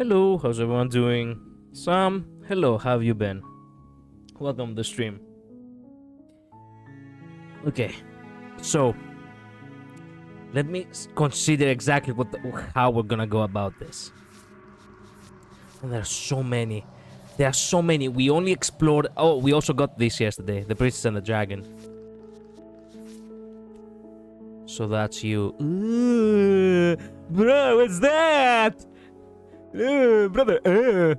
Hello, how's everyone doing? Sam, hello, how have you been? Welcome to the stream. Okay, so let me consider exactly how we're gonna go about this. And there are so many. There are so many. We only explored. Oh, we also got this yesterday, the Princess and the Dragon. So that's you. Ooh, bro, what's that? Brother. There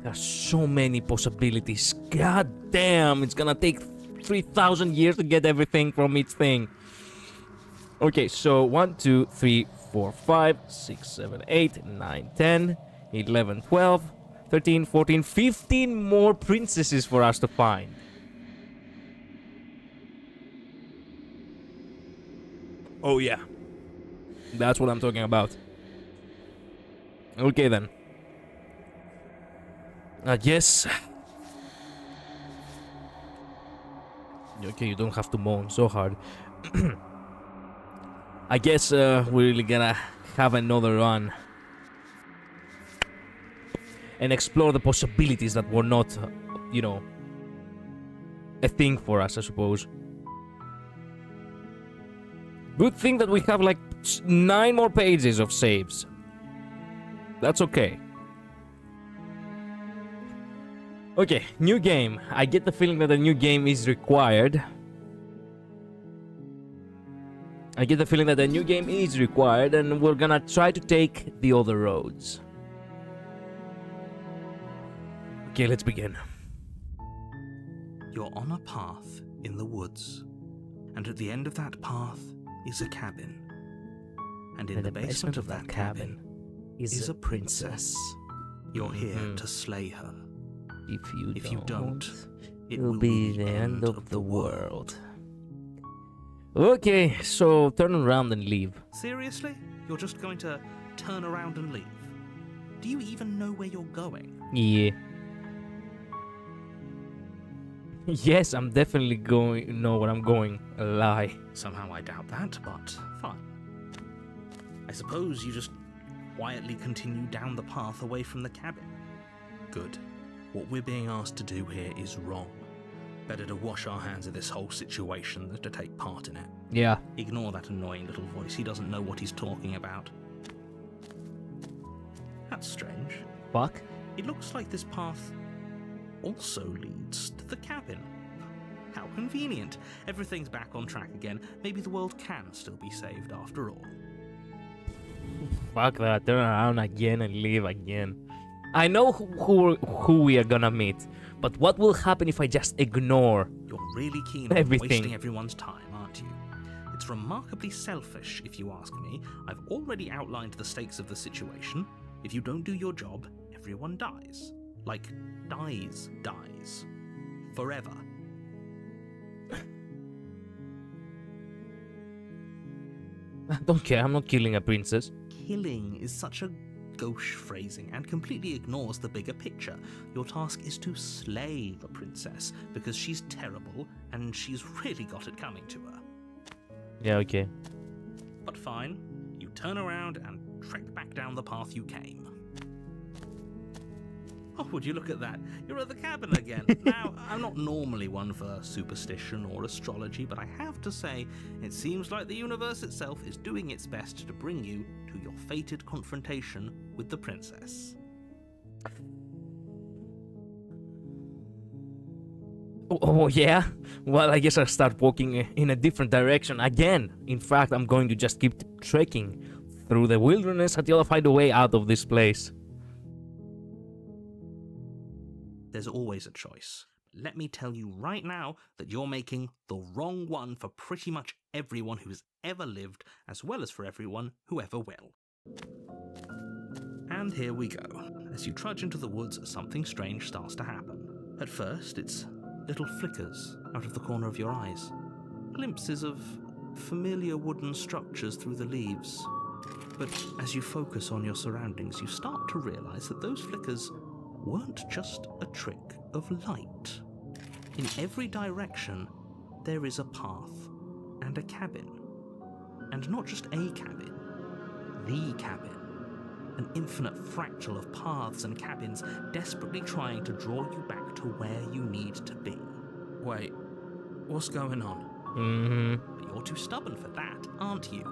are so many possibilities. God damn, it's gonna take 3,000 years to get everything from each thing. Okay, so 1, 2, 3, 4, 5, 6, 7, 8, 9, 10, 11, 12, 13, 14, 15 more princesses for us to find. Oh yeah. That's what I'm talking about. Okay then. I guess. Okay, you don't have to moan so hard. I guess we're really gonna have another run and explore the possibilities that were not, you know, a thing for us, I suppose. Good thing that we have like 9 more pages of saves. That's okay. Okay, new game. I get the feeling that a new game is required. And we're gonna try to take the other roads. Okay, let's begin. You're on a path in the woods, and at the end of that path is a cabin. And in the basement of that cabin is a princess. You're here to slay her. If you don't, it will be the end of the world. Okay, so turn around and leave. Seriously? You're just going to turn around and leave? Do you even know where you're going? Yeah. Yes, I'm definitely going. Know where I'm going. A lie. Somehow I doubt that, but fine. I suppose you just quietly continue down the path away from the cabin. Good. What we're being asked to do here is wrong. Better to wash our hands of this whole situation than to take part in it. Yeah. Ignore that annoying little voice. He doesn't know what he's talking about. That's strange. Fuck. It looks like this path also leads to the cabin. How convenient. Everything's back on track again. Maybe the world can still be saved after all. Fuck that. Turn around again and leave again. I know who we are gonna meet, but what will happen if I just ignore You're really keen on everything? wasting everyone's time, aren't you? It's remarkably selfish, if you ask me. I've already outlined the stakes of the situation. If you don't do your job, everyone dies. Like, dies. Forever. I don't care, I'm not killing a princess. Killing is such a gauche phrasing and completely ignores the bigger picture. Your task is to slay the princess because she's terrible and she's really got it coming to her. Yeah, okay. But fine, you turn around and trek back down the path you came. Oh, would you look at that? You're at the cabin again. Now, I'm not normally one for superstition or astrology, but I have to say, it seems like the universe itself is doing its best to bring you to your fated confrontation with the princess. Oh yeah? Well, I guess I'll start walking in a different direction again. In fact, I'm going to just keep trekking through the wilderness until I find a way out of this place. There's always a choice. Let me tell you right now that you're making the wrong one for pretty much everyone who has ever lived, as well as for everyone who ever will. And here we go. As you trudge into the woods, something strange starts to happen. At first, it's little flickers out of the corner of your eyes. Glimpses of familiar wooden structures through the leaves. But as you focus on your surroundings, you start to realize that those flickers weren't just a trick of light. In every direction, there is a path and a cabin. And not just a cabin, the cabin. An infinite fractal of paths and cabins desperately trying to draw you back to where you need to be. Wait, what's going on? But you're too stubborn for that, aren't you?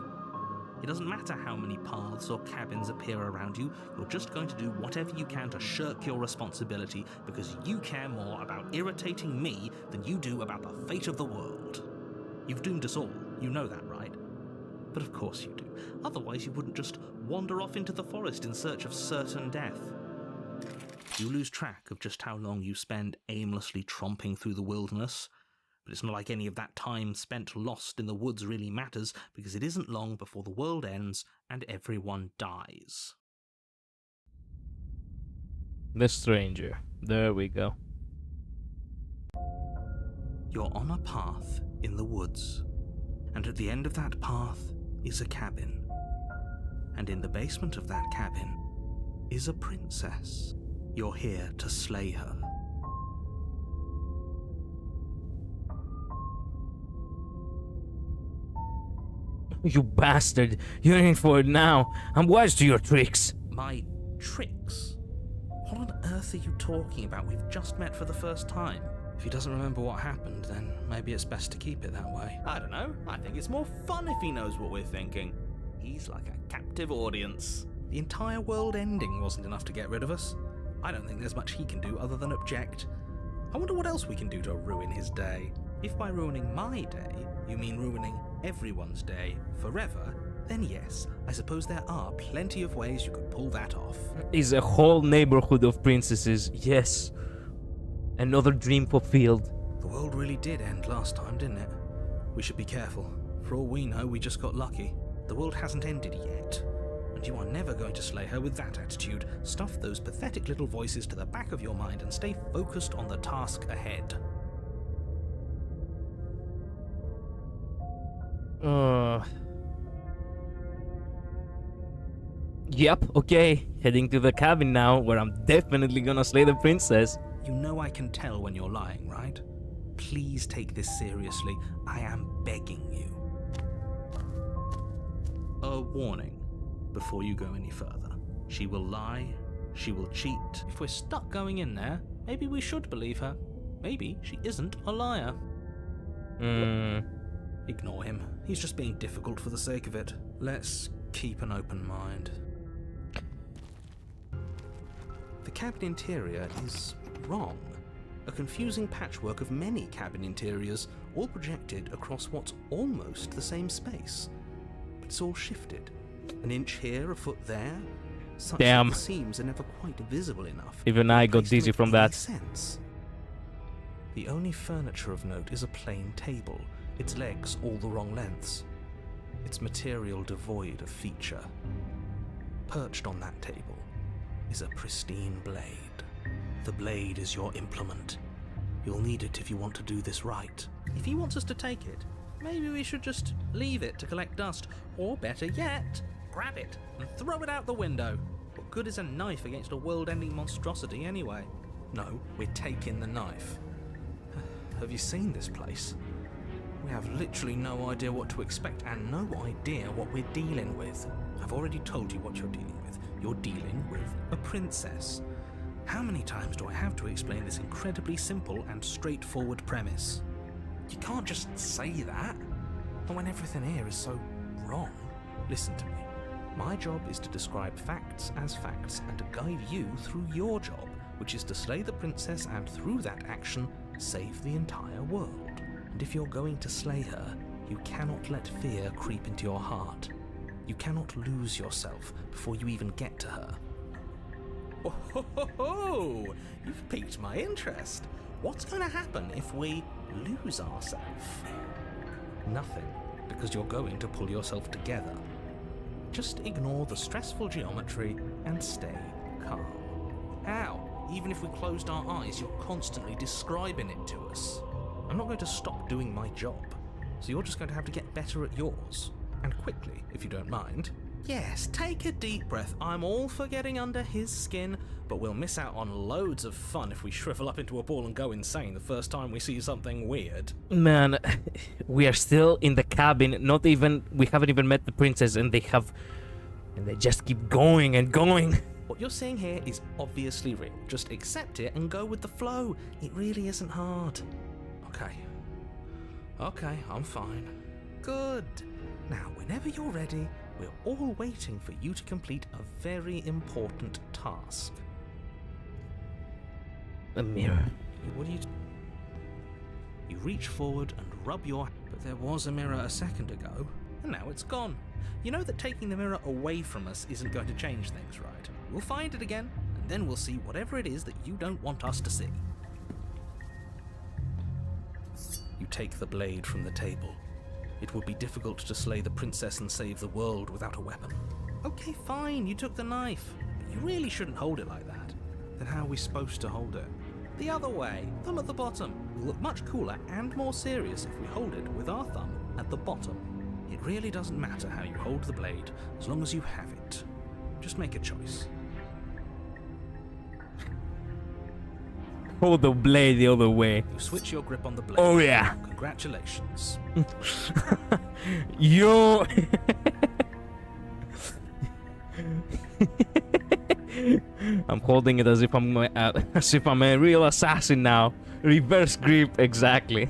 It doesn't matter how many paths or cabins appear around you, you're just going to do whatever you can to shirk your responsibility because you care more about irritating me than you do about the fate of the world. You've doomed us all, you know that, right? But of course you do. Otherwise you wouldn't just wander off into the forest in search of certain death. You lose track of just how long you spend aimlessly tromping through the wilderness. But it's not like any of that time spent lost in the woods really matters, because it isn't long before the world ends and everyone dies. The stranger. There we go. You're on a path in the woods, and at the end of that path is a cabin. And in the basement of that cabin is a princess. You're here to slay her. You bastard! You're in for it now! I'm wise to your tricks! My tricks? What on earth are you talking about? We've just met for the first time. If he doesn't remember what happened, then maybe it's best to keep it that way. I don't know. I think it's more fun if he knows what we're thinking. He's like a captive audience. The entire world ending wasn't enough to get rid of us. I don't think there's much he can do other than object. I wonder what else we can do to ruin his day. If by ruining my day, you mean ruining everyone's day forever, then yes, I suppose there are plenty of ways you could pull that off. Is a whole neighborhood of princesses, yes. Another dream fulfilled. The world really did end last time, didn't it? We should be careful. For all we know, we just got lucky. The world hasn't ended yet. And you are never going to slay her with that attitude. Stuff those pathetic little voices to the back of your mind and stay focused on the task ahead. Yep, okay. Heading to the cabin now, where I'm definitely gonna slay the princess. You know I can tell when you're lying, right? Please take this seriously. I am begging you. A warning before you go any further. She will lie. She will cheat. If we're stuck going in there, maybe we should believe her. Maybe she isn't a liar. Ignore him. He's just being difficult for the sake of it. Let's keep an open mind. The cabin interior is wrong. A confusing patchwork of many cabin interiors, all projected across what's almost the same space. But it's all shifted. An inch here, a foot there. Such Damn. that the seams are never quite visible enough. Even I got Place to dizzy make from any that. sense. The only furniture of note is a plain table, its legs all the wrong lengths, its material devoid of feature. Perched on that table is a pristine blade. The blade is your implement. You'll need it if you want to do this right. If he wants us to take it, maybe we should just leave it to collect dust, or better yet, grab it and throw it out the window. What good is a knife against a world-ending monstrosity anyway? No, we're taking the knife. Have you seen this place? We have literally no idea what to expect and no idea what we're dealing with. I've already told you what you're dealing with. You're dealing with a princess. How many times do I have to explain this incredibly simple and straightforward premise? You can't just say that. And when everything here is so wrong. Listen to me. My job is to describe facts as facts and to guide you through your job, which is to slay the princess and through that action, save the entire world. And if you're going to slay her, you cannot let fear creep into your heart. You cannot lose yourself before you even get to her. Oh, ho, ho, ho. You've piqued my interest. What's going to happen if we lose ourselves? Nothing, because you're going to pull yourself together. Just ignore the stressful geometry and stay calm. How? Even if we closed our eyes, you're constantly describing it to us. I'm not going to stop doing my job, so you're just going to have to get better at yours. And quickly, if you don't mind. Yes, take a deep breath. I'm all for getting under his skin, but we'll miss out on loads of fun if we shrivel up into a ball and go insane the first time we see something weird. Man, we are still in the cabin. We haven't even met the princess, and they just keep going and going. What you're seeing here is obviously real. Just accept it and go with the flow. It really isn't hard. Okay, I'm fine. Good. Now, whenever you're ready, we're all waiting for you to complete a very important task. A mirror. What do you do? You reach forward and rub your... But there was a mirror a second ago, and now it's gone. You know that taking the mirror away from us isn't going to change things, right? We'll find it again, and then we'll see whatever it is that you don't want us to see. You take the blade from the table. It would be difficult to slay the princess and save the world without a weapon. Okay, fine, you took the knife, but you really shouldn't hold it like that. Then how are we supposed to hold it? The other way, thumb at the bottom. We'll look much cooler and more serious if we hold it with our thumb at the bottom. It really doesn't matter how you hold the blade, as long as you have it. Just make a choice. Hold the blade the other way. You switch your grip on the blade. Oh yeah. Congratulations. Yo. I'm holding it as if I'm a real assassin now. Reverse grip, exactly.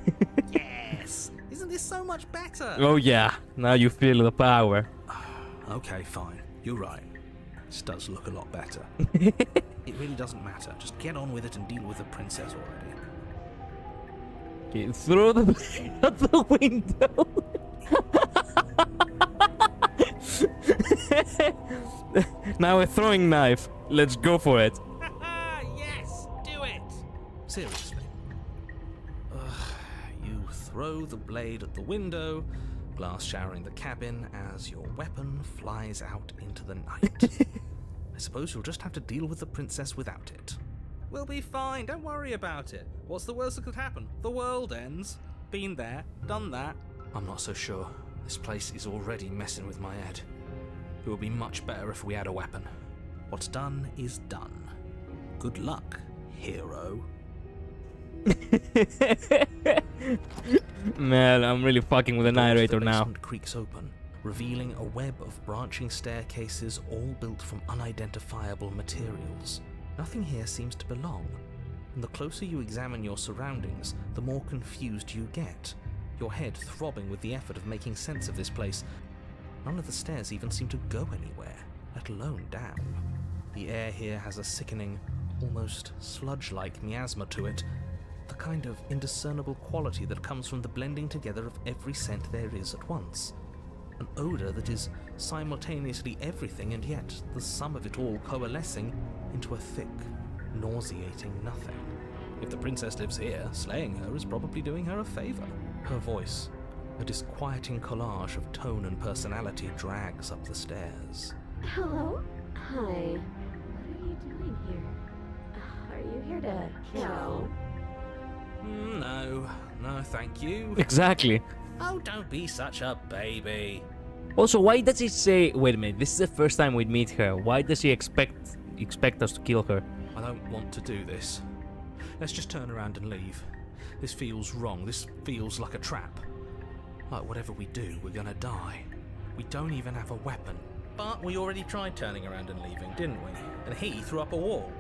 Yes. Isn't this so much better? Oh yeah. Now you feel the power. Okay, fine. You're right. This does look a lot better. It really doesn't matter. Just get on with it and deal with the princess already. Okay, throw the blade out the window. Now a throwing knife. Let's go for it. Yes, do it. Seriously. You throw the blade at the window, glass showering the cabin as your weapon flies out into the night. I suppose you'll just have to deal with the princess without it. We'll be fine, don't worry about it. What's the worst that could happen? The world ends. Been there, done that. I'm not so sure. This place is already messing with my head. It would be much better if we had a weapon. What's done is done. Good luck, hero. Man, I'm really fucking with the narrator now. The basement creaks open, revealing a web of branching staircases all built from unidentifiable materials. Nothing here seems to belong, and the closer you examine your surroundings, the more confused you get, your head throbbing with the effort of making sense of this place. None of the stairs even seem to go anywhere, let alone down. The air here has a sickening, almost sludge-like miasma to it, the kind of indiscernible quality that comes from the blending together of every scent there is at once. An odour that is simultaneously everything and yet the sum of it all coalescing into a thick, nauseating nothing. If the princess lives here, slaying her is probably doing her a favour. Her voice, a disquieting collage of tone and personality, drags up the stairs. Hello? Hi. What are you doing here? Are you here to kill? No, thank you. Exactly. Oh, don't be such a baby. Also, why does he say... Wait a minute, this is the first time we meet her. Why does he expect us to kill her? I don't want to do this. Let's just turn around and leave. This feels wrong. This feels like a trap. Like whatever we do, we're gonna die. We don't even have a weapon. But we already tried turning around and leaving, didn't we? And he threw up a wall.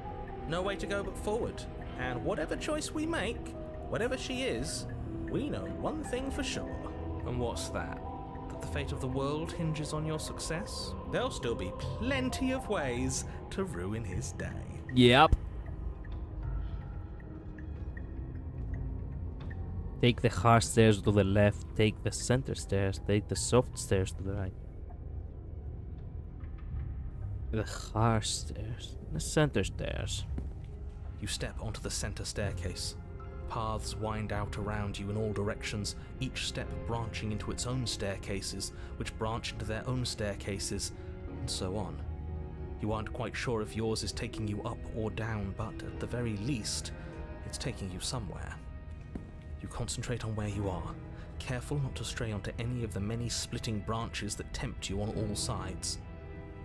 No way to go but forward. And whatever choice we make, whatever she is, we know one thing for sure. And what's that? That the fate of the world hinges on your success? There'll still be plenty of ways to ruin his day. Yep. Take the hard stairs to the left, take the center stairs, take the soft stairs to the right. The hard stairs, the center stairs. You step onto the center staircase. Paths wind out around you in all directions, each step branching into its own staircases, which branch into their own staircases, and so on. You aren't quite sure if yours is taking you up or down, but at the very least, it's taking you somewhere. You concentrate on where you are, careful not to stray onto any of the many splitting branches that tempt you on all sides.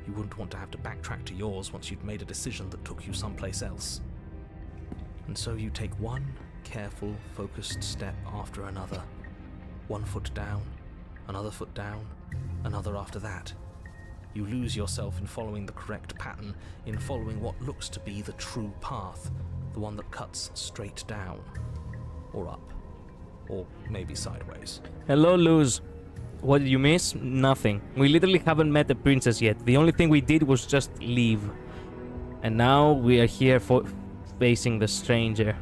You wouldn't want to have to backtrack to yours once you'd made a decision that took you someplace else. And so you take one careful, focused step after another. One foot down, another foot down, another after that. You lose yourself in following the correct pattern, in following what looks to be the true path, the one that cuts straight down, or up, or maybe sideways. Hello, Luz. What did you miss? Nothing. We literally haven't met the princess yet. The only thing we did was just leave. And now we are here facing the stranger.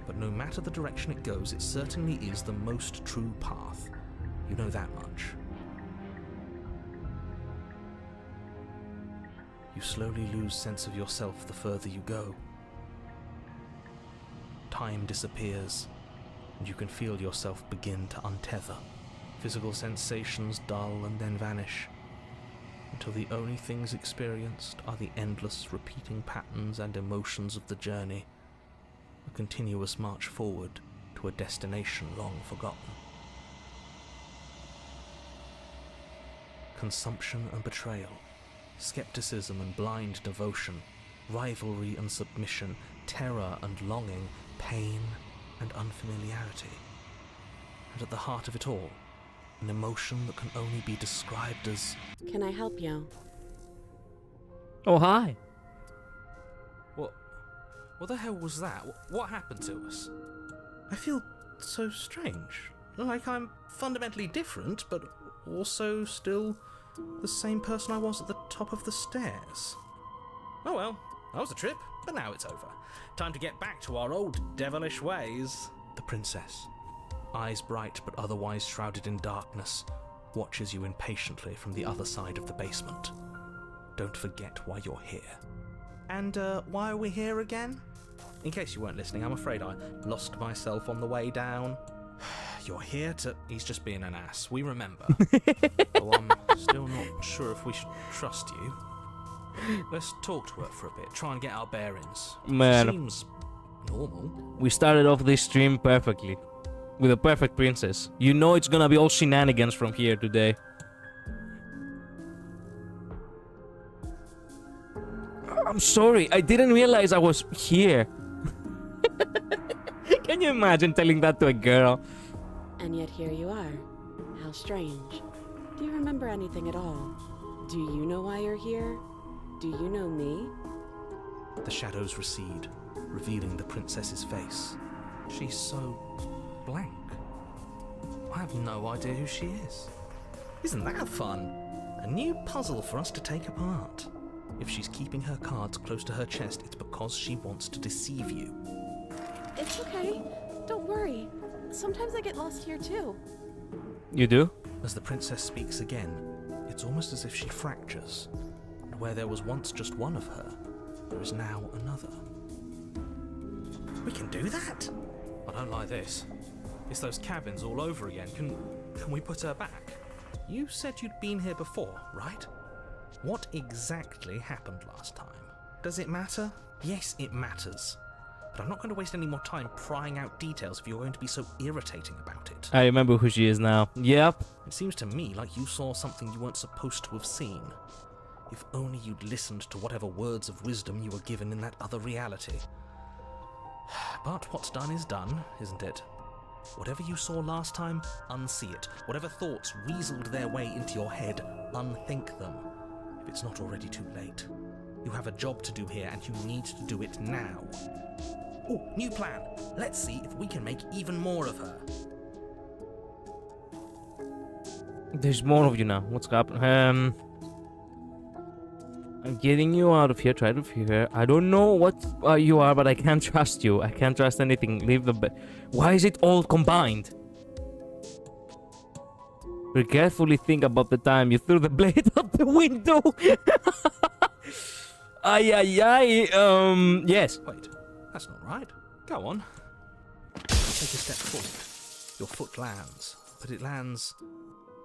But no matter the direction it goes, it certainly is the most true path. You know that much. You slowly lose sense of yourself the further you go. Time disappears, and you can feel yourself begin to untether. Physical sensations dull and then vanish, until the only things experienced are the endless repeating patterns and emotions of the journey, a continuous march forward to a destination long forgotten. Consumption and betrayal, skepticism and blind devotion, rivalry and submission, terror and longing, pain and unfamiliarity. And at the heart of it all, an emotion that can only be described as... Can I help you? Oh, hi. What the hell was that? What happened to us? I feel so strange. Like I'm fundamentally different, but also still the same person I was at the top of the stairs. Oh well, that was a trip, but now it's over. Time to get back to our old devilish ways. The princess, eyes bright but otherwise shrouded in darkness, watches you impatiently from the other side of the basement. Don't forget why you're here. And why are we here again? In case you weren't listening, I'm afraid I lost myself on the way down. You're here to... He's just being an ass. We remember. Though I'm still not sure if we should trust you. Let's talk to her for a bit. Try and get our bearings. Man. She seems normal. We started off this stream perfectly. With a perfect princess. You know it's gonna be all shenanigans from here today. I'm sorry, I didn't realize I was here. Can you imagine telling that to a girl? And yet here you are. How strange. Do you remember anything at all? Do you know why you're here? Do you know me? The shadows recede, revealing the princess's face. She's so blank. I have no idea who she is. Isn't that fun? A new puzzle for us to take apart. If she's keeping her cards close to her chest, it's because she wants to deceive you. It's okay. Don't worry. Sometimes I get lost here too. You do? As the princess speaks again, it's almost as if she fractures. And where there was once just one of her, there is now another. We can do that? I don't like this. It's those cabins all over again. Can we put her back? You said you'd been here before, right? What exactly happened last time? Does it matter? Yes, it matters. But I'm not going to waste any more time prying out details if you're going to be so irritating about it. I remember who she is now. Yep. It seems to me like you saw something you weren't supposed to have seen. If only you'd listened to whatever words of wisdom you were given in that other reality. But what's done is done, isn't it? Whatever you saw last time, unsee it. Whatever thoughts weaseled their way into your head, unthink them. If it's not already too late. You have a job to do here, and you need to do it now. Oh, new plan. Let's see if we can make even more of her. There's more of you now. What's happening? I'm getting you out of here. Try to figure. I don't know what you are, but I can't trust you. I can't trust anything. Leave the bed. Why is it all combined? Regretfully think about the time you threw the blade out the window. Ay, ay, ay. Yes. Wait, that's not right. Go on. Take a step forward. Your foot lands, but it lands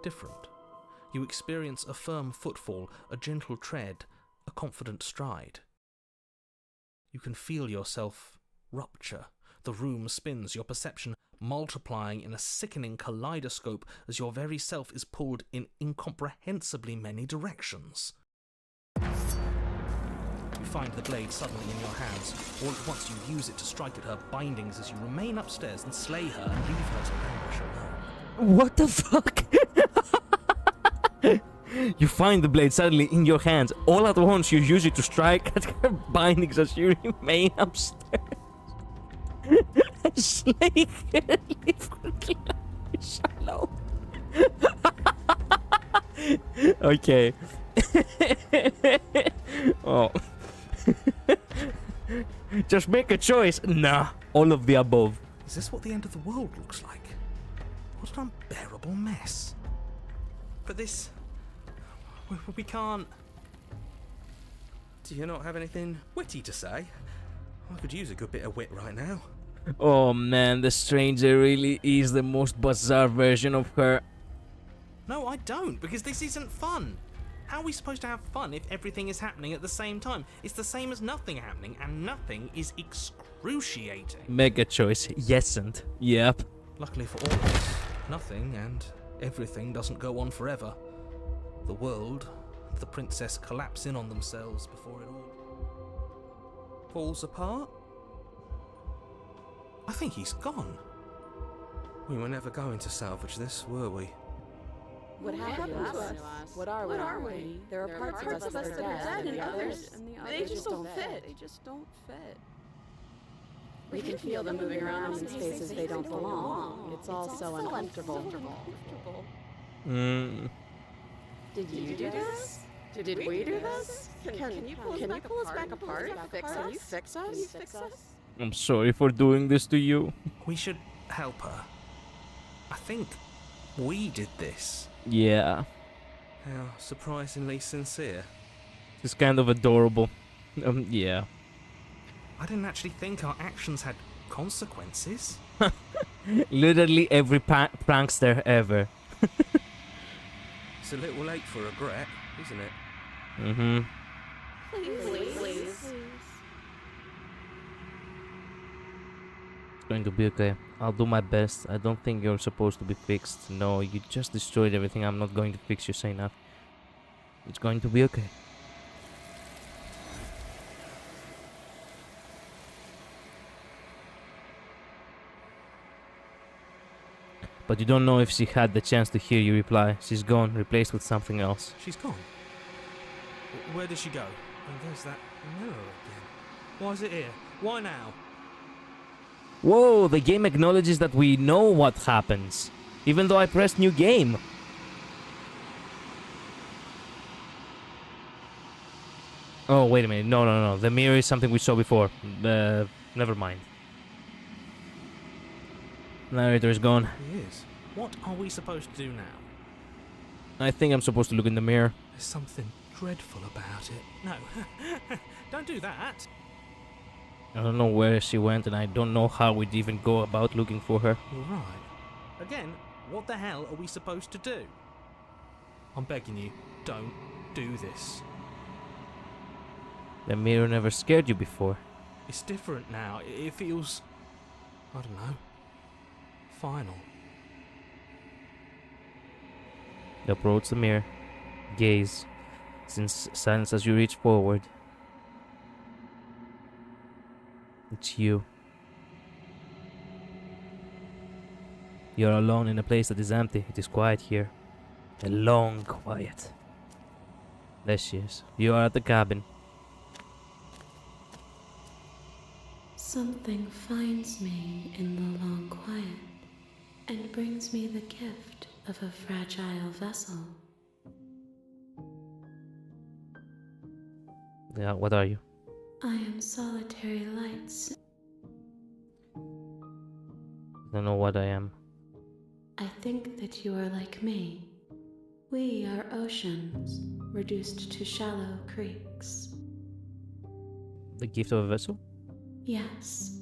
different. You experience a firm footfall, a gentle tread, a confident stride. You can feel yourself rupture. The The room spins, your perception multiplying in a sickening kaleidoscope as your very self is pulled in incomprehensibly many directions. You find the blade suddenly in your hands. All at once you use it to strike at her bindings as you remain upstairs and slay her and leave her to languish alone. What the fuck? You find the blade suddenly in your hands. All at once you use it to strike at her bindings as you remain upstairs. Slay her and leave her to languish alone. Okay. Oh. Just make a choice. Nah, all of the above. Is this what the end of the world looks like? What an unbearable mess. But this... We can't... Do you not have anything witty to say? I could use a good bit of wit right now. Oh man, the stranger really is the most bizarre version of her. No, I don't, because this isn't fun. How are we supposed to have fun if everything is happening at the same time? It's the same as nothing happening, and nothing is excruciating. Make a choice. Yes and yep. Luckily for all of us, nothing and everything doesn't go on forever. The world and the princess collapse in on themselves before it all falls apart. I think he's gone. We were never going to salvage this, were we? What happened to us? What are we? There are parts of us that are dead, and the others, they just don't fit. They just don't fit. We can feel them moving around in spaces they don't belong. It's all so uncomfortable. Did you do this? Did we do this? Can you pull us back apart? Can you fix us? I'm sorry for doing this to you. We should help her. I think we did this. Yeah. How surprisingly sincere. It's kind of adorable. Yeah. I didn't actually think our actions had consequences. Literally every prankster ever. It's a little late for regret, isn't it? Mm-hmm. Please. It's going to be okay. I'll do my best. I don't think you're supposed to be fixed. No, you just destroyed everything. I'm not going to fix you, say enough. It's going to be okay. But you don't know if she had the chance to hear you reply. She's gone, replaced with something else. She's gone. Where did she go? Oh, there's that mirror again. Why is it here? Why now? Whoa, the game acknowledges that we know what happens. Even though I pressed new game. Oh, wait a minute. No. The mirror is something we saw before. Never mind. Narrator is gone. He is. What are we supposed to do now? I think I'm supposed to look in the mirror. There's something dreadful about it. No, don't do that. I don't know where she went, and I don't know how we'd even go about looking for her. You're right. Again, what the hell are we supposed to do? I'm begging you, don't do this. The mirror never scared you before. It's different now. It feels... I don't know. Final. Approach the mirror. Gaze. Since silence as you reach forward. It's you. You're alone in a place that is empty. It is quiet here. A long quiet. There she is. You are at the cabin. Something finds me in the long quiet and brings me the gift of a fragile vessel. Yeah, what are you? I am solitary lights. I don't know what I am. I think that you are like me. We are oceans, reduced to shallow creeks. The gift of a vessel? Yes.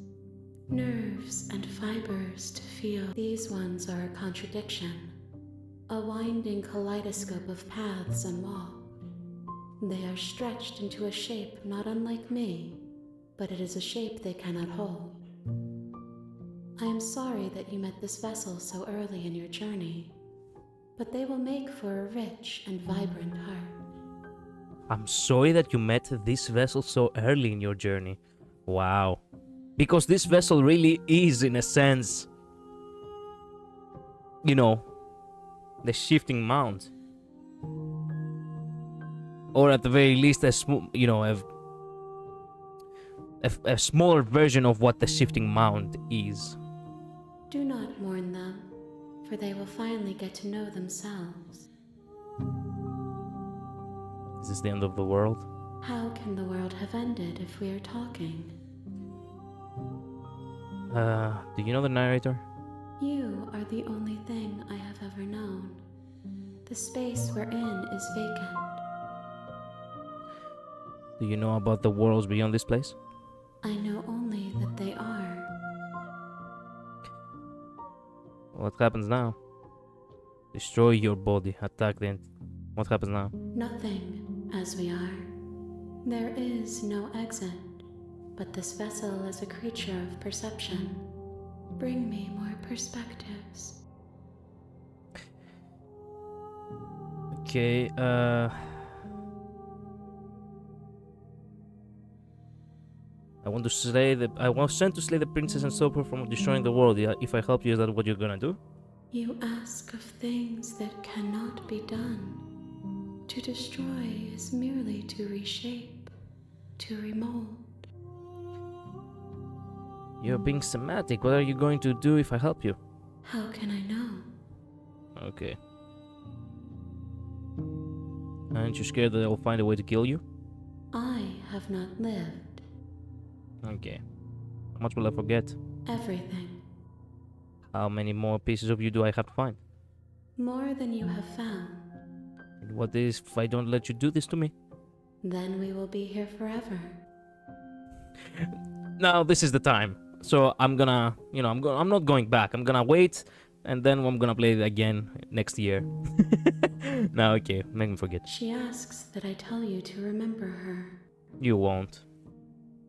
Nerves and fibers to feel. These ones are a contradiction. A winding kaleidoscope of paths and walk. They are stretched into a shape not unlike me, but it is a shape they cannot hold. I am sorry that you met this vessel so early in your journey, but they will make for a rich and vibrant heart. I'm sorry that you met this vessel so early in your journey. Wow. Because this vessel really is, in a sense, you know, the shifting mount. Or at the very least, a smaller version of what the shifting mount is. Do not mourn them, for they will finally get to know themselves. Is this the end of the world? How can the world have ended if we are talking? Do you know the narrator? You are the only thing I have ever known. The space we're in is vacant. Do you know about the worlds beyond this place? I know only that they are. What happens now? Destroy your body, attack them. What happens now? Nothing, as we are. There is no exit, but this vessel is a creature of perception. Bring me more perspectives. Okay, I want sent to slay the princess and stop her from destroying the world. Yeah, if I help you, is that what you're gonna do? You ask of things that cannot be done. To destroy is merely to reshape, to remold. You're being semantic. What are you going to do if I help you? How can I know? Okay. Aren't you scared that I'll find a way to kill you? I have not lived. Okay. How much will I forget? Everything. How many more pieces of you do I have to find? More than you have found. And what if I don't let you do this to me? Then we will be here forever. Now this is the time. So I'm gonna, I'm not going back. I'm gonna wait, and then I'm gonna play it again next year. No, okay, make me forget. She asks that I tell you to remember her. You won't.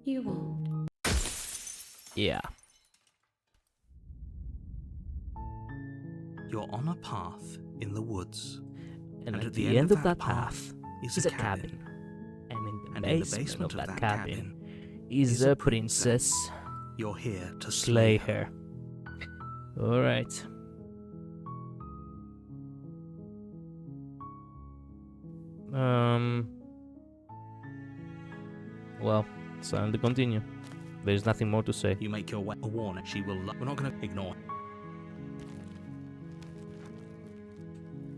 You won't. Yeah. You're on a path in the woods. And at the end of that path is a cabin. And in the basement of that cabin is a princess. You're here to Slay her. Alright. Well, it's time to continue. There's nothing more to say. You make your way a warning. She will. We're not going to ignore.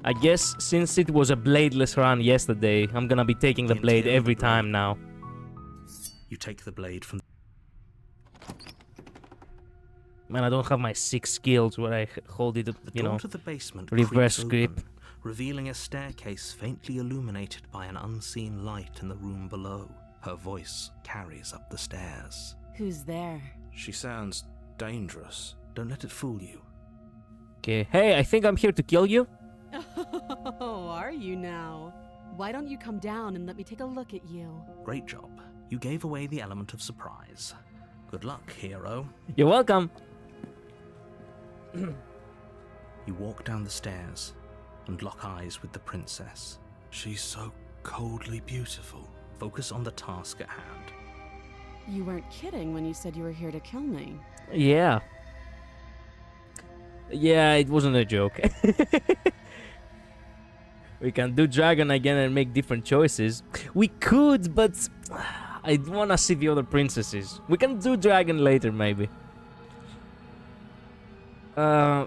I guess since it was a bladeless run yesterday, I'm gonna be taking the blade every time now. You take the blade from. Man, I don't have my 6 skills where I hold it, The door to the basement reverse creaks grip. open, revealing a staircase faintly illuminated by an unseen light in the room below. Her voice carries up the stairs. Who's there? She sounds dangerous. Don't let it fool you. Okay, hey, I think I'm here to kill you. Oh, are you now? Why don't you come down and let me take a look at you? Great job. You gave away the element of surprise. Good luck, hero. You're welcome. You walk down the stairs and lock eyes with the princess. She's so coldly beautiful. Focus on the task at hand. You weren't kidding when you said you were here to kill me. Yeah. Yeah, it wasn't a joke. We can do dragon again and make different choices. We could, but I wanna see the other princesses. We can do dragon later, maybe. Yeah,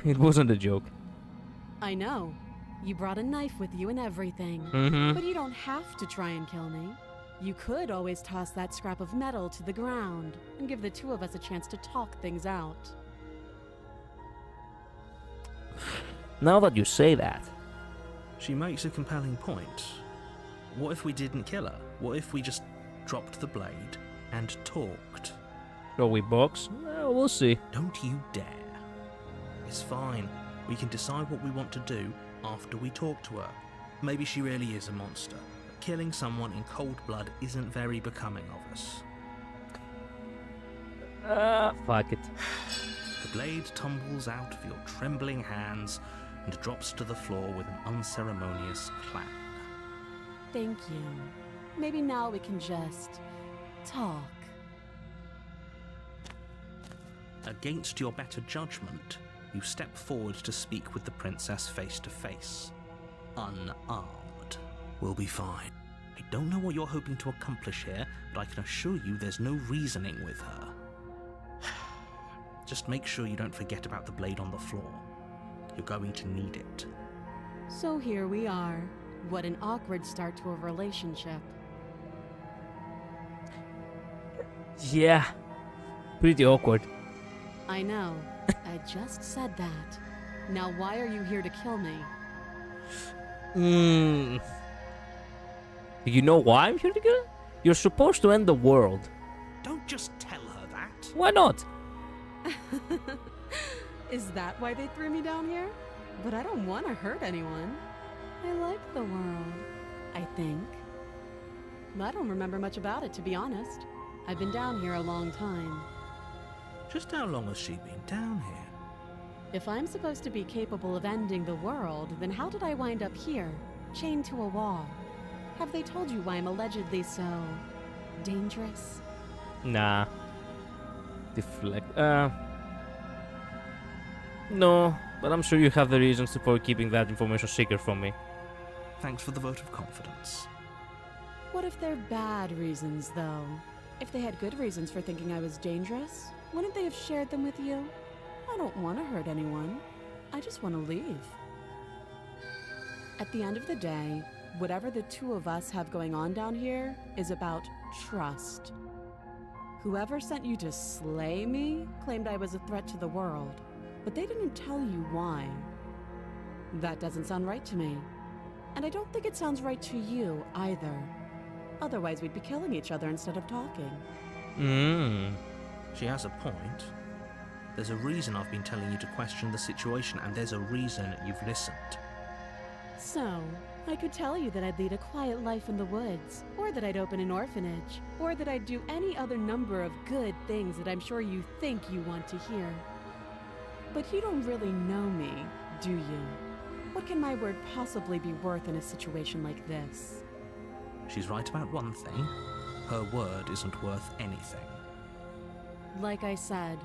it wasn't a joke. I know. You brought a knife with you and everything. But you don't have to try and kill me. You could always toss that scrap of metal to the ground and give the two of us a chance to talk things out. Now that you say that. She makes a compelling point. What if we didn't kill her? What if we just dropped the blade and talked? Shall we box? Well, we'll see. Don't you dare. It's fine. We can decide what we want to do after we talk to her. Maybe she really is a monster. But killing someone in cold blood isn't very becoming of us. Fuck it. The blade tumbles out of your trembling hands and drops to the floor with an unceremonious clang. Thank you. Maybe now we can just talk. Against your better judgment, you step forward to speak with the princess face to face. Unarmed. We'll be fine. I don't know what you're hoping to accomplish here, but I can assure you there's no reasoning with her. Just make sure you don't forget about the blade on the floor. You're going to need it. So here we are. What an awkward start to a relationship. Yeah. Pretty awkward. I know. I just said that. Now why are you here to kill me? Do you know why I'm here to kill? You're supposed to end the world. Don't just tell her that. Why not? Is that why they threw me down here? But I don't want to hurt anyone. I like the world, I think. I don't remember much about it, to be honest. I've been down here a long time. Just how long has she been down here? If I'm supposed to be capable of ending the world, then how did I wind up here, chained to a wall? Have they told you why I'm allegedly so dangerous? Nah. Deflect. No, but I'm sure you have the reasons for keeping that information secret from me. Thanks for the vote of confidence. What if they're bad reasons, though? If they had good reasons for thinking I was dangerous, wouldn't they have shared them with you? I don't want to hurt anyone. I just want to leave. At the end of the day, whatever the two of us have going on down here is about trust. Whoever sent you to slay me claimed I was a threat to the world, but they didn't tell you why. That doesn't sound right to me. And I don't think it sounds right to you either. Otherwise, we'd be killing each other instead of talking. She has a point. There's a reason I've been telling you to question the situation, and there's a reason you've listened. So, I could tell you that I'd lead a quiet life in the woods, or that I'd open an orphanage, or that I'd do any other number of good things that I'm sure you think you want to hear. But you don't really know me, do you? What can my word possibly be worth in a situation like this? She's right about one thing. Her word isn't worth anything. Like I said,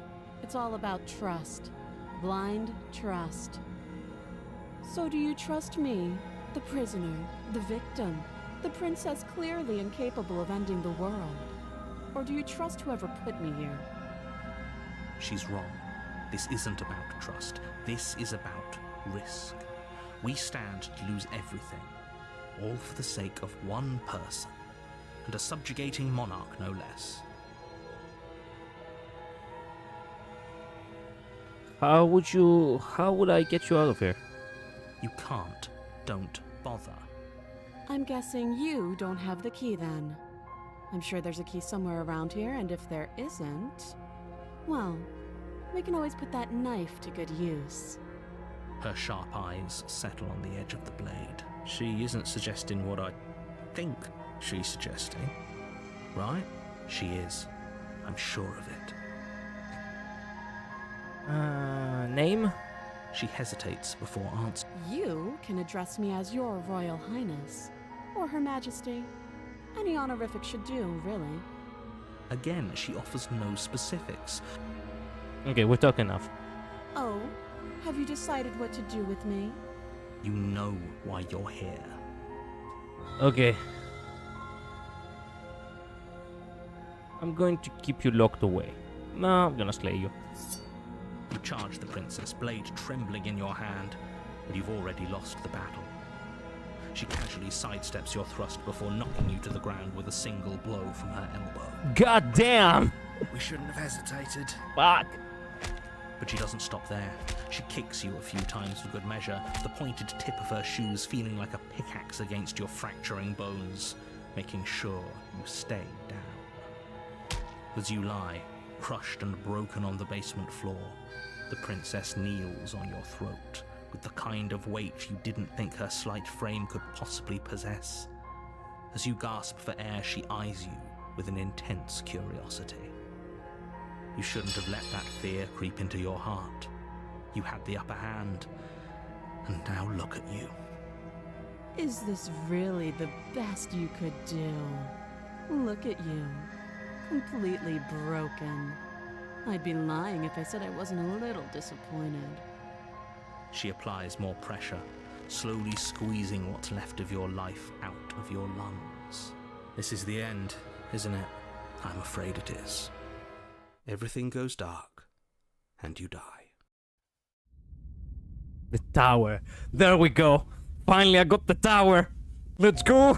it's all about trust. Blind trust. So do you trust me, the prisoner, the victim, the princess clearly incapable of ending the world? Or do you trust whoever put me here? She's wrong. This isn't about trust. This is about risk. We stand to lose everything, all for the sake of one person, and a subjugating monarch no less. How would I get you out of here? You can't. Don't bother. I'm guessing you don't have the key then. I'm sure there's a key somewhere around here, and if there isn't, well, we can always put that knife to good use. Her sharp eyes settle on the edge of the blade. She isn't suggesting what I think she's suggesting, right? She is. I'm sure of it. Name? She hesitates before answering. You can address me as Your Royal Highness, or Her Majesty. Any honorific should do, really. Again, she offers no specifics. Okay, we're talking enough. Oh, have you decided what to do with me? You know why you're here. Okay. I'm going to keep you locked away. No, I'm gonna slay you. You charge the princess, blade trembling in your hand, but you've already lost the battle. She casually sidesteps your thrust before knocking you to the ground with a single blow from her elbow. God damn! We shouldn't have hesitated. Fuck! But she doesn't stop there. She kicks you a few times for good measure, the pointed tip of her shoes feeling like a pickaxe against your fracturing bones, making sure you stay down. As you lie, crushed and broken on the basement floor, the princess kneels on your throat with the kind of weight you didn't think her slight frame could possibly possess. As you gasp for air, she eyes you with an intense curiosity. You shouldn't have let that fear creep into your heart. You had the upper hand, and now look at you. Is this really the best you could do? Look at you. Completely broken. I'd be lying if I said I wasn't a little disappointed. She applies more pressure, slowly squeezing what's left of your life out of your lungs. This is the end, isn't it? I'm afraid it is. Everything goes dark, and you die. The tower. There we go. Finally, I got the tower. Let's go.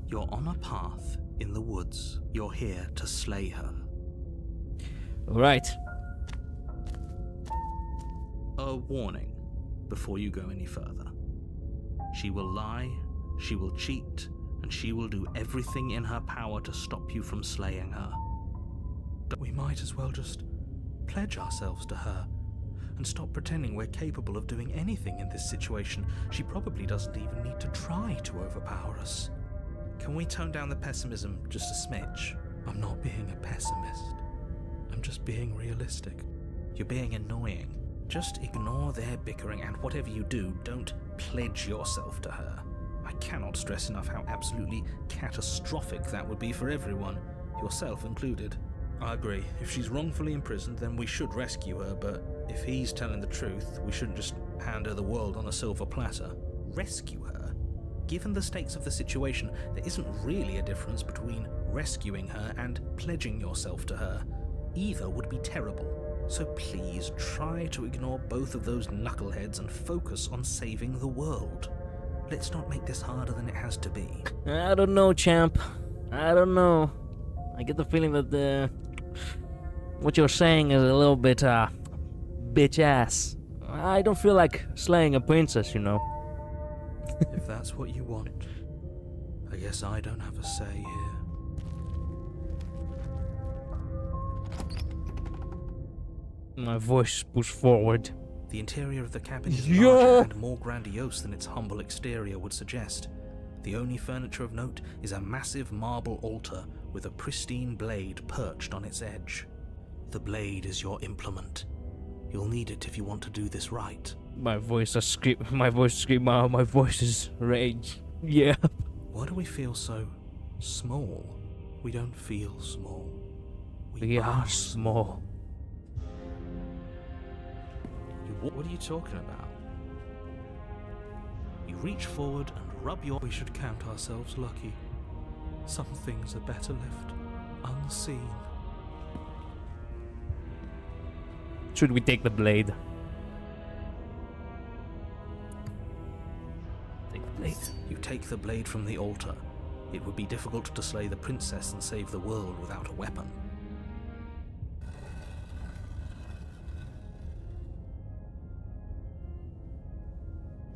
You're on a path in the woods. You're here to slay her. Right. A warning before you go any further. She will lie, she will cheat, and she will do everything in her power to stop you from slaying her. We might as well just pledge ourselves to her and stop pretending we're capable of doing anything in this situation. She probably doesn't even need to try to overpower us. Can we tone down the pessimism just a smidge? I'm not being a pessimist. I'm just being realistic. You're being annoying. Just ignore their bickering, and whatever you do, don't pledge yourself to her. I cannot stress enough how absolutely catastrophic that would be for everyone, yourself included. I agree. If she's wrongfully imprisoned, then we should rescue her, but if he's telling the truth, we shouldn't just hand her the world on a silver platter. Rescue her? Given the stakes of the situation, there isn't really a difference between rescuing her and pledging yourself to her. Either would be terrible. So please try to ignore both of those knuckleheads and focus on saving the world. Let's not make this harder than it has to be. I don't know, champ. I don't know. I get the feeling that what you're saying is a little bit bitch ass. I don't feel like slaying a princess, you know. If that's what you want, I guess I don't have a say here. My voice pushed forward. The interior of the cabin is Yeah. larger and more grandiose than its humble exterior would suggest. The only furniture of note is a massive marble altar with a pristine blade perched on its edge. The blade is your implement. You'll need it if you want to do this right. My voice is scream out. My voice is rage. Yeah. Why do we feel so small? We don't feel small. We are small. What are you talking about? You reach forward and rub your... We should count ourselves lucky. Some things are better left unseen. Should we take the blade? Take the blade. You take the blade from the altar. It would be difficult to slay the princess and save the world without a weapon.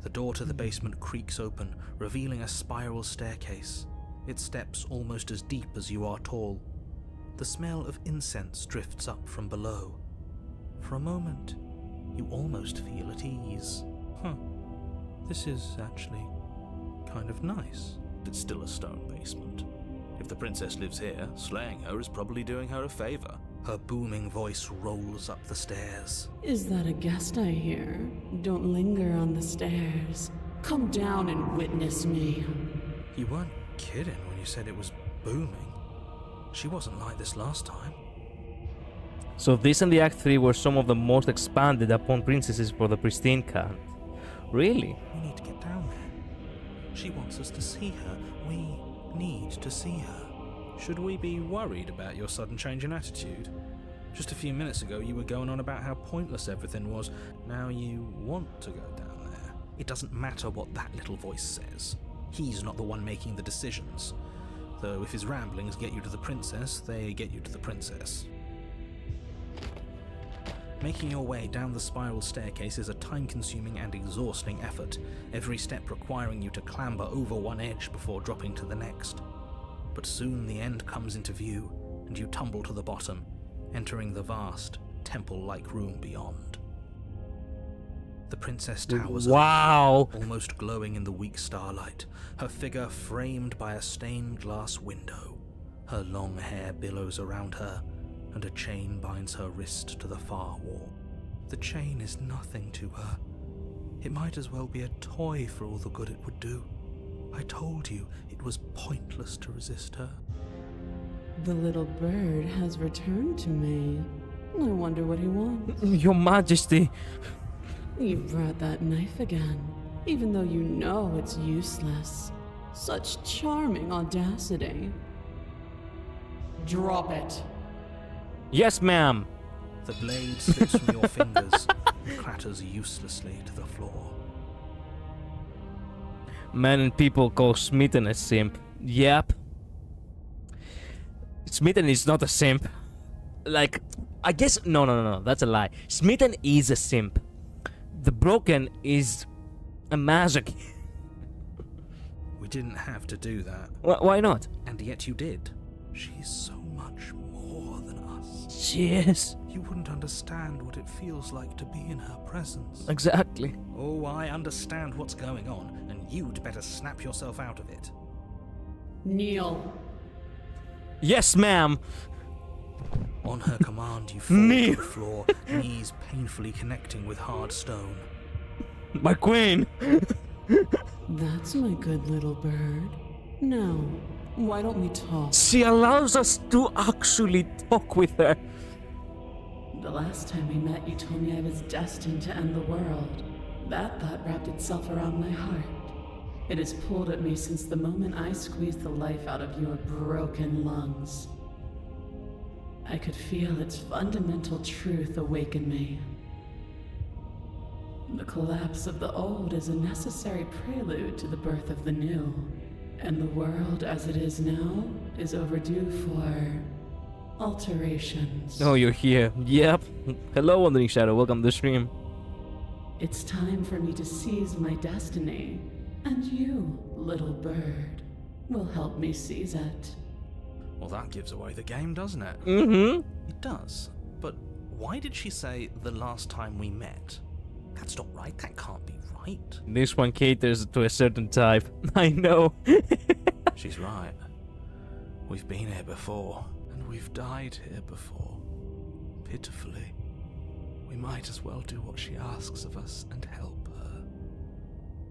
The door to the basement creaks open, revealing a spiral staircase. Its steps almost as deep as you are tall. The smell of incense drifts up from below. For a moment, you almost feel at ease. This is actually kind of nice. It's still a stone basement. If the princess lives here, slaying her is probably doing her a favor. Her booming voice rolls up the stairs. Is that a guest I hear? Don't linger on the stairs. Come down and witness me. You weren't kidding when you said it was booming. She wasn't like this last time. So this and the Act 3 were some of the most expanded upon princesses for the Pristine Cut. Really? We need to get down there. She wants us to see her. We need to see her. Should we be worried about your sudden change in attitude? Just a few minutes ago you were going on about how pointless everything was. Now you want to go down there. It doesn't matter what that little voice says. He's not the one making the decisions. Though if his ramblings get you to the princess, they get you to the princess. Making your way down the spiral staircase is a time-consuming and exhausting effort, every step requiring you to clamber over one edge before dropping to the next. But soon the end comes into view, and you tumble to the bottom, entering the vast, temple-like room beyond. The princess towers Wow! up, almost glowing in the weak starlight, her figure framed by a stained glass window. Her long hair billows around her, and a chain binds her wrist to the far wall. The chain is nothing to her. It might as well be a toy for all the good it would do. I told you it was pointless to resist her. The little bird has returned to me. I wonder what he wants. Your Majesty. You brought that knife again, even though you know it's useless. Such charming audacity. Drop it. Yes, ma'am. The blade slips from your fingers and clatters uselessly to the floor. Man and people call Smitten a simp. Yep. Smitten is not a simp. Like, I guess... No. That's a lie. Smitten is a simp. The broken is a masochist. We didn't have to do that. Why not? And yet you did. She's so much more than us. She is. You wouldn't understand what it feels like to be in her presence. Exactly. Oh, I understand what's going on, and you'd better snap yourself out of it. Kneel. Yes, ma'am. On her command, you fall to the floor, knees painfully connecting with hard stone. My queen. That's my good little bird. Now, why don't we talk? She allows us to actually talk with her. The last time we met, you told me I was destined to end the world. That thought wrapped itself around my heart. It has pulled at me since the moment I squeezed the life out of your broken lungs. I could feel its fundamental truth awaken me. The collapse of the old is a necessary prelude to the birth of the new, and the world as it is now is overdue for alterations. Oh, you're here. Yep. Hello, Wandering Shadow. Welcome to the stream. It's time for me to seize my destiny, and you, little bird, will help me seize it. Well, that gives away the game, doesn't it? Mm-hmm. It does. But why did she say the last time we met? That's not right. That can't be right. This one caters to a certain type. I know. She's right. We've been here before, and we've died here before. Pitifully. We might as well do what she asks of us and help her.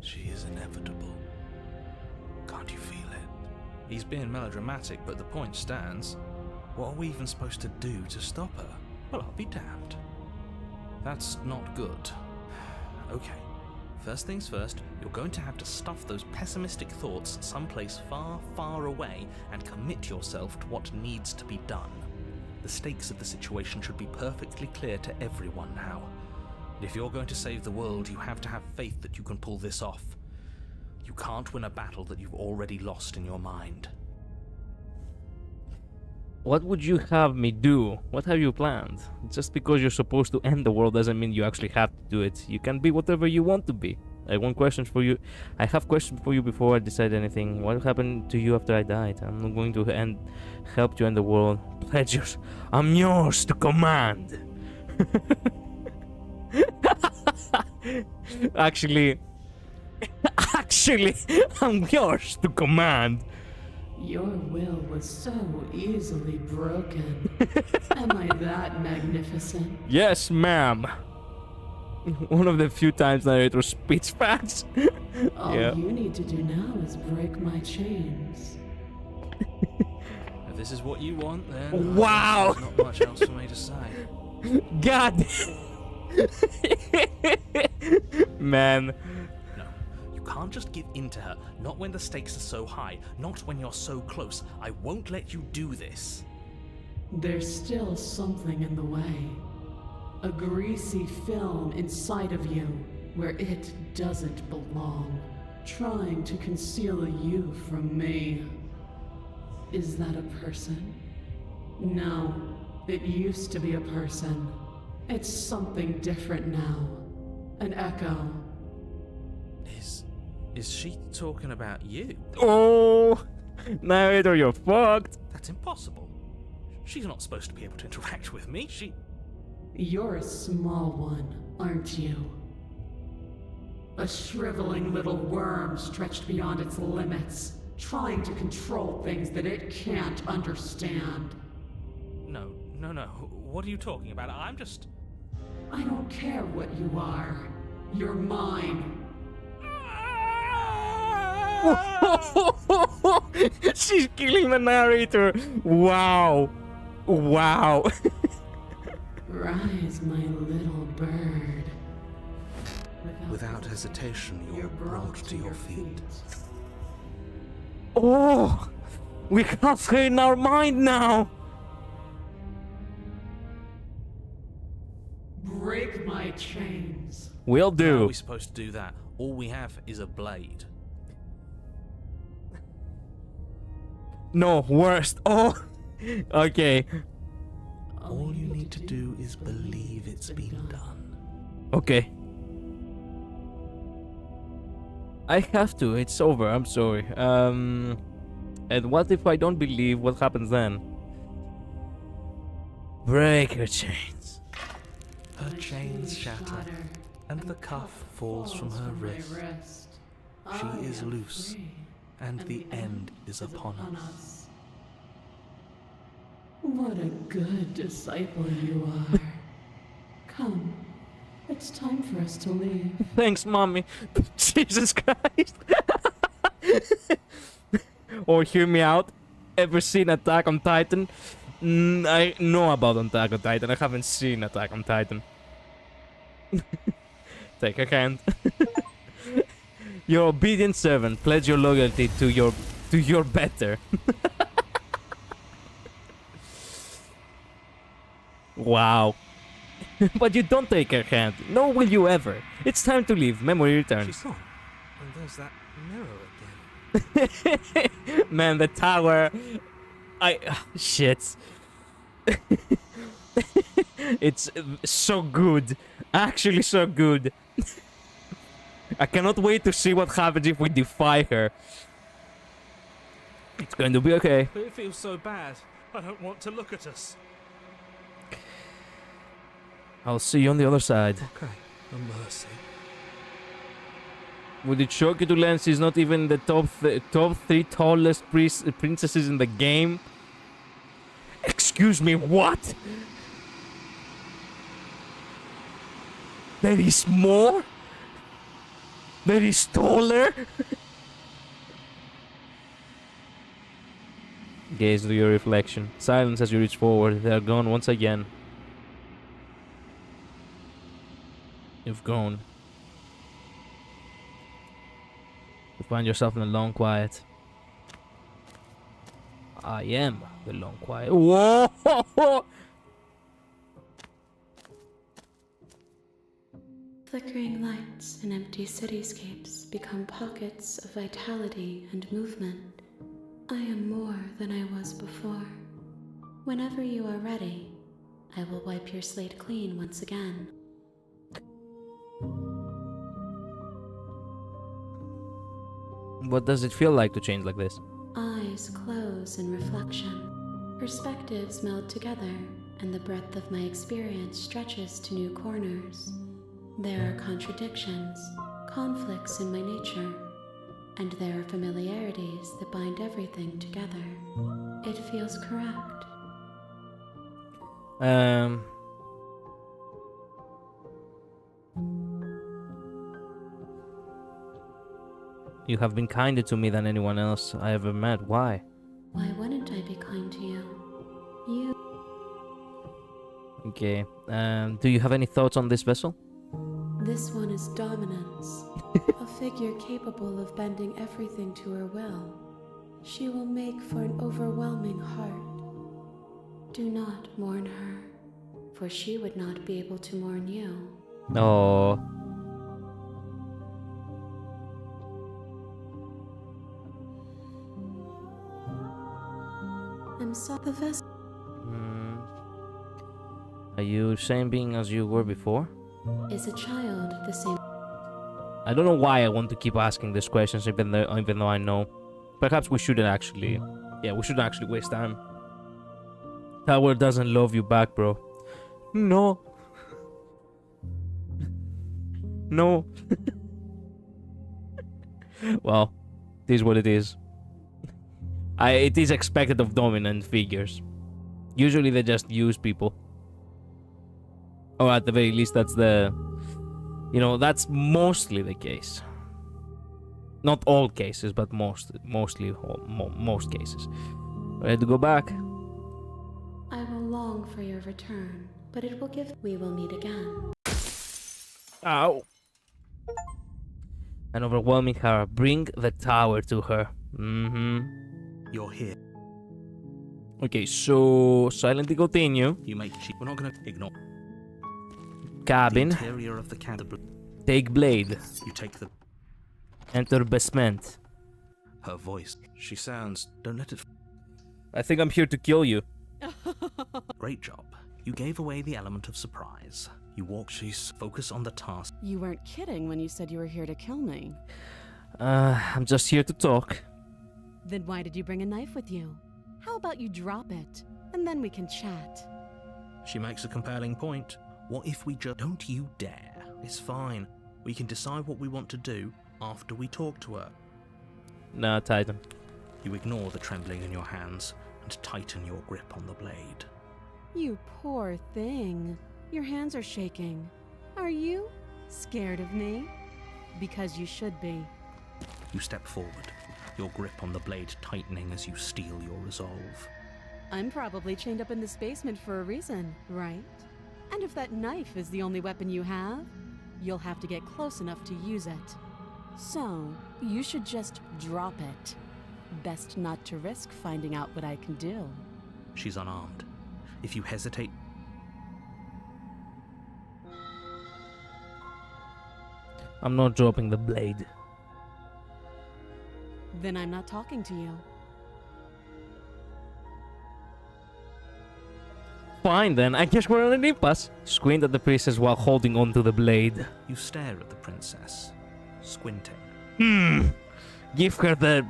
She is inevitable. Can't you feel it? He's being melodramatic, but the point stands. What are we even supposed to do to stop her? Well, I'll be damned. That's not good. Okay, first things first, you're going to have to stuff those pessimistic thoughts someplace far, far away and commit yourself to what needs to be done. The stakes of the situation should be perfectly clear to everyone now. And if you're going to save the world, you have to have faith that you can pull this off. You can't win a battle that you've already lost in your mind. What would you have me do? What have you planned? Just because you're supposed to end the world doesn't mean you actually have to do it. You can be whatever you want to be. I want questions for you. I have questions for you before I decide anything. What happened to you after I died? I'm not going to help you end the world. Pledges. I'm yours to command. Actually, I'm yours to command. Your will was so easily broken. Am I that magnificent? Yes, ma'am. One of the few times narrator spits facts. All Yeah. you need to do now is break my chains. If this is what you want, then Wow. there's not much else for me to say. God. Man. No, you can't just give in to her, not when the stakes are so high, not when you're so close. I won't let you do this. There's still something in the way. A greasy film inside of you where it doesn't belong, trying to conceal you from me. Is that a person? No, it used to be a person. It's something different now. An echo. Is she talking about you? Oh, narrator, you're fucked. That's impossible. She's not supposed to be able to interact with me. You're a small one, aren't you? A shriveling little worm stretched beyond its limits, trying to control things that it can't understand. No, No, no. What are you talking about? I'm just... I don't care what you are. You're mine. She's killing the narrator. Wow. Wow. Rise, my little bird. Without hesitation, you're brought to your feet. Oh, we have her in our mind now. Break my chains. Will How are do. we supposed to do that? All we have is a blade. No, worst. Oh, okay. All you need to do is believe it's been done. Okay. I have to. It's over. I'm sorry. And what if I don't believe? What happens then? Break her chains. Her chains shatter, and the cuff falls from her wrist. She is loose, and the end is upon us. What a good disciple you are. Come, it's time for us to leave. Thanks, mommy. Jesus Christ. Or hear me out. Ever seen Attack on Titan? I know about Attack on Titan. I haven't seen Attack on Titan. Take a hand. Your obedient servant. Pledge your loyalty to your better. Wow. But you don't take her hand. Nor will you ever. It's time to leave. Memory returns. She's gone. And there's that mirror again. Man, the tower. Shit. It's so good. Actually, so good. I cannot wait to see what happens if we defy her. It's going to be okay. But it feels so bad. I don't want to look at us. I'll see you on the other side. Okay. A mercy. Would it shock you to learn she's not even the top 3 tallest princesses in the game? Excuse me, what? There is more? There is taller? Gaze into your reflection. Silence as you reach forward. They are gone once again. You've grown. You find yourself in the long quiet. I am the long quiet. Whoa! Flickering lights and empty cityscapes become pockets of vitality and movement. I am more than I was before. Whenever you are ready, I will wipe your slate clean once again. What does it feel like to change like this? Eyes close in reflection. Perspectives meld together, and the breadth of my experience stretches to new corners. There are contradictions, conflicts in my nature, and there are familiarities that bind everything together. It feels correct. You have been kinder to me than anyone else I ever met. Why? Why wouldn't I be kind to you? You... Okay. Do you have any thoughts on this vessel? This one is dominance, a figure capable of bending everything to her will. She will make for an overwhelming heart. Do not mourn her, for she would not be able to mourn you. No. I'm sorry, the vessel... Are you same being as you were before? is a child the same... I don't know why I want to keep asking these questions even though I know. Perhaps we shouldn't actually... Yeah, we shouldn't actually waste time. Tower doesn't love you back, bro. No. No. Well, it is what it is. It is expected of dominant figures. Usually they just use people. Or at the very least, that's the... You know, that's mostly the case. Not all cases, but mostly most cases. Ready to go back? I will long for your return, but it will give. We will meet again. Ow. An overwhelming horror. Bring the tower to her. You're here. Okay, so silently continue. You make cheap. We're not gonna ignore Cabin. the interior of the cabin. Take blade. You take the Enter basement. her voice. She sounds. Don't let it. I think I'm here to kill you. Great job. You gave away the element of surprise. You walk. She's focus on the task. You weren't kidding when you said you were here to kill me. I'm just here to talk. Then why did you bring a knife with you? How about you drop it, and then we can chat. She makes a compelling point. What if we just... Don't you dare. It's fine. We can decide what we want to do after we talk to her. Nah, Titan. You ignore the trembling in your hands and tighten your grip on the blade. You poor thing. Your hands are shaking. Are you scared of me? Because you should be. You step forward, your grip on the blade tightening as you steel your resolve. I'm probably chained up in this basement for a reason, right? And if that knife is the only weapon you have, you'll have to get close enough to use it. So, you should just drop it. Best not to risk finding out what I can do. She's unarmed. If you hesitate... I'm not dropping the blade. Then I'm not talking to you. Fine then, I guess we're on an impasse. Squint at the princess while holding onto the blade. You stare at the princess, squinting. Give her the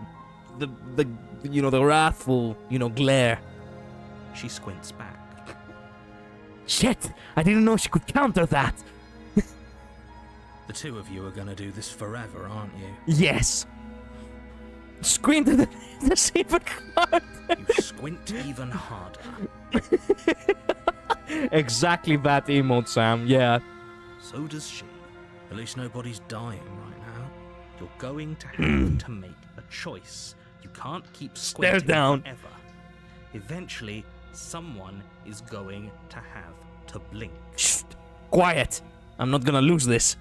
you know, the wrathful, you know, glare. She squints back. Shit! I didn't know she could counter that! The two of you are gonna do this forever, aren't you? Yes! Squint at the silver card! You squint even harder. Exactly that emote, Sam, yeah. So does she. At least nobody's dying right now. You're going to have to make a choice. You can't keep Stare squinting down. forever. Eventually, someone is going to have to blink. Shh! Quiet! I'm not gonna lose this.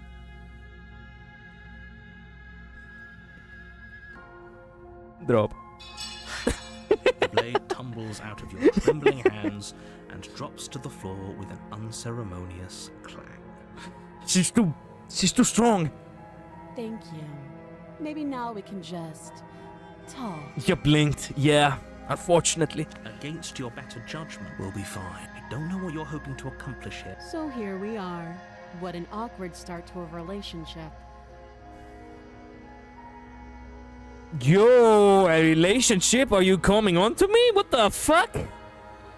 Drop. The blade tumbles out of your trembling hands and drops to the floor with an unceremonious clang. She's too strong. Thank you. Maybe now we can just talk. You blinked, yeah. Unfortunately. Against your better judgment, we'll be fine. I don't know what you're hoping to accomplish here. So here we are. What an awkward start to a relationship. Yo, a relationship? Are you coming on to me? What the fuck?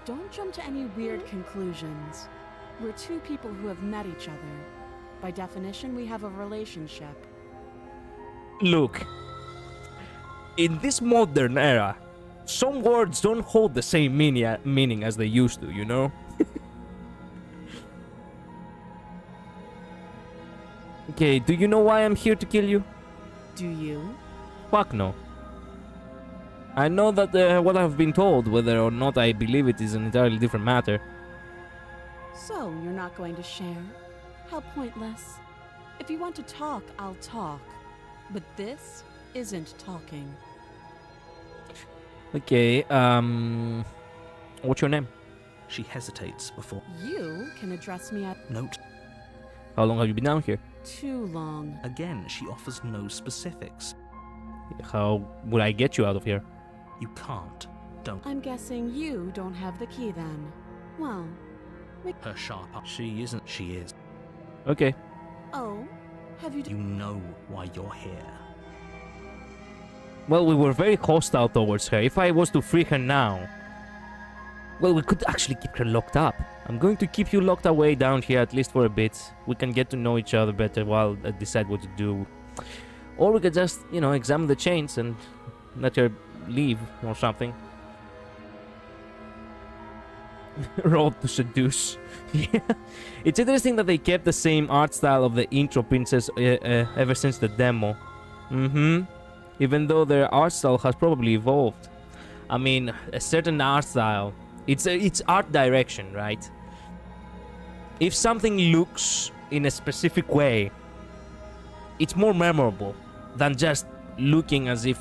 Don't jump to any weird conclusions. We're two people who have met each other. By definition, we have a relationship. Look, in this modern era, some words don't hold the same meaning as they used to, you know? Okay, do you know why I'm here to kill you? Do you? Fuck no. I know that what I've been told, whether or not I believe it, is an entirely different matter. So, you're not going to share? How pointless. If you want to talk, I'll talk. But this isn't talking. Okay, what's your name? She hesitates before. You can address me at Note. How long have you been down here? too long. Again, she offers no specifics. How would I get you out of here? You can't. Don't. I'm guessing you don't have the key then. Well, Her sharp up. She isn't. She is. Okay. oh, have you... You know why you're here. Well, we were very hostile towards her. If I was to free her now... Well, we could actually keep her locked up. I'm going to keep you locked away down here at least for a bit. We can get to know each other better while I decide what to do. Or we could just, you know, examine the chains and let her leave or something. Road to Seduce. Yeah. It's interesting that they kept the same art style of the intro princess ever since the demo. Even though their art style has probably evolved. I mean, a certain art style. It's art direction, right? If something looks in a specific way, it's more memorable than just looking as if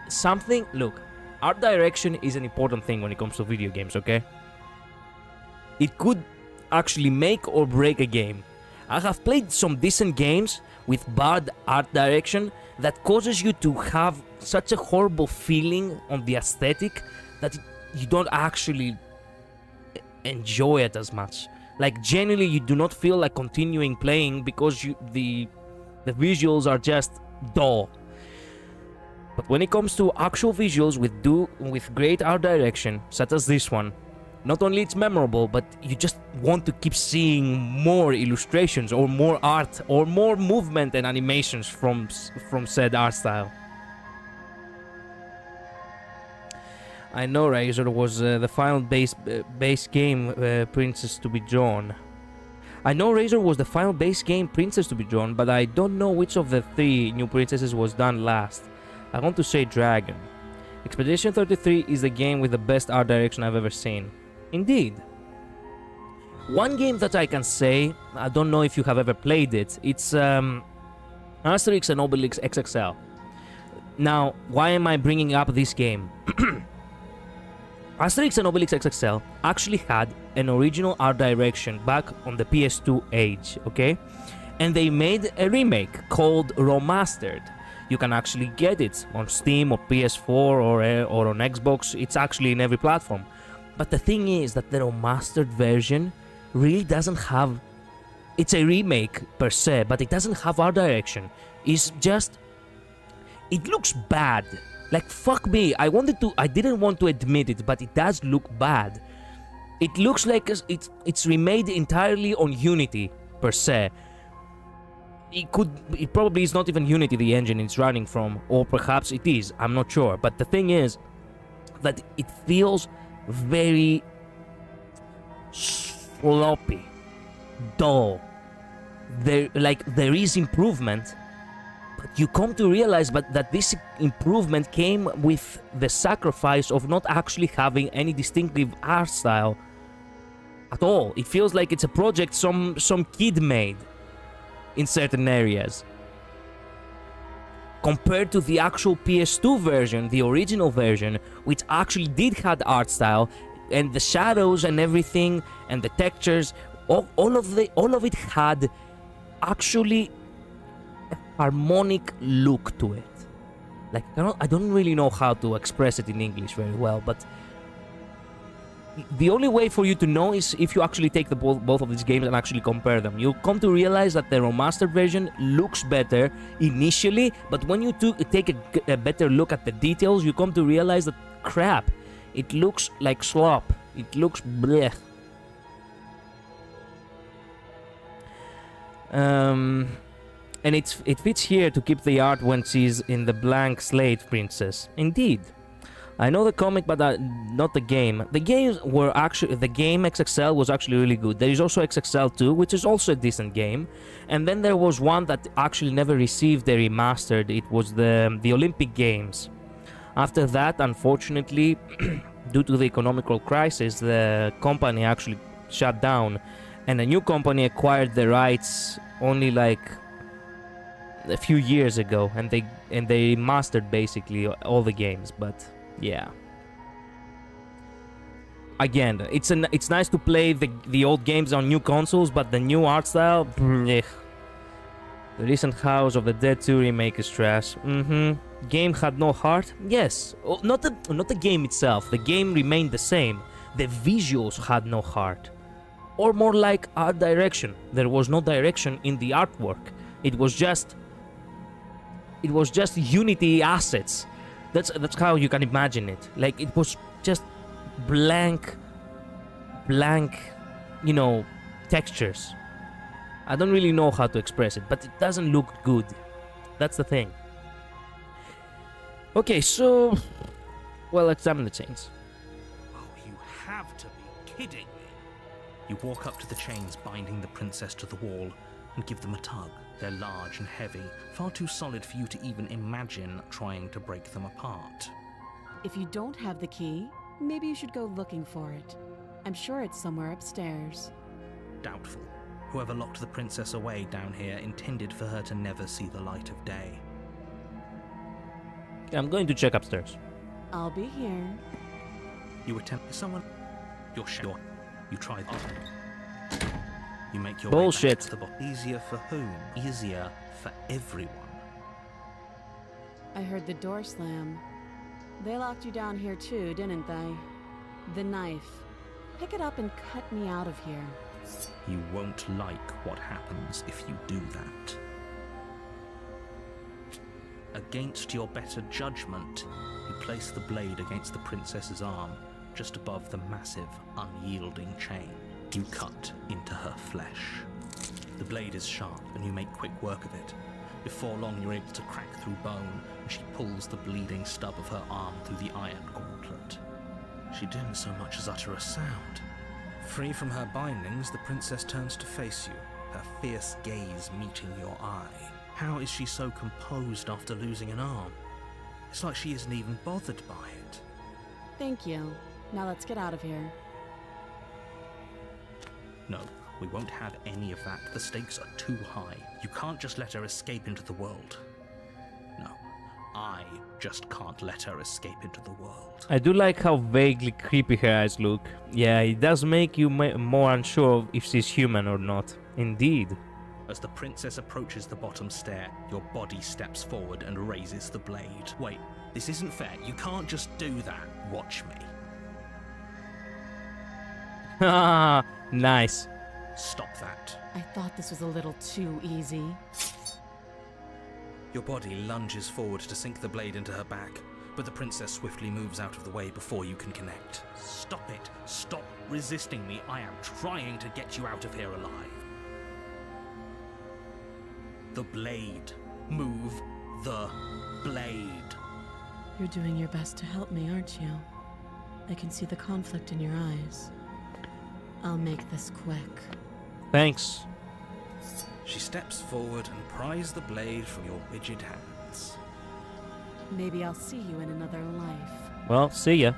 something. Look, art direction is an important thing when it comes to video games, okay? It could actually make or break a game. I have played some decent games with bad art direction that causes you to have such a horrible feeling on the aesthetic that you don't actually enjoy it as much. Like, genuinely, you do not feel like continuing playing because the visuals are just dull. But when it comes to actual visuals with great art direction, such as this one, not only it's memorable, but you just want to keep seeing more illustrations or more art or more movement and animations from said art style. I know Razor was the final base game princess to be drawn. I know Razor was the final base game princess to be drawn, but I don't know which of the 3 new princesses was done last. I want to say Dragon. Expedition 33 is the game with the best art direction I've ever seen. Indeed. One game that I can say, I don't know if you have ever played it, it's Asterix and Obelix XXL. Now, why am I bringing up this game? Asterix and Obelix XXL actually had an original art direction back on the PS2 age, okay? And they made a remake called Remastered. You can actually get it on Steam or PS4 or on Xbox. It's actually in every platform. But the thing is that the remastered version really doesn't have... It's a remake per se, but it doesn't have art direction. It's just... It looks bad. Like, fuck me. I didn't want to admit it, but it does look bad. It looks like it's remade entirely on Unity per se. It probably is not even Unity the engine it's running from, or perhaps it is, I'm not sure. But the thing is that it feels very sloppy, dull. There is improvement, but you come to realize that this improvement came with the sacrifice of not actually having any distinctive art style at all. It feels like it's a project some kid made in certain areas. Compared to the actual PS2 version, the original version, which actually did have art style, and the shadows and everything, and the textures, all of it had actually a harmonic look to it. Like, I don't really know how to express it in English very well, but the only way for you to know is if you actually take both of these games and actually compare them. You'll come to realize that the remastered version looks better initially, but when you take a better look at the details, you come to realize that, crap, it looks like slop. It looks bleh. And it fits here to keep the art when she's in the blank slate princess. Indeed. I know the comic, but not the game. The game XXL was actually really good. There is also XXL 2, which is also a decent game. And then there was one that actually never received a remastered. It was the Olympic Games. After that, unfortunately, due to the economical crisis, the company actually shut down. And a new company acquired the rights only like a few years ago. And they mastered basically all the games, but... yeah. Again, it's nice to play the old games on new consoles, but the new art style, blech. The recent House of the Dead 2 remake is trash. Game had no heart? Yes. Oh, not the game itself. The game remained the same. The visuals had no heart. Or more like art direction. There was no direction in the artwork. It was just Unity assets. That's how you can imagine it. Like, it was just blank, you know, textures. I don't really know how to express it, but it doesn't look good. That's the thing. Okay, so... well, examine the chains. have to be kidding me. You walk up to the chains binding the princess to the wall and give them a tug. They're large and heavy, far too solid for you to even imagine trying to break them apart. If you don't have the key, maybe you should go looking for it. I'm sure it's somewhere upstairs. Doubtful. Whoever locked the princess away down here intended for her to never see the light of day. I'm going to check upstairs. I'll be here. You attempt someone. You're sure. You try that. You make your Bullshit. way back to the box. Easier for whom? Easier for everyone. I heard the door slam. They locked you down here too, didn't they? The knife. Pick it up and cut me out of here. You won't like what happens if you do that. Against your better judgment, you place the blade against the princess's arm, just above the massive, unyielding chain. You cut into her flesh. The blade is sharp, and you make quick work of it. Before long, you're able to crack through bone, and she pulls the bleeding stub of her arm through the iron gauntlet. She didn't so much as utter a sound. Free from her bindings, the princess turns to face you, her fierce gaze meeting your eye. How is she so composed after losing an arm? It's like she isn't even bothered by it. Thank you. Now let's get out of here. No, we won't have any of that. The stakes are too high. You can't just let her escape into the world. No, I just can't let her escape into the world. I do like how vaguely creepy her eyes look. Yeah, it does make you more unsure of if she's human or not. Indeed. As the princess approaches the bottom stair, your body steps forward and raises the blade. Wait, this isn't fair. You can't just do that. Watch me. Haha, nice. Stop that. I thought this was a little too easy. Your body lunges forward to sink the blade into her back, but the princess swiftly moves out of the way before you can connect. Stop it. Stop resisting me. I am trying to get you out of here alive. The blade. Move the blade. You're doing your best to help me, aren't you? I can see the conflict in your eyes. I'll make this quick. Thanks. She steps forward and pries the blade from your rigid hands. Maybe I'll see you in another life. Well, see ya.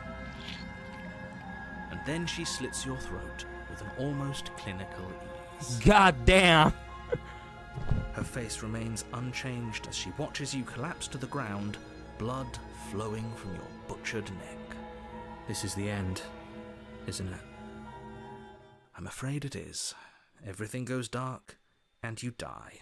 And then she slits your throat with an almost clinical ease. God damn. Her face remains unchanged as she watches you collapse to the ground, blood flowing from your butchered neck. This is the end, isn't it? I'm afraid it is. Everything goes dark, and you die.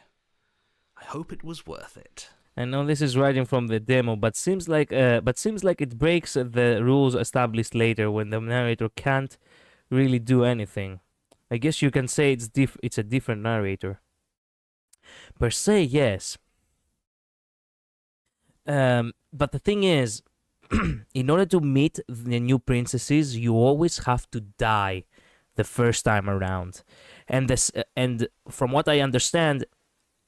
I hope it was worth it. I know this is writing from the demo, but seems like it breaks the rules established later when the narrator can't really do anything. I guess you can say it's a different narrator. Per se, yes. But the thing is, in order to meet the new princesses, you always have to die the first time around. And from what I understand,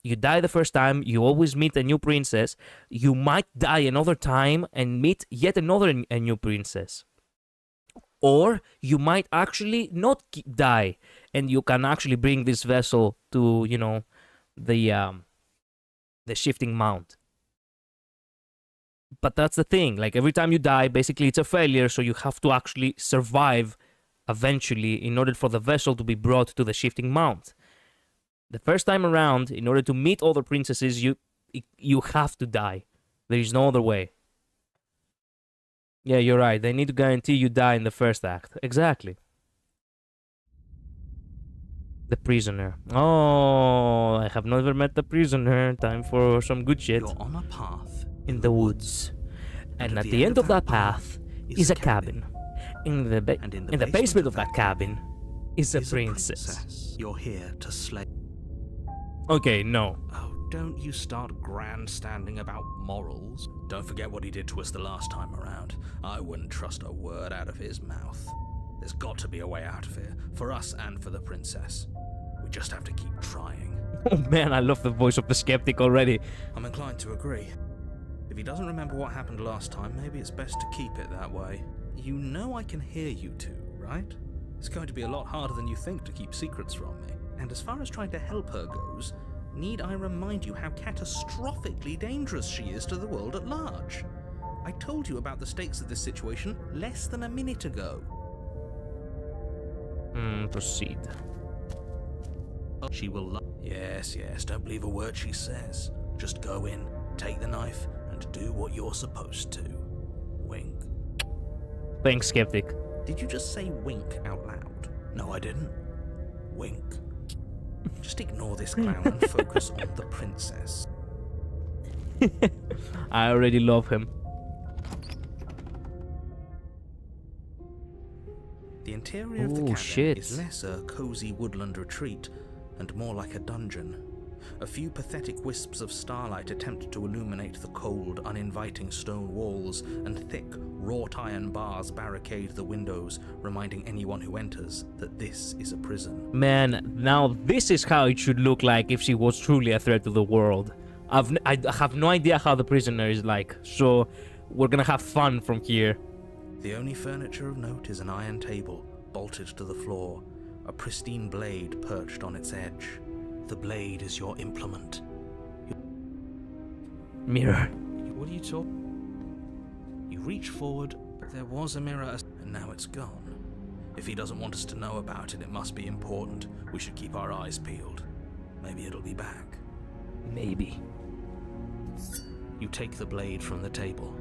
you die the first time, you always meet a new princess. You might die another time and meet yet another new princess. Or you might actually not die, and you can actually bring this vessel to, you know, the shifting mount. But that's the thing, like every time you die, basically it's a failure, so you have to actually survive eventually in order for the vessel to be brought to the shifting mount. The first time around, in order to meet other princesses, you have to die. There is no other way. Yeah, you're right. They need to guarantee you die in the first act. Exactly. The prisoner. Oh, I have never met the prisoner. Time for some good shit. You're on a path In the woods. And at the end of that path is a cabin. In the basement of that cabin is a princess. You're here to slay. Okay, no. Oh, don't you start grandstanding about morals. Don't forget what he did to us the last time around. I wouldn't trust a word out of his mouth. There's got to be a way out of here, for us and for the princess. We just have to keep trying. Oh man, I love the voice of the skeptic already. I'm inclined to agree. If he doesn't remember what happened last time, maybe it's best to keep it that way. You know I can hear you two, right? It's going to be a lot harder than you think to keep secrets from me. And as far as trying to help her goes, need I remind you how catastrophically dangerous she is to the world at large? I told you about the stakes of this situation less than a minute ago. Proceed. She will Yes, don't believe a word she says. Just go in, take the knife, and do what you're supposed to. Wink. Thanks, Skeptic. Did you just say wink out loud? No, I didn't. Wink. Just ignore this clown and focus on the princess. I already love him. The interior of the cabin is less a cozy woodland retreat and more like a dungeon. A few pathetic wisps of starlight attempt to illuminate the cold, uninviting stone walls, and thick, wrought iron bars barricade the windows, reminding anyone who enters that this is a prison. Man, now this is how it should look like if she was truly a threat to the world. I have no idea how the prisoner is like, so we're gonna have fun from here. The only furniture of note is an iron table, bolted to the floor, a pristine blade perched on its edge. The blade is your implement. Mirror. What are you talking? You reach forward, there was a mirror, and now it's gone. If he doesn't want us to know about it, it must be important. We should keep our eyes peeled. Maybe it'll be back. Maybe. You take the blade from the table.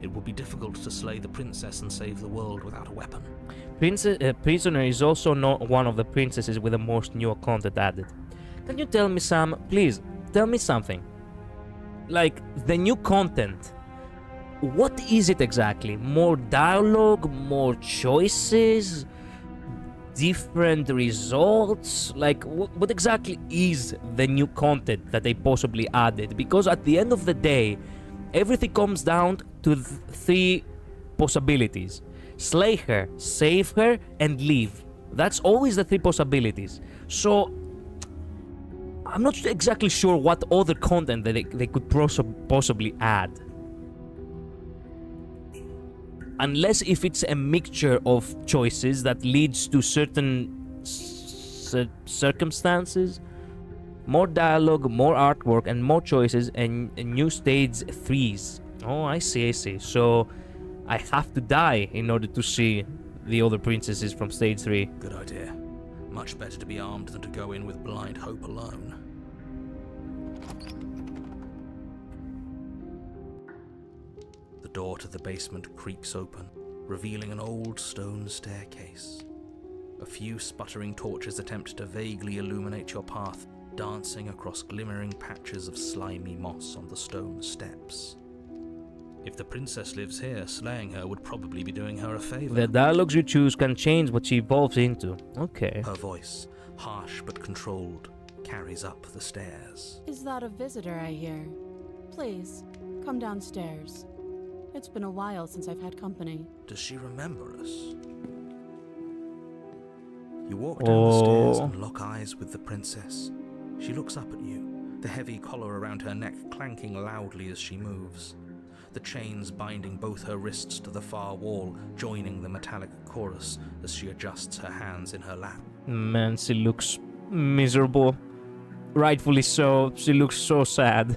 It will be difficult to slay the princess and save the world without a weapon. Prisoner is also not one of the princesses with the most new content added. Can you tell me, Sam? Please, tell me something. Like, the new content. What is it exactly? More dialogue? More choices? Different results? Like, what exactly is the new content that they possibly added? Because at the end of the day, everything comes down to three possibilities. Slay her, save her, and leave. That's always the three possibilities. So, I'm not exactly sure what other content that they could possibly add. Unless if it's a mixture of choices that leads to certain circumstances. More dialogue, more artwork, and more choices, and new stage 3s. Oh, I see. So, I have to die in order to see the other princesses from stage 3. Good idea. Much better to be armed than to go in with blind hope alone. The door to the basement creaks open, revealing an old stone staircase. A few sputtering torches attempt to vaguely illuminate your path, dancing across glimmering patches of slimy moss on the stone steps. If the princess lives here, slaying her would probably be doing her a favor. The dialogues you choose can change what she evolves into. Okay. Her voice, harsh but controlled, carries up the stairs. Is that a visitor I hear? Please, come downstairs. It's been a while since I've had company. Does she remember us? You walk down the stairs and lock eyes with the princess. She looks up at you, the heavy collar around her neck clanking loudly as she moves. The chains binding both her wrists to the far wall, joining the metallic chorus as she adjusts her hands in her lap. Man, she looks miserable. Rightfully so, she looks so sad.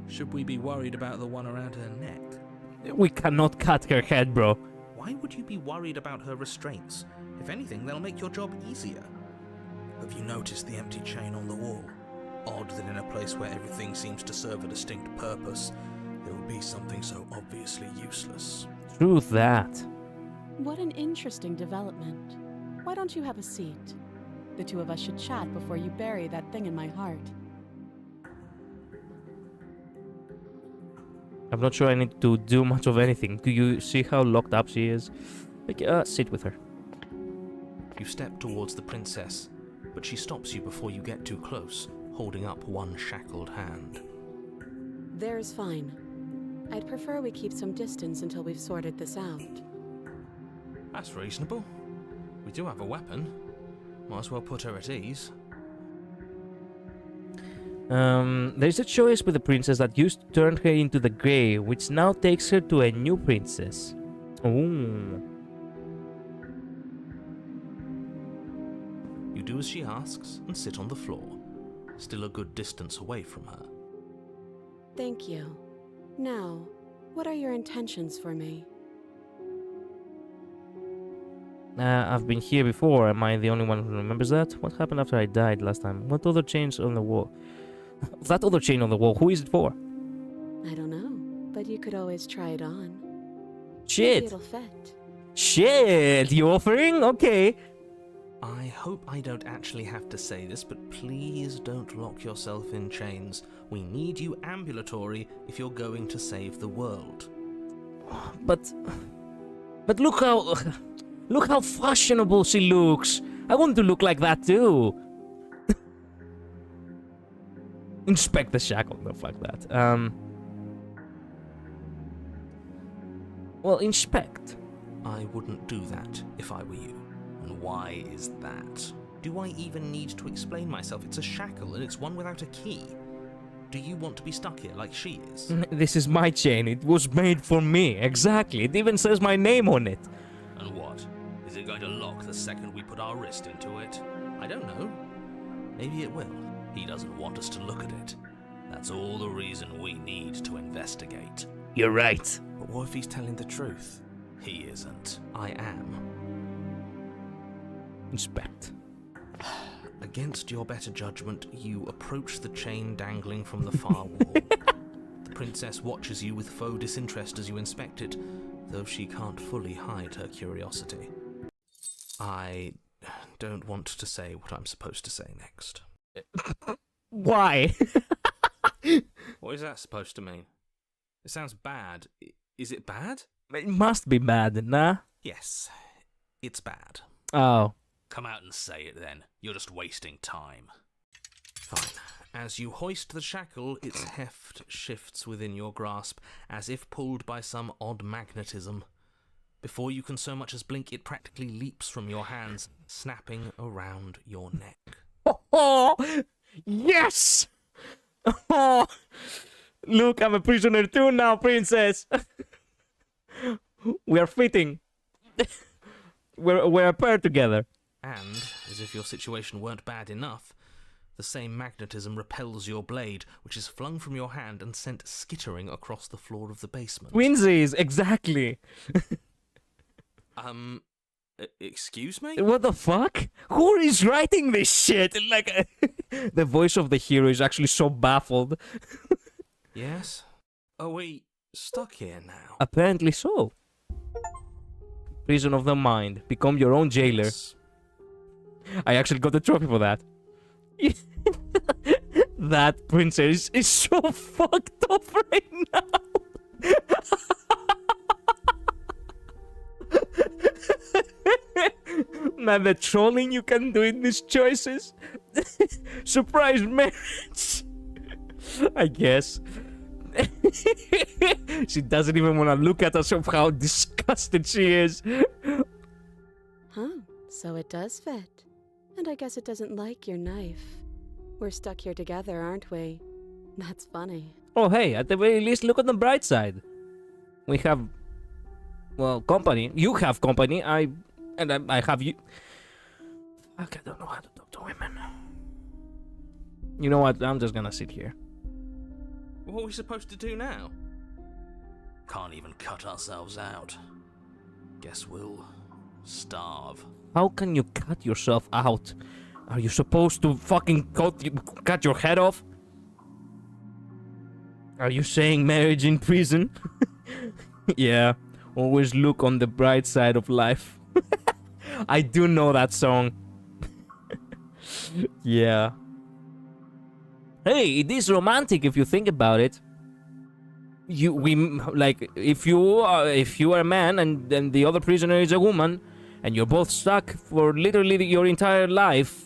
Should we be worried about the one around her neck? We cannot cut her head, bro. Why would you be worried about her restraints? If anything, they'll make your job easier. Have you noticed the empty chain on the wall? Odd that in a place where everything seems to serve a distinct purpose, there would be something so obviously useless. True that. What an interesting development. Why don't you have a seat? The two of us should chat before you bury that thing in my heart. I'm not sure I need to do much of anything. Do you see how locked up she is? Like, sit with her. You step towards the princess, but she stops you before you get too close, holding up one shackled hand. There's fine. I'd prefer we keep some distance until we've sorted this out. That's reasonable. We do have a weapon. Might as well put her at ease. There's a choice with the princess that used to turn her into the Grey, which now takes her to a new princess. Ooh. You do as she asks and sit on the floor, still a good distance away from her. Thank you. Now, what are your intentions for me? I've been here before. Am I the only one who remembers that? What happened after I died last time? What other chains on the wall? That other chain on the wall, who is it for? I don't know, but you could always try it on. Shit! Maybe it'll fit. Shit! You offering? Okay. I hope I don't actually have to say this, but please don't lock yourself in chains. We need you ambulatory if you're going to save the world. But look how fashionable she looks. I want to look like that too. Inspect the shackle. No, fuck that. Well, inspect. I wouldn't do that if I were you. And why is that? Do I even need to explain myself? It's a shackle and it's one without a key. Do you want to be stuck here like she is? This is my chain. It was made for me. Exactly. It even says my name on it. And what? Is it going to lock the second we put our wrist into it? I don't know. Maybe it will. He doesn't want us to look at it. That's all the reason we need to investigate. You're right. But what if he's telling the truth? He isn't. I am. Inspect. Against your better judgment, you approach the chain dangling from the far wall. The princess watches you with faux disinterest as you inspect it, though she can't fully hide her curiosity. I don't want to say what I'm supposed to say next. Why? What is that supposed to mean? It sounds bad. Is it bad? It must be bad, nah? Yes, it's bad. Oh. Come out and say it then. You're just wasting time. Fine. As you hoist the shackle, its heft shifts within your grasp, as if pulled by some odd magnetism. Before you can so much as blink, it practically leaps from your hands, snapping around your neck. Oh, yes! Oh, look, I'm a prisoner too now, princess. We are fitting. We're a pair together. And, as if your situation weren't bad enough, the same magnetism repels your blade, which is flung from your hand and sent skittering across the floor of the basement. Twinsies, exactly. Excuse me? What the fuck? Who is writing this shit? Like, the voice of the hero is actually so baffled. Yes? Are we stuck here now? Apparently so. Prison of the mind. Become your own jailer. Yes. I actually got the trophy for that. That princess is so fucked up right now. Man, the trolling you can do in these choices. Surprise marriage. I guess. She doesn't even want to look at us of how disgusted she is. Huh, so it does fit. And I guess it doesn't like your knife. We're stuck here together, aren't we? That's funny. Oh, hey, at the very least, look on the bright side. We have, well, company. You have company. I have you. Fuck, I don't know how to talk to women. You know what? I'm just gonna sit here. What are we supposed to do now? Can't even cut ourselves out. Guess we'll starve. How can you cut yourself out? Are you supposed to fucking cut your head off? Are you saying marriage in prison? Yeah, always look on the bright side of life. I do know that song. Yeah. Hey, it is romantic if you think about it. If you are a man and then the other prisoner is a woman, and you're both stuck for literally your entire life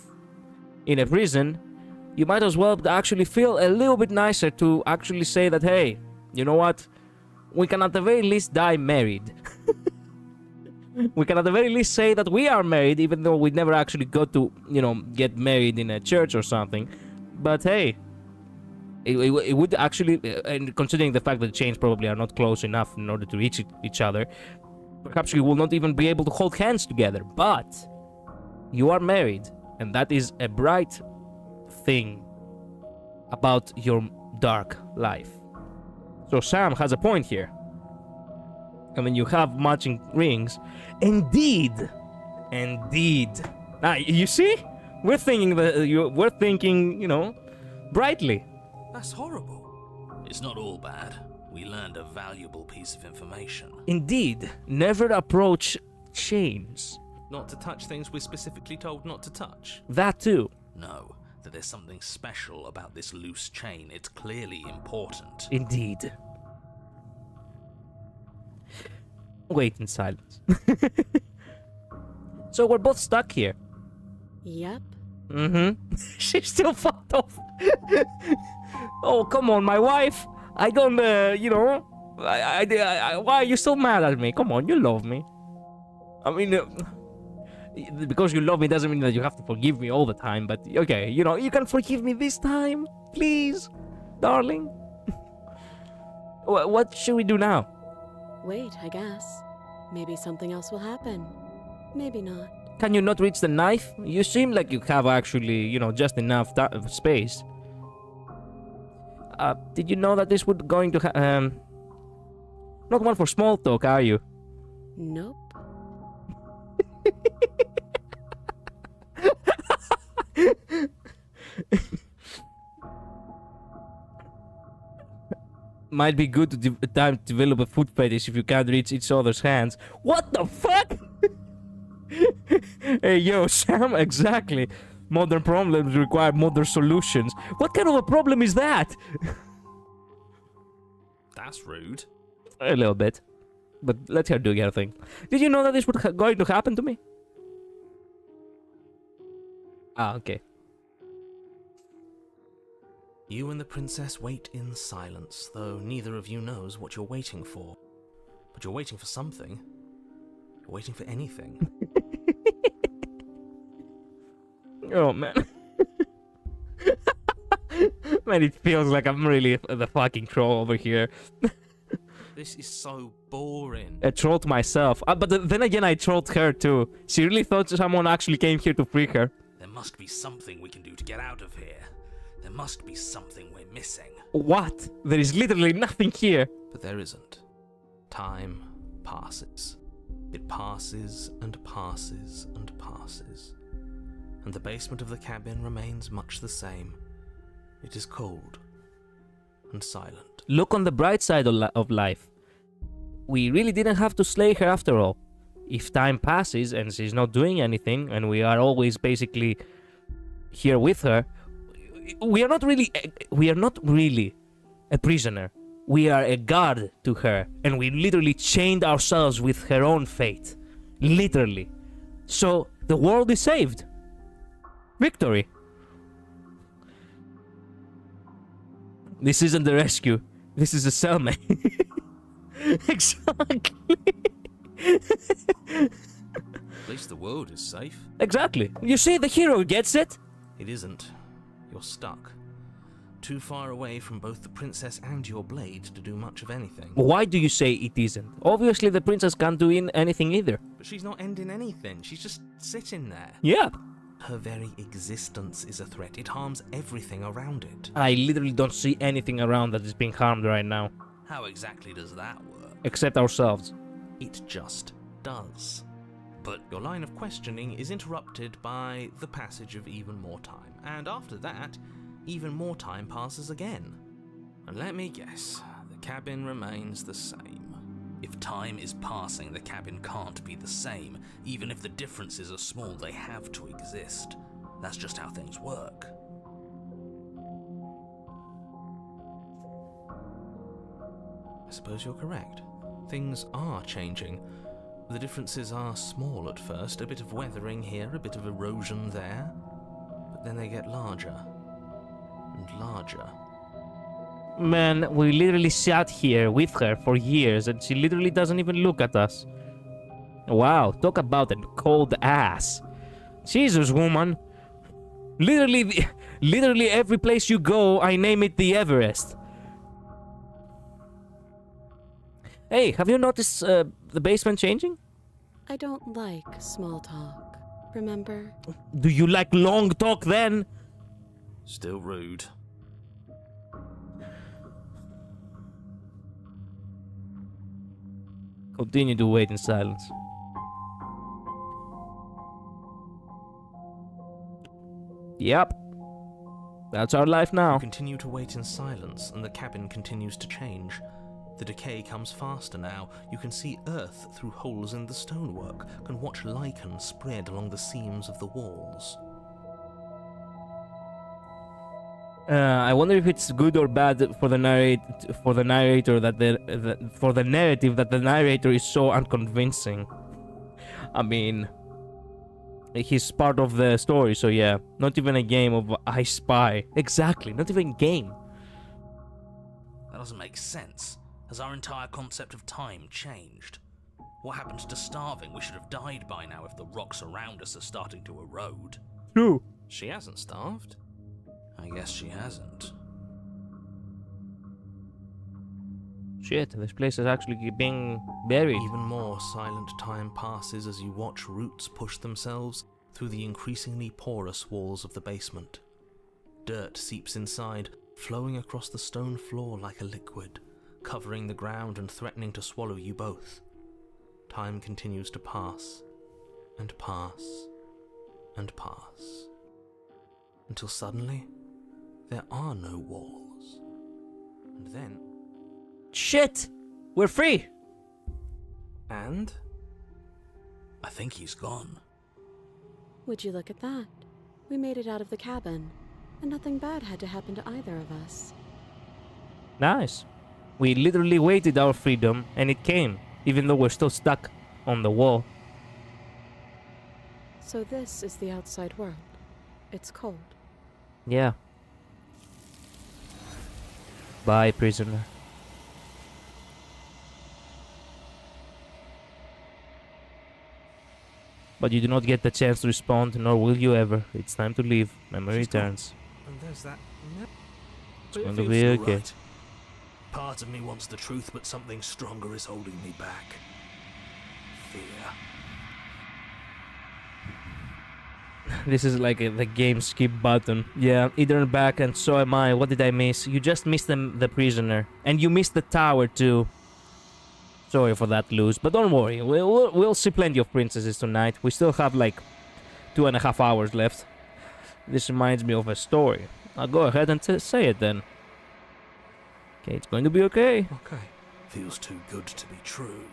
in a prison, you might as well actually feel a little bit nicer to actually say that, hey, you know what? We can at the very least die married. We can at the very least say that we are married, even though we never actually got to, get married in a church or something. But hey, it would actually, and considering the fact that the chains probably are not close enough in order to reach each other, perhaps you will not even be able to hold hands together. But you are married. And that is a bright thing about your dark life. So Sam has a point here. I mean, you have matching rings. Indeed. Now, you see? We're thinking, you know, brightly. That's horrible. It's not all bad. We learned a valuable piece of information. Indeed. Never approach chains. Not to touch things we're specifically told not to touch. That too. No, that there's something special about this loose chain. It's clearly important. Indeed. Wait in silence. So we're both stuck here. Yep. Mm-hmm. She's still fucked off. Oh, come on, my wife. I don't, you know. Why are you so mad at me? Come on, you love me. I mean, because you love me doesn't mean that you have to forgive me all the time. But okay, you know, you can forgive me this time, please, darling. What should we do now? Wait, I guess. Maybe something else will happen. Maybe not. Can you not reach the knife? You seem like you have actually, you know, just enough space. Did you know that this would going to not one for small talk, are you? Nope. Might be good to develop a foot fetish if you can't reach each other's hands. What the fuck? Hey, yo, Sam, exactly. Modern problems require modern solutions. What kind of a problem is that? That's rude. A little bit. But let her do your thing. Did you know that this was going to happen to me? Ah, okay. You and the princess wait in silence, though neither of you knows what you're waiting for. But you're waiting for something. You're waiting for anything. Oh, man. Man, it feels like I'm really the fucking troll over here. This is so boring. I trolled myself. But then again, I trolled her too. She really thought someone actually came here to free her. There must be something we can do to get out of here. There must be something we're missing. What? There is literally nothing here. But there isn't. Time passes. It passes and passes and passes. And the basement of the cabin remains much the same. It is cold and silent. Look on the bright side of life. We really didn't have to slay her after all. If time passes and she's not doing anything, and we are always basically here with her, we are not really a prisoner. We are a guard to her, and we literally chained ourselves with her own fate. Literally. So the world is saved. Victory. This isn't the rescue. This is a cellmate. Exactly. At least the world is safe. Exactly. You see, the hero gets it. It isn't. You're stuck. Too far away from both the princess and your blade to do much of anything. Why do you say it isn't? Obviously, the princess can't do anything either. But she's not ending anything. She's just sitting there. Yeah. Her very existence is a threat. It harms everything around it. I literally don't see anything around that is being harmed right now. How exactly does that work? Except ourselves. It just does. But your line of questioning is interrupted by the passage of even more time. And after that, even more time passes again. And let me guess, the cabin remains the same. If time is passing, the cabin can't be the same. Even if the differences are small, they have to exist. That's just how things work. I suppose you're correct. Things are changing. The differences are small at first, a bit of weathering here, a bit of erosion there, but then they get larger and larger. Man, we literally sat here with her for years and she literally doesn't even look at us. Wow, talk about a cold ass. Jesus, woman. Literally every place you go, I name it the Everest. Hey, have you noticed the basement changing? I don't like small talk. remember? Do you like long talk then? Still rude. Continue to wait in silence. Yep. That's our life now. You continue to wait in silence, and the cabin continues to change. The decay comes faster now. You can see earth through holes in the stonework, can watch lichen spread along the seams of the walls. I wonder if it's good or bad for the narrator that for the narrative that the narrator is so unconvincing. I mean, he's part of the story, so yeah. Not even a game of I Spy. Exactly, not even a game. That doesn't make sense. Has our entire concept of time changed? What happened to starving? We should have died by now if the rocks around us are starting to erode. True. She hasn't starved. I guess she hasn't. Shit, this place is actually being buried. Even more silent time passes as you watch roots push themselves through the increasingly porous walls of the basement. Dirt seeps inside, flowing across the stone floor like a liquid, covering the ground and threatening to swallow you both. Time continues to pass, and pass, and pass, until suddenly, there are no walls. And then... Shit! We're free! And... I think he's gone. Would you look at that? We made it out of the cabin, and nothing bad had to happen to either of us. Nice. We literally waited our freedom, and it came, even though we're still stuck on the wall. So this is the outside world. It's cold. Yeah. Bye, prisoner. But you do not get the chance to respond, nor will you ever. It's time to leave. Memory returns. And there's that... It's going to be okay. Right. Part of me wants the truth, but something stronger is holding me back. Fear. This is like the game skip button. Yeah, Eden back and so am I. What did I miss? You just missed the prisoner. And you missed the tower too. Sorry for that, Luz. But don't worry. We'll see plenty of princesses tonight. We still have like 2.5 hours left. This reminds me of a story. I'll go ahead and say it then. Okay, it's going to be okay. Okay. Feels too good to be true.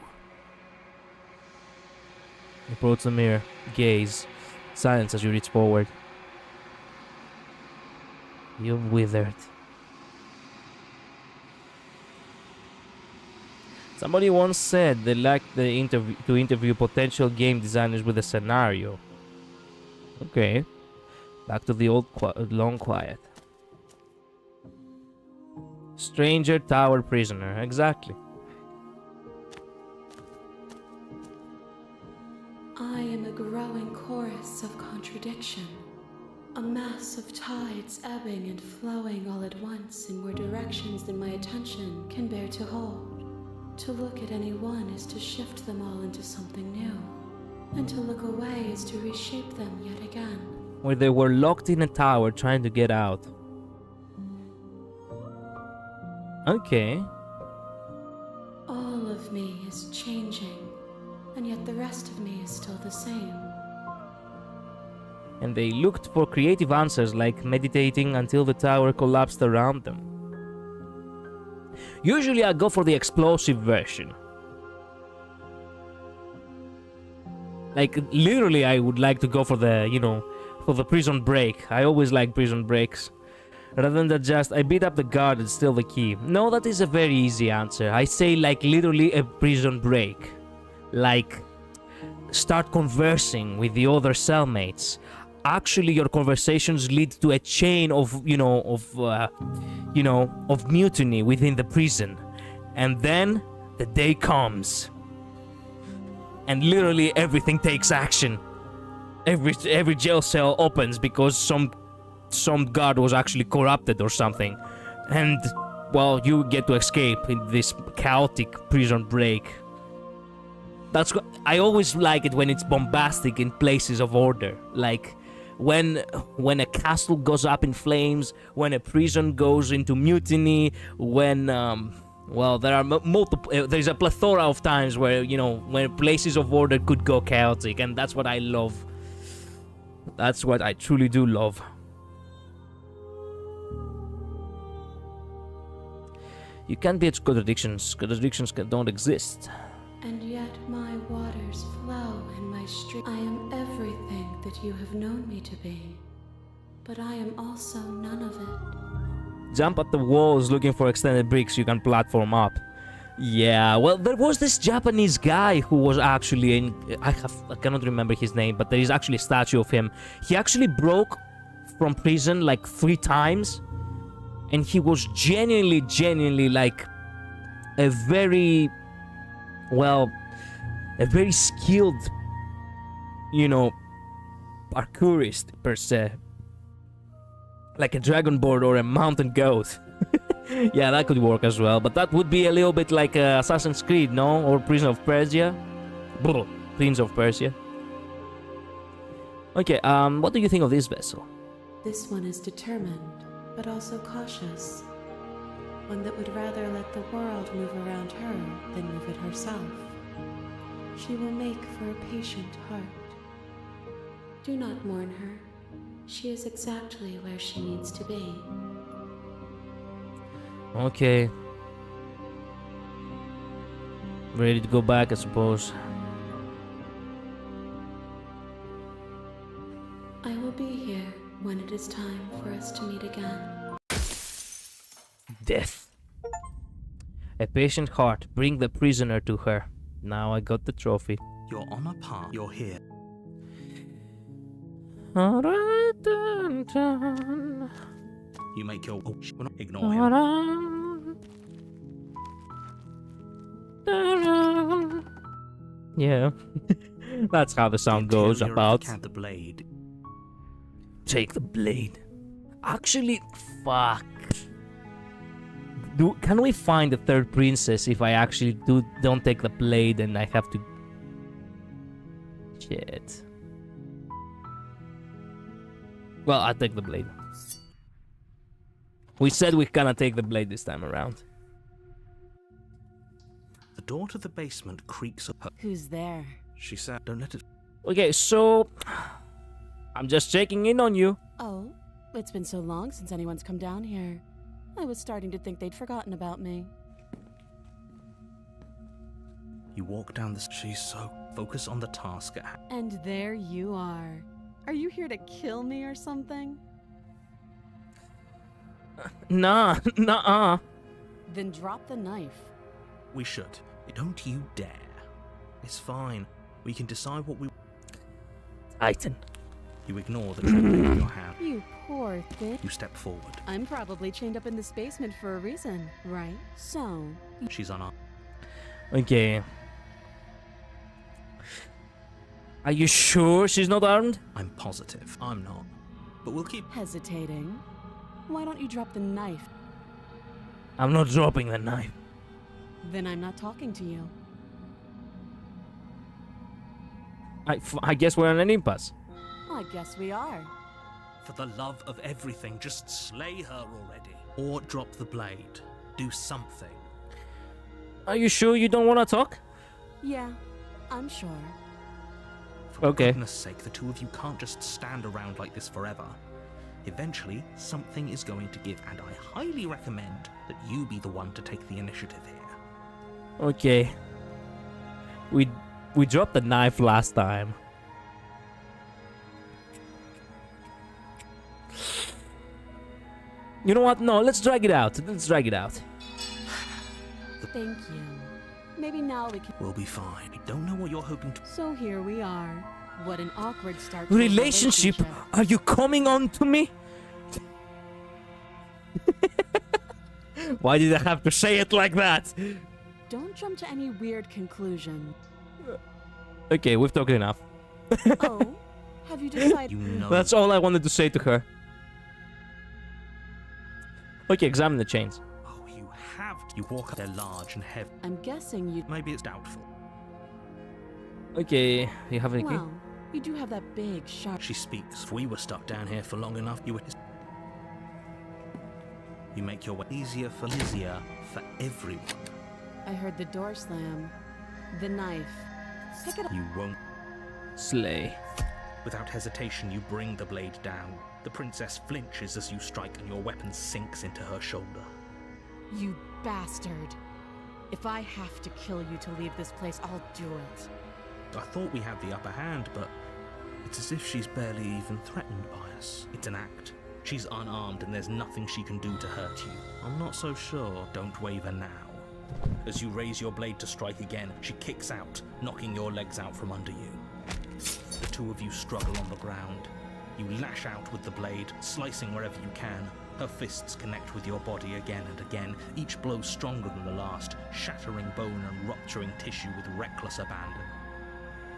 Approach the mirror. Gaze. Silence as you reach forward. You've withered. Somebody once said they liked to interview potential game designers with a scenario. Okay. Back to the old long quiet. Stranger tower prisoner. Exactly. I am a growing chorus of contradiction. A mass of tides ebbing and flowing all at once in more directions than my attention can bear to hold. To look at any one is to shift them all into something new. And to look away is to reshape them yet again. Where they were locked in a tower trying to get out. Okay. All of me is changing, and yet the rest of me is still the same. And they looked for creative answers like meditating until the tower collapsed around them. Usually I go for the explosive version. Like, literally I would like to go for the, for the prison break. I always like prison breaks. Rather than just, I beat up the guard and steal the key. No, that is a very easy answer. I say like literally a prison break. Like, start conversing with the other cellmates. Actually, your conversations lead to a chain of, of mutiny within the prison. And then the day comes. And literally everything takes action. Every jail cell opens because some guard was actually corrupted or something. And, well, you get to escape in this chaotic prison break. That's what I always like it when it's bombastic in places of order. Like when a castle goes up in flames, when a prison goes into mutiny, when well, there are multiple. There's a plethora of times where, you know, when places of order could go chaotic, and that's what I love. That's what I truly do love. You can't be at contradictions. Contradictions don't exist. And yet my waters flow in my stream. I am everything that you have known me to be, but I am also none of it. Jump at the walls looking for extended bricks you can platform up. Yeah, well, there was this Japanese guy who was actually in... I cannot remember his name, but there is actually a statue of him. He actually broke from prison like 3 times, and he was genuinely like a very... well, a very skilled, you know, parkourist per se. Like a dragonborn or a mountain goat. Yeah, that could work as well, but that would be a little bit like Assassin's Creed, no? Or Prince of Persia. Prince of Persia. Okay, what do you think of this vessel? This one is determined, but also cautious. One that would rather let the world move around her than move it herself. She will make for a patient heart. Do not mourn her. She is exactly where she needs to be. Okay. Ready to go back, I suppose. I will be here when it is time for us to meet again. Death. A patient heart. Bring the prisoner to her. Now I got the trophy. You're on a path. You're here. Alright, dun. You make your... Oh, ignore him. Yeah. That's how the song goes about. The blade. Take the blade. Actually, fuck. Can we find the third princess if I actually don't take the blade and I have to... Shit. Well, I'll take the blade. We said we're gonna take the blade this time around. The door to the basement creaks up. Who's there? She said, don't let it... Okay, so... I'm just checking in on you. Oh, it's been so long since anyone's come down here. I was starting to think they'd forgotten about me. You walk down the... She's so... Focus on the task at hand. And there you are. Are you here to kill me or something? Nah. Then drop the knife. We should. Don't you dare. It's fine. We can decide what we... Titan. You ignore the trembling in your hand. You poor thing. You step forward. I'm probably chained up in this basement for a reason, right? So... She's unarmed. Okay. Are you sure she's not armed? I'm positive. I'm not. But we'll keep... Hesitating? Why don't you drop the knife? I'm not dropping the knife. Then I'm not talking to you. I guess we're on an impasse. I guess we are. For the love of everything, just slay her already. Or drop the blade. Do something. Are you sure you don't want to talk? Yeah, I'm sure. For Okay. goodness sake, the two of you can't just stand around like this forever. Eventually, something is going to give, and I highly recommend that you be the one to take the initiative here. Okay. We dropped the knife last time. You know what? No, let's drag it out. Let's drag it out. Thank you. Maybe now we can... We'll be fine. I don't know what you're hoping to... So here we are. What an awkward start to a Relationship? Are you coming on to me? Why did I have to say it like that? Don't jump to any weird conclusion. Okay, we've talked enough. Oh, have you decided? You know... That's all I wanted to say to her. Okay, examine the chains. Oh, you have... You walk up, they're large and heavy. I'm guessing you... Maybe it's doubtful. Okay, you have any key? Well, you do have that big, sharp... She speaks. If we were stuck down here for long enough, you would... You make your way easier for everyone. I heard the door slam. The knife. Pick it up. You won't. Slay. Without hesitation, you bring the blade down. The princess flinches as you strike and your weapon sinks into her shoulder. You bastard. If I have to kill you to leave this place, I'll do it. I thought we had the upper hand, but it's as if she's barely even threatened by us. It's an act. She's unarmed and there's nothing she can do to hurt you. I'm not so sure. Don't waver now. As you raise your blade to strike again, she kicks out, knocking your legs out from under you. The two of you struggle on the ground. You lash out with the blade, slicing wherever you can. Her fists connect with your body again and again, each blow stronger than the last, shattering bone and rupturing tissue with reckless abandon.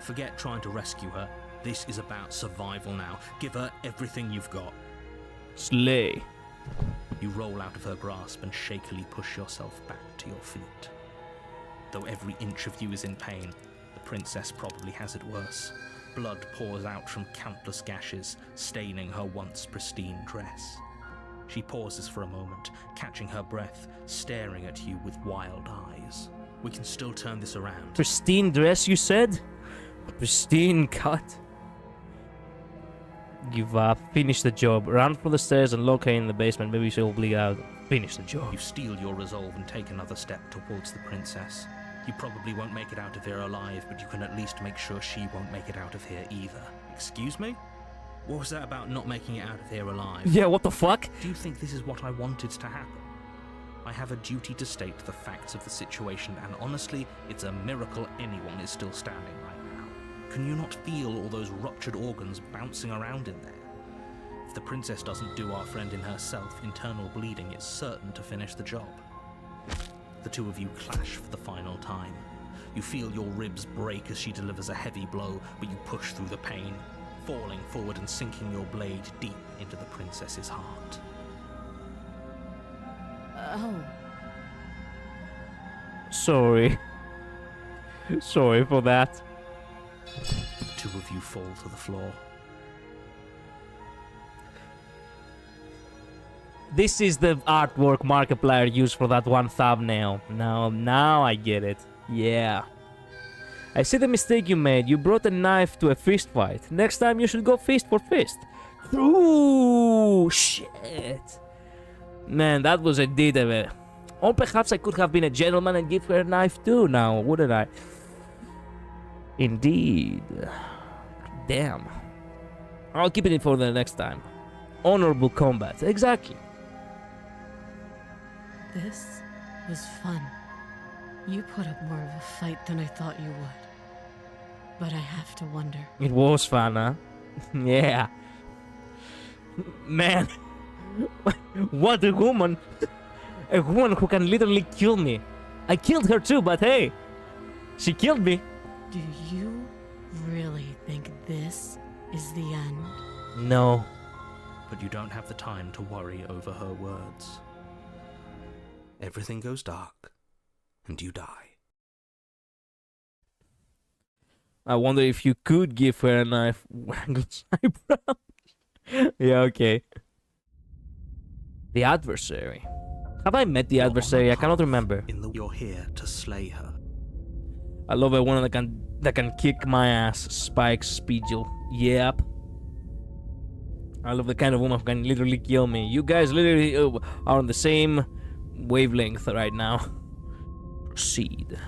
Forget trying to rescue her. This is about survival now. Give her everything you've got. Slay. You roll out of her grasp and shakily push yourself back to your feet. Though every inch of you is in pain, the princess probably has it worse. Blood pours out from countless gashes, staining her once pristine dress. She pauses for a moment, catching her breath, staring at you with wild eyes. We can still turn this around. Pristine dress, you said? Pristine cut. You've finished the job. Run for the stairs and lock her in the basement. Maybe she'll bleed out. Finish the job. You steel your resolve and take another step towards the princess. You probably won't make it out of here alive, but you can at least make sure she won't make it out of here either. Excuse me? What was that about not making it out of here alive? Yeah, what the fuck? Do you think this is what I wanted to happen? I have a duty to state the facts of the situation, and honestly, it's a miracle anyone is still standing right now. Can you not feel all those ruptured organs bouncing around in there? If the princess doesn't do our friend in herself, internal bleeding is certain to finish the job. The two of you clash for the final time. You feel your ribs break as she delivers a heavy blow, but you push through the pain, falling forward and sinking your blade deep into the princess's heart. Oh. Sorry. Sorry for that. The two of you fall to the floor. This is the artwork Markiplier used for that one thumbnail. Now I get it. Yeah. I see the mistake you made. You brought a knife to a fist fight. Next time you should go fist for fist. Ooh, shit. Man, that was a deed of it. Or perhaps I could have been a gentleman and give her a knife too now, wouldn't I? Indeed. Damn. I'll keep it in for the next time. Honorable combat. Exactly. This was fun. You put up more of a fight than I thought you would. But I have to wonder. It was fun, huh? Yeah. Man. What a woman. A woman who can literally kill me. I killed her too, but hey. She killed me. Do you really think this is the end? No. But you don't have the time to worry over her words. Everything goes dark, and you die. I wonder if you could give her a knife. Wangle's eyebrow. Yeah, okay. The adversary. Have I met the adversary? I cannot remember. You're here to slay her. I love a woman that can kick my ass. Spike Spiegel. Yep. I love the kind of woman who can literally kill me. You guys literally are on the same wavelength right now. Proceed.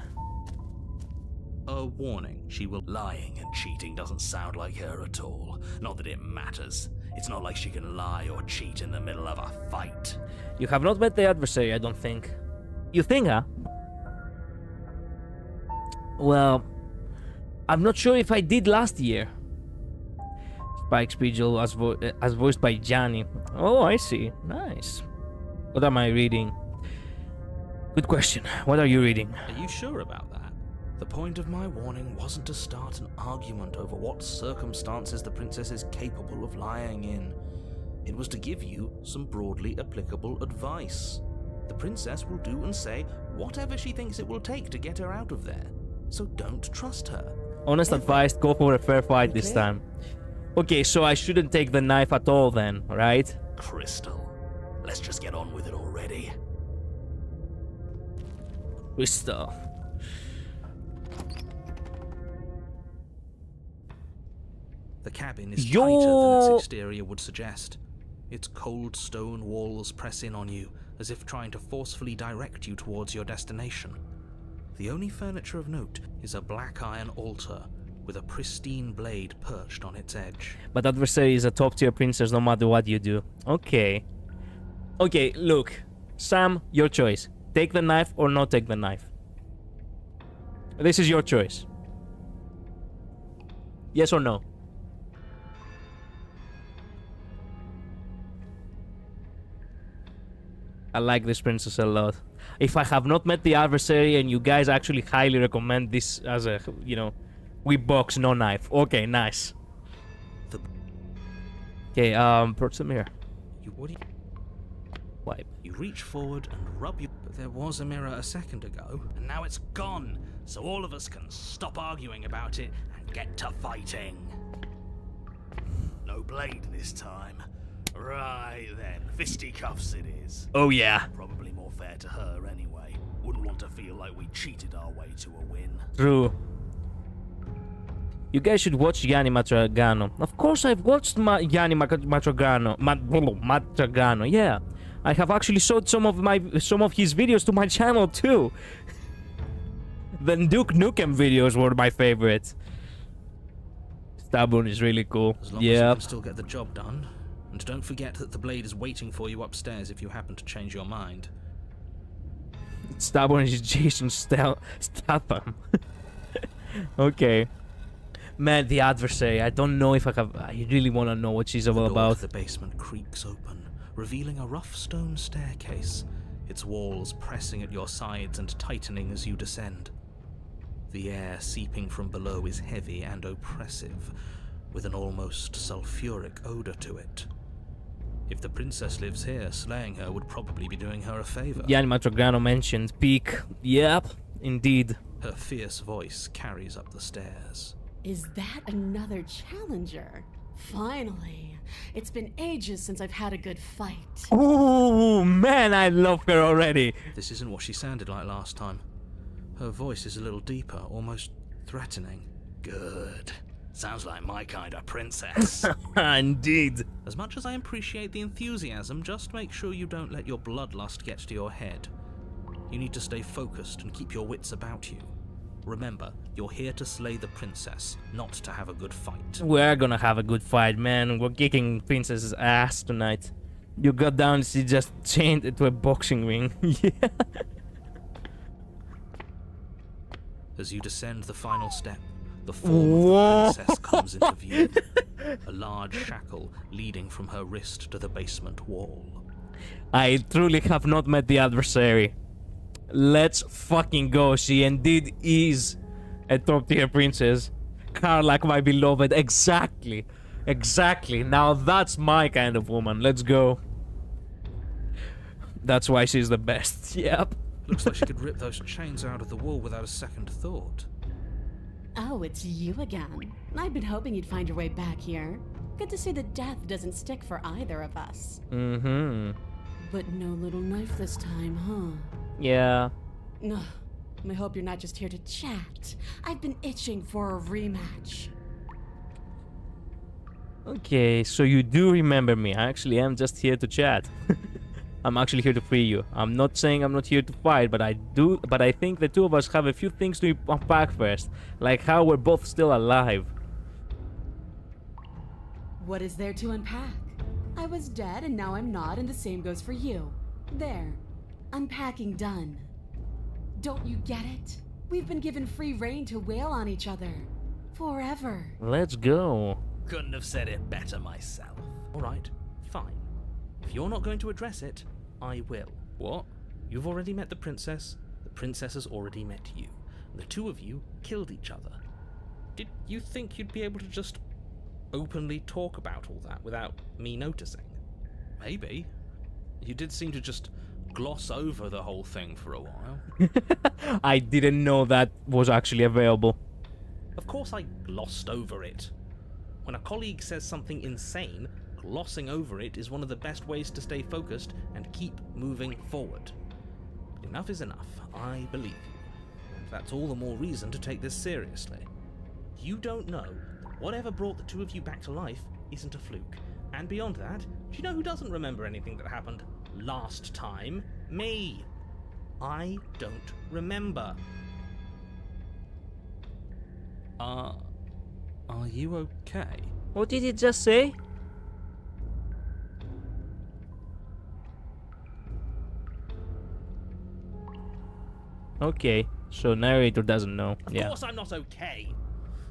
A warning, she will... Lying and cheating doesn't sound like her at all. Not that it matters. It's not like she can lie or cheat in the middle of a fight. You have not met the adversary, I don't think. You think, huh? Well, I'm not sure if I did last year. Spike Spiegel as voiced by Johnny. Oh, I see. Nice. What am I reading? Good question. What are you reading? Are you sure about that? The point of my warning wasn't to start an argument over what circumstances the princess is capable of lying in. It was to give you some broadly applicable advice. The princess will do and say whatever she thinks it will take to get her out of there. So don't trust her. Honest advice, go for a fair fight this time. Okay, so I shouldn't take the knife at all then, right? Crystal, let's just get on with it already. Crystal. The cabin is Yo! tighter than its exterior would suggest. Its cold stone walls press in on you, as if trying to forcefully direct you towards your destination. The only furniture of note is a black iron altar with a pristine blade perched on its edge. But adversary is a top tier princess no matter what you do. Okay. Okay, look. Sam, your choice. Take the knife or not take the knife. This is your choice. Yes or no? I like this princess a lot. If I have not met the adversary and you guys actually highly recommend this as a, you know, we box, no knife. Okay, nice. Okay, put some here. Wipe. You reach forward and rub your... But there was a mirror a second ago, and now it's gone, so all of us can stop arguing about it and get to fighting. No blade this time. Right then, fisticuffs it is. Oh yeah. Probably more fair to her anyway. Wouldn't want to feel like we cheated our way to a win. True. You guys should watch Yanni Matragano. Of course I've watched Yanni Matragano. Matragano, yeah. I have actually showed some of his videos to my channel too. The Duke Nukem videos were my favorite. Stubborn is really cool. As long as you can still get the job done. And don't forget that the blade is waiting for you upstairs if you happen to change your mind. Stubborn is Jason Statham. Okay. Man, the adversary. I don't know if I really want to know what she's all about. The basement creaks open, revealing a rough stone staircase, its walls pressing at your sides and tightening as you descend. The air seeping from below is heavy and oppressive, with an almost sulfuric odor to it. If the princess lives here, slaying her would probably be doing her a favor. Yanni Matragano mentioned peak. Yep, indeed. Her fierce voice carries up the stairs. Is that another challenger? Finally. It's been ages since I've had a good fight. Ooh, man, I love her already. This isn't what she sounded like last time. Her voice is a little deeper, almost threatening. Good. Sounds like my kind of princess. Indeed. As much as I appreciate the enthusiasm, just make sure you don't let your bloodlust get to your head. You need to stay focused and keep your wits about you. Remember, you're here to slay the princess, not to have a good fight. We're gonna have a good fight, man. We're kicking Princess's ass tonight. You got down, she just chained it to a boxing ring. Yeah. As you descend the final step, the form of the princess comes into view. A large shackle leading from her wrist to the basement wall. I truly have not met the adversary. Let's fucking go. She indeed is a top tier princess. Karlak, my beloved. Exactly. Exactly. Now that's my kind of woman. Let's go. That's why she's the best. Yep. Looks like she could rip those chains out of the wall without a second thought. Oh, it's you again. I've been hoping you'd find your way back here. Good to see that death doesn't stick for either of us. Mm-hmm. But no little knife this time, huh? Yeah. Ugh. I hope you're not just here to chat. I've been itching for a rematch. Okay, so you do remember me. I actually am just here to chat. I'm actually here to free you. I'm not saying I'm not here to fight, but I think the two of us have a few things to unpack first. Like how we're both still alive. What is there to unpack? I was dead and now I'm not, and the same goes for you. There. Unpacking done. Don't you get it? We've been given free rein to wail on each other. Forever. Let's go. Couldn't have said it better myself. Alright, fine. If you're not going to address it, I will. What? You've already met the princess has already met you. And the two of you killed each other. Did you think you'd be able to just openly talk about all that without me noticing? Maybe. You did seem to just gloss over the whole thing for a while. I didn't know that was actually available. Of course I glossed over it. When a colleague says something insane, glossing over it is one of the best ways to stay focused and keep moving forward. Enough is enough. I believe you. And that's all the more reason to take this seriously. You don't know that whatever brought the two of you back to life isn't a fluke. And beyond that, do you know who doesn't remember anything that happened last time? Me. I don't remember. Are you okay? What did he just say? Okay, so narrator doesn't know. Of course I'm not okay.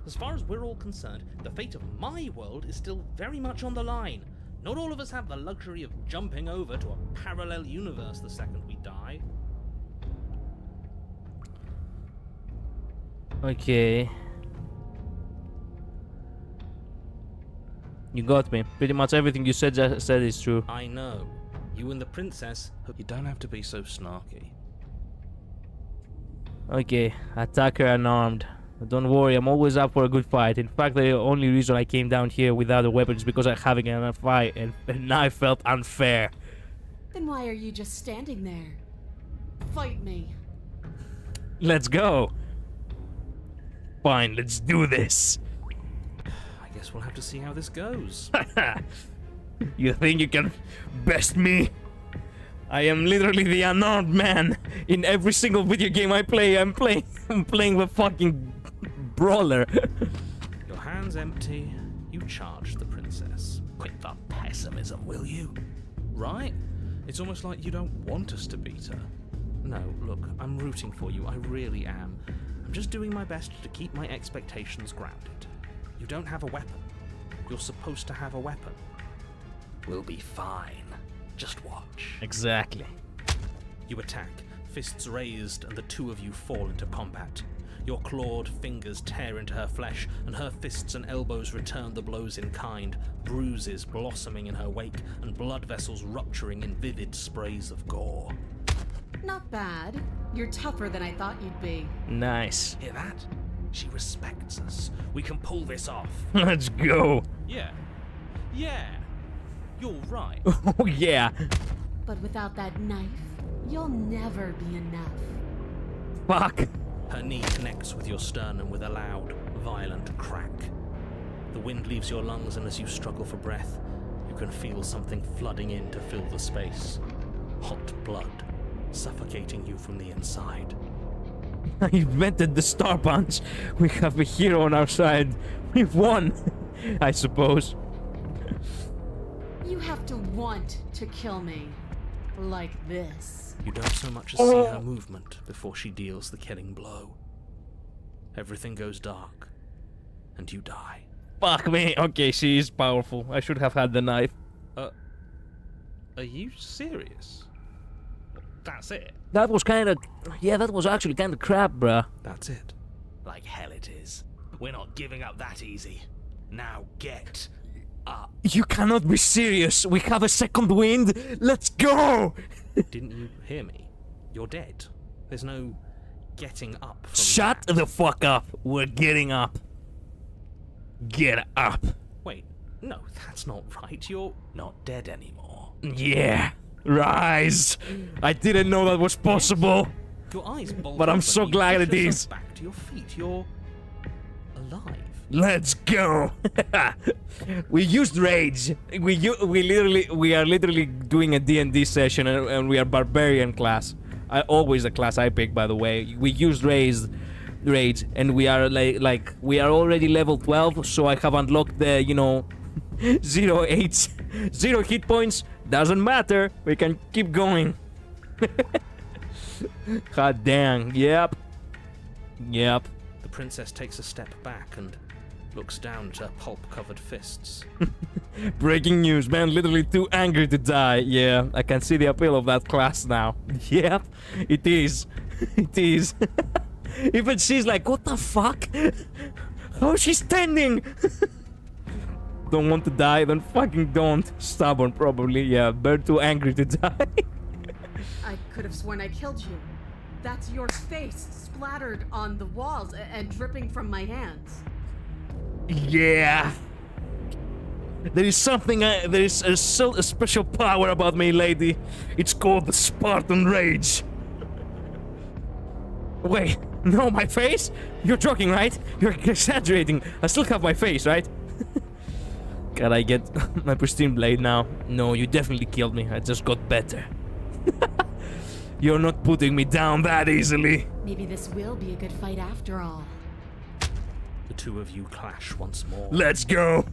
As far as we're all concerned, the fate of my world is still very much on the line. Not all of us have the luxury of jumping over to a parallel universe the second we die. Okay. You got me. Pretty much everything you said is true. I know. You and the princess... You don't have to be so snarky. Okay, attacker unarmed. Don't worry, I'm always up for a good fight. In fact, the only reason I came down here without a weapon is because I'm having a fight, and I felt unfair. Then why are you just standing there? Fight me. Let's go. Fine, let's do this. I guess we'll have to see how this goes. You think you can best me? I am literally the unarmed man. In every single video game I play, I'm playing the fucking brawler. Your hands empty, you charge the princess. Quit the pessimism, will you? Right? It's almost like you don't want us to beat her. No, look, I'm rooting for you, I really am. I'm just doing my best to keep my expectations grounded. You don't have a weapon. You're supposed to have a weapon. We'll be fine. Just watch. Exactly. You attack, fists raised, and the two of you fall into combat. Your clawed fingers tear into her flesh, and her fists and elbows return the blows in kind, bruises blossoming in her wake, and blood vessels rupturing in vivid sprays of gore. Not bad. You're tougher than I thought you'd be. Nice. Hear that? She respects us. We can pull this off. Let's go. Yeah. Yeah. You're right. Oh yeah. But without that knife, you'll never be enough. Fuck. Her knee connects with your sternum with a loud, violent crack. The wind leaves your lungs, and as you struggle for breath, you can feel something flooding in to fill the space. Hot blood, suffocating you from the inside. I invented the Star Punch. We have a hero on our side. We've won, I suppose. You have to want to kill me. Like this. You don't so much as see her movement before she deals the killing blow. Everything goes dark, and you die. Fuck me. Okay, she is powerful. I should have had the knife. Are you serious? That's it? That was kind of... Yeah, that was actually kind of crap, bruh. That's it. Like hell it is. We're not giving up that easy. Now get up. You cannot be serious. We have a second wind. Let's go. Didn't you hear me? You're dead. There's no getting up from Shut that. the fuck up. We're getting up. Get up. Wait, no, that's not right. You're Not dead anymore. Yeah. Rise. I didn't know that was possible. your eyes bulge But I'm open, so you glad push it yourself is. Back to your feet. You're alive. Let's go. We used rage. We are literally doing a D&D session, and we are barbarian class. Always the class I pick, by the way. We used rage, and we are like we are already level 12, so I have unlocked the 0 hit points. Doesn't matter. We can keep going. God damn. Yep. The princess takes a step back and looks down at her pulp-covered fists. Breaking news, man. Literally too angry to die. Yeah, I can see the appeal of that class now. Yep, it is. It is. Even she's like, what the fuck? How is she standing? Don't want to die? Then fucking don't. Stubborn, probably. Yeah, they're too angry to die. I could have sworn I killed you. That's your face splattered on the walls and dripping from my hands. Yeah. There is something, there is a special power about me, lady. It's called the Spartan Rage. Wait, no, my face? You're joking, right? You're exaggerating. I still have my face, right? Can I get my pristine blade now? No, you definitely killed me. I just got better. You're not putting me down that easily. Maybe this will be a good fight after all. The two of you clash once more. Let's go.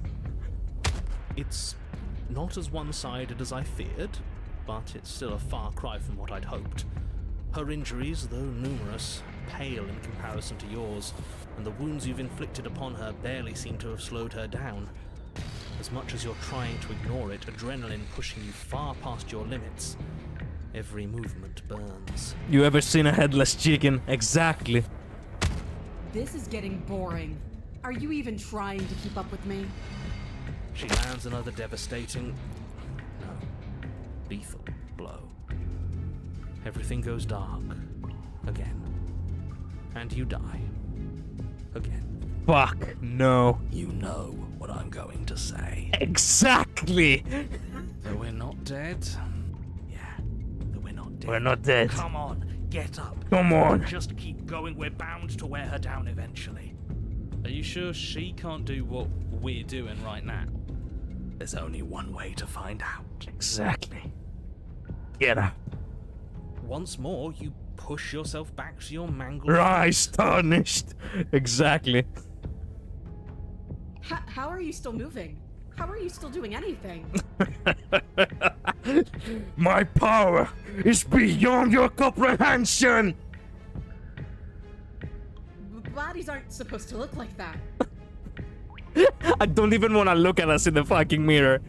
It's not as one-sided as I feared, but it's still a far cry from what I'd hoped. Her injuries, though numerous, pale in comparison to yours, and the wounds you've inflicted upon her barely seem to have slowed her down. As much as you're trying to ignore it, adrenaline pushing you far past your limits. Every movement burns. You ever seen a headless chicken? Exactly. This is getting boring. Are you even trying to keep up with me? She lands another devastating, no, lethal blow. Everything goes dark. Again. And you die. Again. Fuck, no. You know what I'm going to say. Exactly. Though we're not dead. Yeah, but we're not dead. We're not dead. Come on, get up. Come on. Just keep going. We're bound to wear her down eventually. Are you sure she can't do what we're doing right now? There's only one way to find out. Exactly. Get up. Once more, you push yourself back to your mangled... Rise tarnished. Exactly. How are you still moving? How are you still doing anything? My power is beyond your comprehension. Bodies aren't supposed to look like that. I don't even want to look at us in the fucking mirror.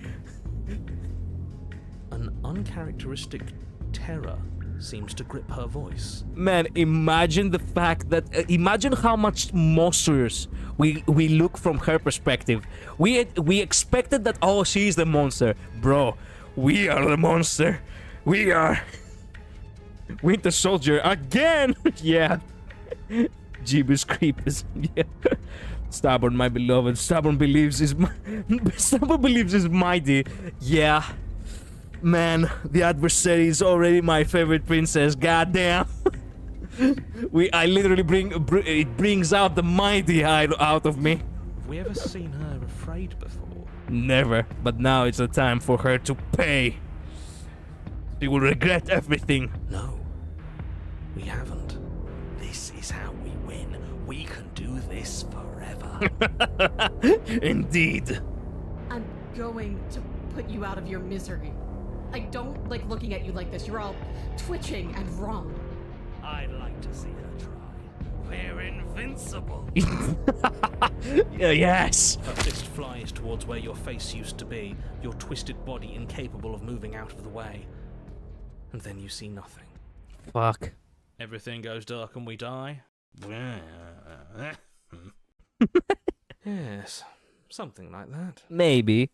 An uncharacteristic terror seems to grip her voice. Man, imagine the fact that imagine how much monstrous we look from her perspective. We expected that, oh, she's the monster. Bro, we are the monster. We are Winter Soldier again. Yeah. Jeebus creepers. Yeah. Stubborn, my beloved. Stubborn believes is mighty. Yeah. Man, the adversary is already my favorite princess. Goddamn. I literally it brings out the mighty out of me. Have we ever seen her afraid before? Never, but now it's the time for her to pay. She will regret everything. No, we haven't. This is how we win. We can do this forever. Indeed. I'm going to put you out of your misery. I don't like looking at you like this. You're all twitching and wrong. I'd like to see her try. We're invincible. Yes. Her fist flies towards where your face used to be, your twisted body incapable of moving out of the way. And then you see nothing. Fuck. Everything goes dark and we die? Yes, something like that. Maybe.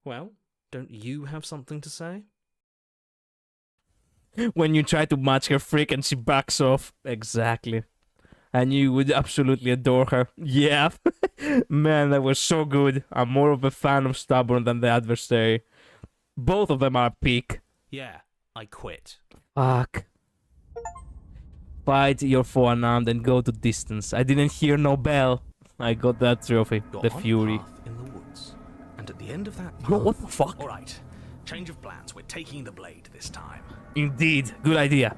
Well, don't you have something to say? When you try to match her freak and she backs off. Exactly. And you would absolutely adore her. Yeah. Man, that was so good. I'm more of a fan of Stubborn than the adversary. Both of them are peak. Yeah, I quit. Fuck. Fight your forearm, then go to distance. I didn't hear no bell. I got that trophy. You're The on a Fury. path in the woods, and at the end of that path... Yo, what the fuck? All right, change of plans. We're taking the blade this time. Indeed. Good idea.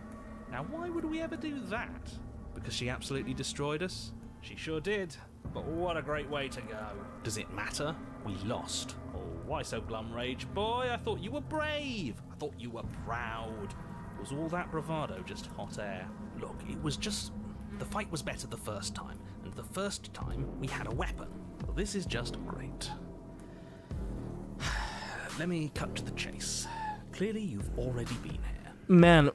Now, why would we ever do that? Because she absolutely destroyed us? She sure did. But what a great way to go. Does it matter? We lost. Oh, why so glum, Rage Boy? I thought you were brave. I thought you were proud. Was all that bravado just hot air? Look, it was just... The fight was better the first time, and the first time we had a weapon. Well, this is just great. Let me cut to the chase. Clearly, you've already been here. Man,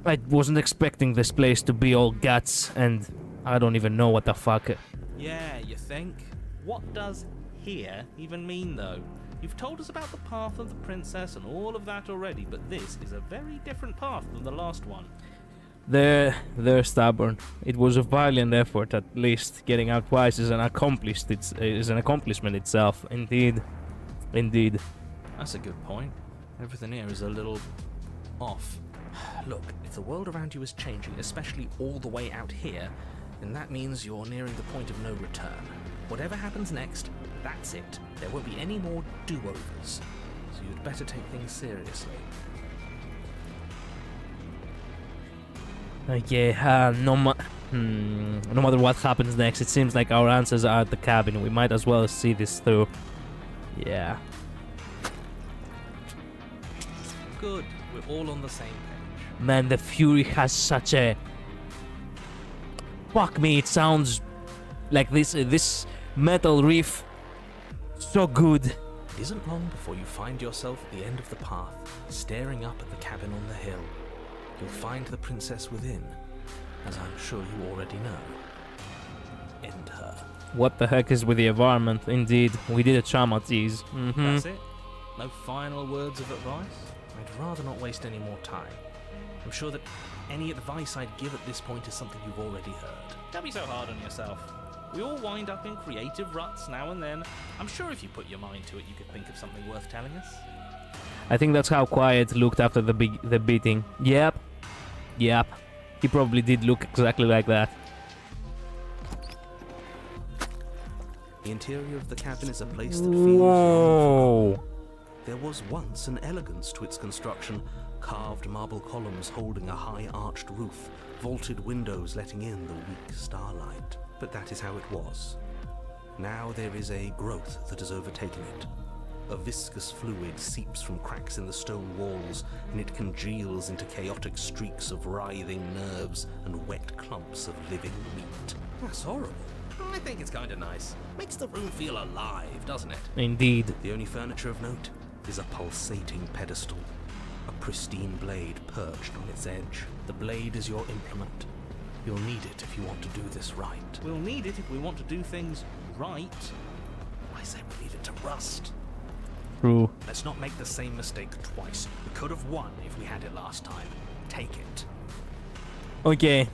I wasn't expecting this place to be all guts, and I don't even know what the fuck. Yeah, you think? What does here even mean, though? You've told us about the path of the princess and all of that already, but this is a very different path than the last one. They're stubborn. It was a valiant effort, at least. Getting out twice is an accomplishment itself. Indeed. Indeed. That's a good point. Everything here is a little off. Look, if the world around you is changing, especially all the way out here, then that means you're nearing the point of no return. Whatever happens next, that's it. There won't be any more do-overs. So you'd better take things seriously. Okay, no matter what happens next, it seems like our answers are at the cabin. We might as well see this through. Yeah. Good. We're all on the same page. Man, the Fury has such a... Fuck me, it sounds like this metal riff. So good. It isn't long before you find yourself at the end of the path, staring up at the cabin on the hill. You'll find the princess within, as I'm sure you already know. End her. What the heck is with the environment? Indeed, we did a trauma tease. That's it? No final words of advice? I'd rather not waste any more time. I'm sure that any advice I'd give at this point is something you've already heard. Don't be so hard on yourself. We all wind up in creative ruts now and then. I'm sure if you put your mind to it, you could think of something worth telling us. I think that's how Quiet looked after the beating. Yep. He probably did look exactly like that. The interior of the cabin is a place that feels... Whoa! There was once an elegance to its construction, carved marble columns holding a high arched roof, vaulted windows letting in the weak starlight. But that is how it was. Now there is a growth that has overtaken it. A viscous fluid seeps from cracks in the stone walls, and it congeals into chaotic streaks of writhing nerves and wet clumps of living meat. That's horrible. I think it's kind of nice. Makes the room feel alive, doesn't it? Indeed. The only furniture of note is a pulsating pedestal, a pristine blade perched on its edge. The blade is your implement. You'll need it if you want to do this right. We'll need it if we want to do things right. I say we leave it to rust. True. Let's not make the same mistake twice. We could have won if we had it last time. Take it. Okay.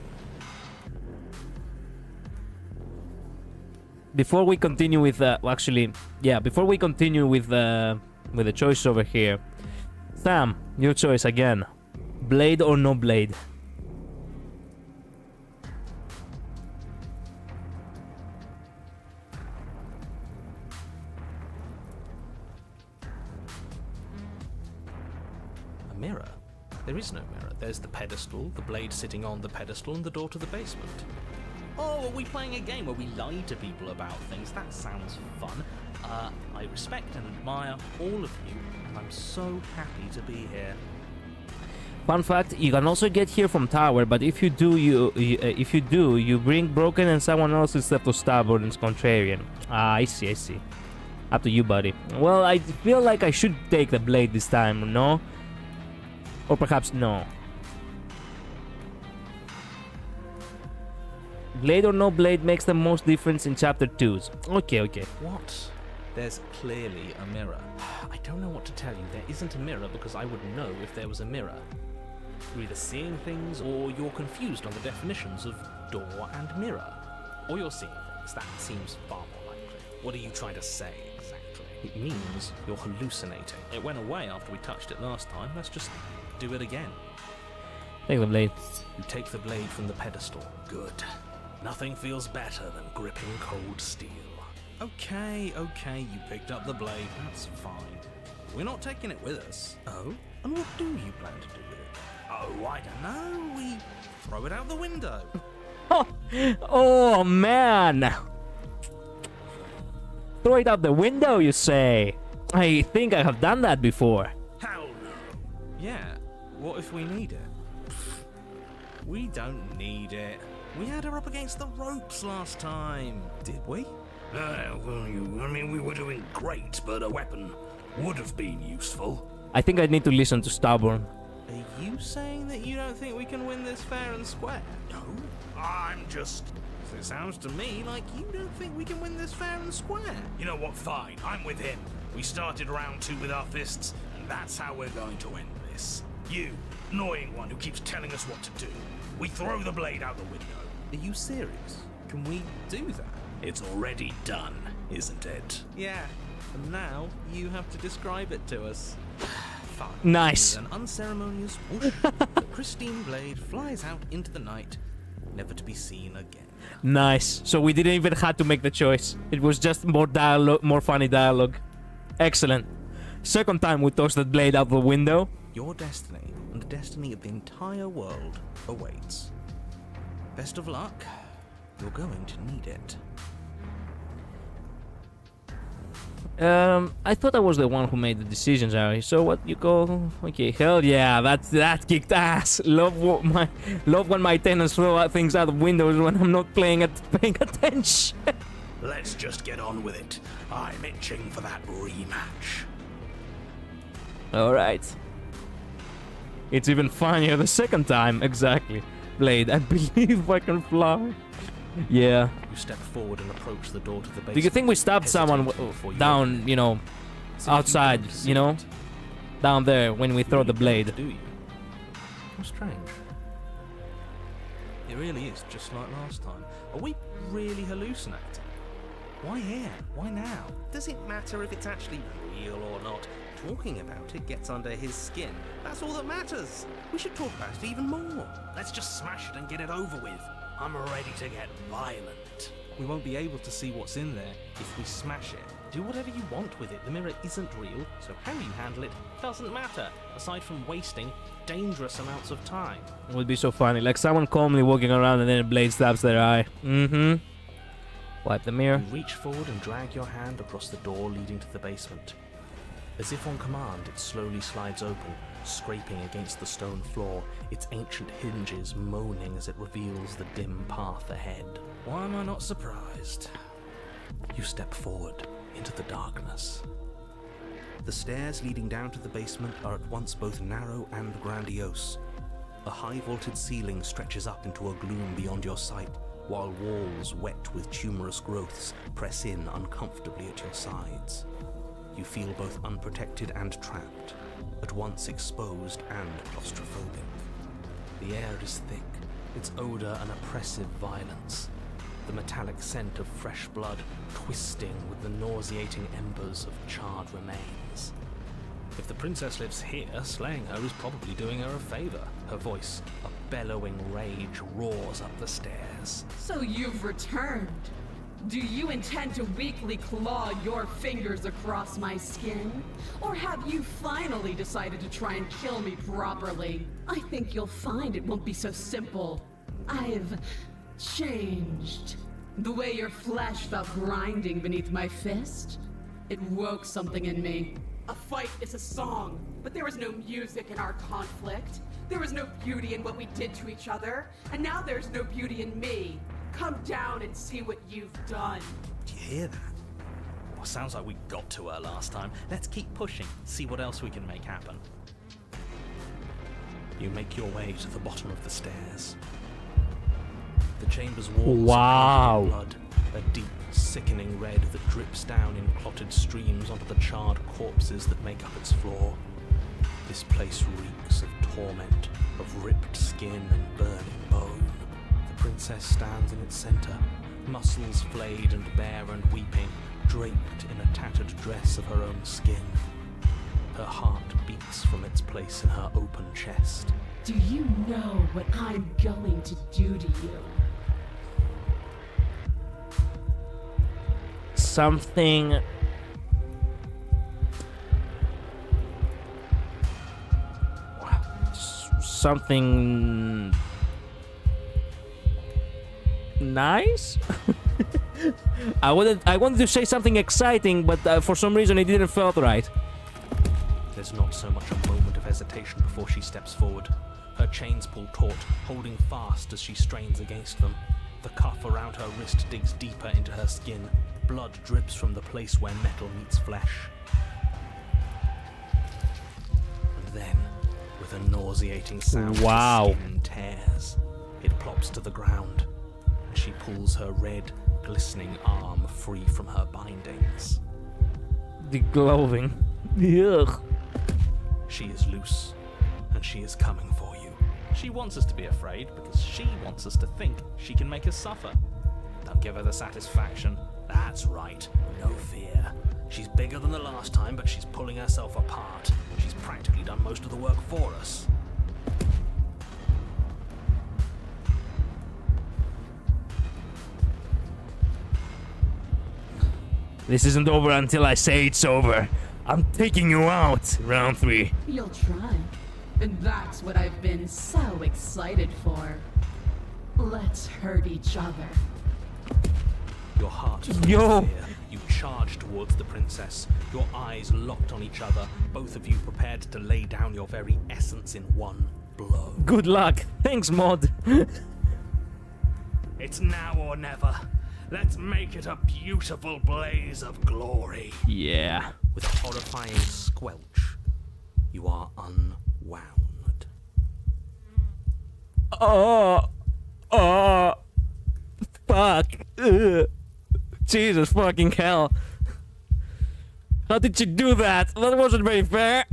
Before we continue with before we continue with the choice over here, Sam, your choice again. Blade or no blade? A mirror? There is no mirror. There's the pedestal, the blade sitting on the pedestal, and the door to the basement. Oh, are we playing a game where we lie to people about things? That sounds fun. I respect and admire all of you, and I'm so happy to be here. Fun fact: you can also get here from tower, but if you do, you bring broken and someone else instead of stubborn and contrarian. I see. Up to you, buddy. Well, I feel like I should take the blade this time, no? Or perhaps no. Blade or no blade makes the most difference in chapter 2's. Okay. What? There's clearly a mirror. I don't know what to tell you. There isn't a mirror because I would know if there was a mirror. You're either seeing things or you're confused on the definitions of door and mirror. Or you're seeing things. That seems far more likely. What are you trying to say exactly? It means you're hallucinating. It went away after we touched it last time. Let's just do it again. Take the blade. You take the blade from the pedestal. Good. Nothing feels better than gripping cold steel. Okay, you picked up the blade, that's fine. We're not taking it with us. Oh? And what do you plan to do with it? Oh, I don't know, we throw it out the window. Oh man! Throw it out the window, you say? I think I have done that before. Hell no. Yeah, what if we need it? We don't need it. We had her up against the ropes last time. Did we? We were doing great, but a weapon would have been useful. I think I need to listen to Stubborn. Are you saying that you don't think we can win this fair and square? No, I'm just It sounds to me like you don't think we can win this fair and square. You know what? Fine. I'm with him. We started round 2 with our fists, and that's how we're going to end this. You, annoying one who keeps telling us what to do. We throw the blade out the window. Are you serious? Can we do that? It's already done, isn't it? Yeah. And now you have to describe it to us. Fine. Nice. With an unceremonious whoosh, the pristine blade flies out into the night, never to be seen again. Nice. So we didn't even have to make the choice. It was just more dialogue, more funny dialogue. Excellent. Second time we tossed that blade out the window. Your destiny and the destiny of the entire world awaits. Best of luck. You're going to need it. I thought I was the one who made the decisions, Harry. So what you call? Okay, hell yeah, that kicked ass. Love when my tenants throw out things out of windows when I'm not paying attention. Let's just get on with it. I'm itching for that rematch. All right. It's even funnier the second time. Exactly. Blade, I believe I can fly. Yeah. You step forward and approach the door to the basement. Do you think we stabbed someone down, you know, outside, you know? Down there when we throw the blade. Do you? How strange. It really is just like last time. Are we really hallucinating? Why here? Why now? Does it matter if it's actually real or not? Talking about it gets under his skin. That's all that matters. We should talk about it even more. Let's just smash it and get it over with. I'm ready to get violent. We won't be able to see what's in there if we smash it. Do whatever you want with it. The mirror isn't real, so how you handle it doesn't matter, aside from wasting dangerous amounts of time. It would be so funny. Like someone calmly walking around and then a blade stabs their eye. Mm-hmm. Wipe the mirror. You reach forward and drag your hand across the door leading to the basement. As if on command, it slowly slides open, scraping against the stone floor, its ancient hinges moaning as it reveals the dim path ahead. Why am I not surprised? You step forward into the darkness. The stairs leading down to the basement are at once both narrow and grandiose. A high-vaulted ceiling stretches up into a gloom beyond your sight, while walls wet with tumorous growths press in uncomfortably at your sides. You feel both unprotected and trapped, at once exposed and claustrophobic. The air is thick, its odor an oppressive violence, the metallic scent of fresh blood twisting with the nauseating embers of charred remains. If the princess lives here, slaying her is probably doing her a favor. Her voice, a bellowing rage, roars up the stairs. So you've returned. Do you intend to weakly claw your fingers across my skin? Or have you finally decided to try and kill me properly? I think you'll find it won't be so simple. I've changed. The way your flesh felt grinding beneath my fist, it woke something in me. A fight is a song, but there was no music in our conflict. There was no beauty in what we did to each other, and now there's no beauty in me. Come down and see what you've done. Do you hear that? Well, sounds like we got to her last time. Let's keep pushing, see what else we can make happen. You make your way to the bottom of the stairs. The chamber's walls Wow. are painted in blood, a deep, sickening red that drips down in clotted streams onto the charred corpses that make up its floor. This place reeks of torment, of ripped skin and burning bone. The princess stands in its center, muscles flayed and bare and weeping, draped in a tattered dress of her own skin. Her heart beats from its place in her open chest. Do you know what I'm going to do to you? Something. Something nice. I wanted to say something exciting, but for some reason it didn't feel right. There's not so much a moment of hesitation before she steps forward. Her chains pull taut, holding fast as she strains against them. The cuff around her wrist digs deeper into her skin. Blood drips from the place where metal meets flesh. And then, with a nauseating sound, Wow. the skin tears. It plops to the ground, she pulls her red, glistening arm free from her bindings. The clothing. Ugh. She is loose, and she is coming for you. She wants us to be afraid because she wants us to think she can make us suffer. Don't give her the satisfaction. That's right. No fear. She's bigger than the last time, but she's pulling herself apart. She's practically done most of the work for us. This isn't over until I say it's over. I'm taking you out. Round 3. You'll try. And that's what I've been so excited for. Let's hurt each other. Your heart full Yo. of fear, you charge towards the princess, your eyes locked on each other, both of you prepared to lay down your very essence in one blow. Good luck. Thanks, Mod. It's now or never. Let's make it a beautiful blaze of glory. Yeah. With a horrifying squelch, you are unwound. Oh. Fuck. Ugh. Jesus fucking hell. How did you do that? That wasn't very fair.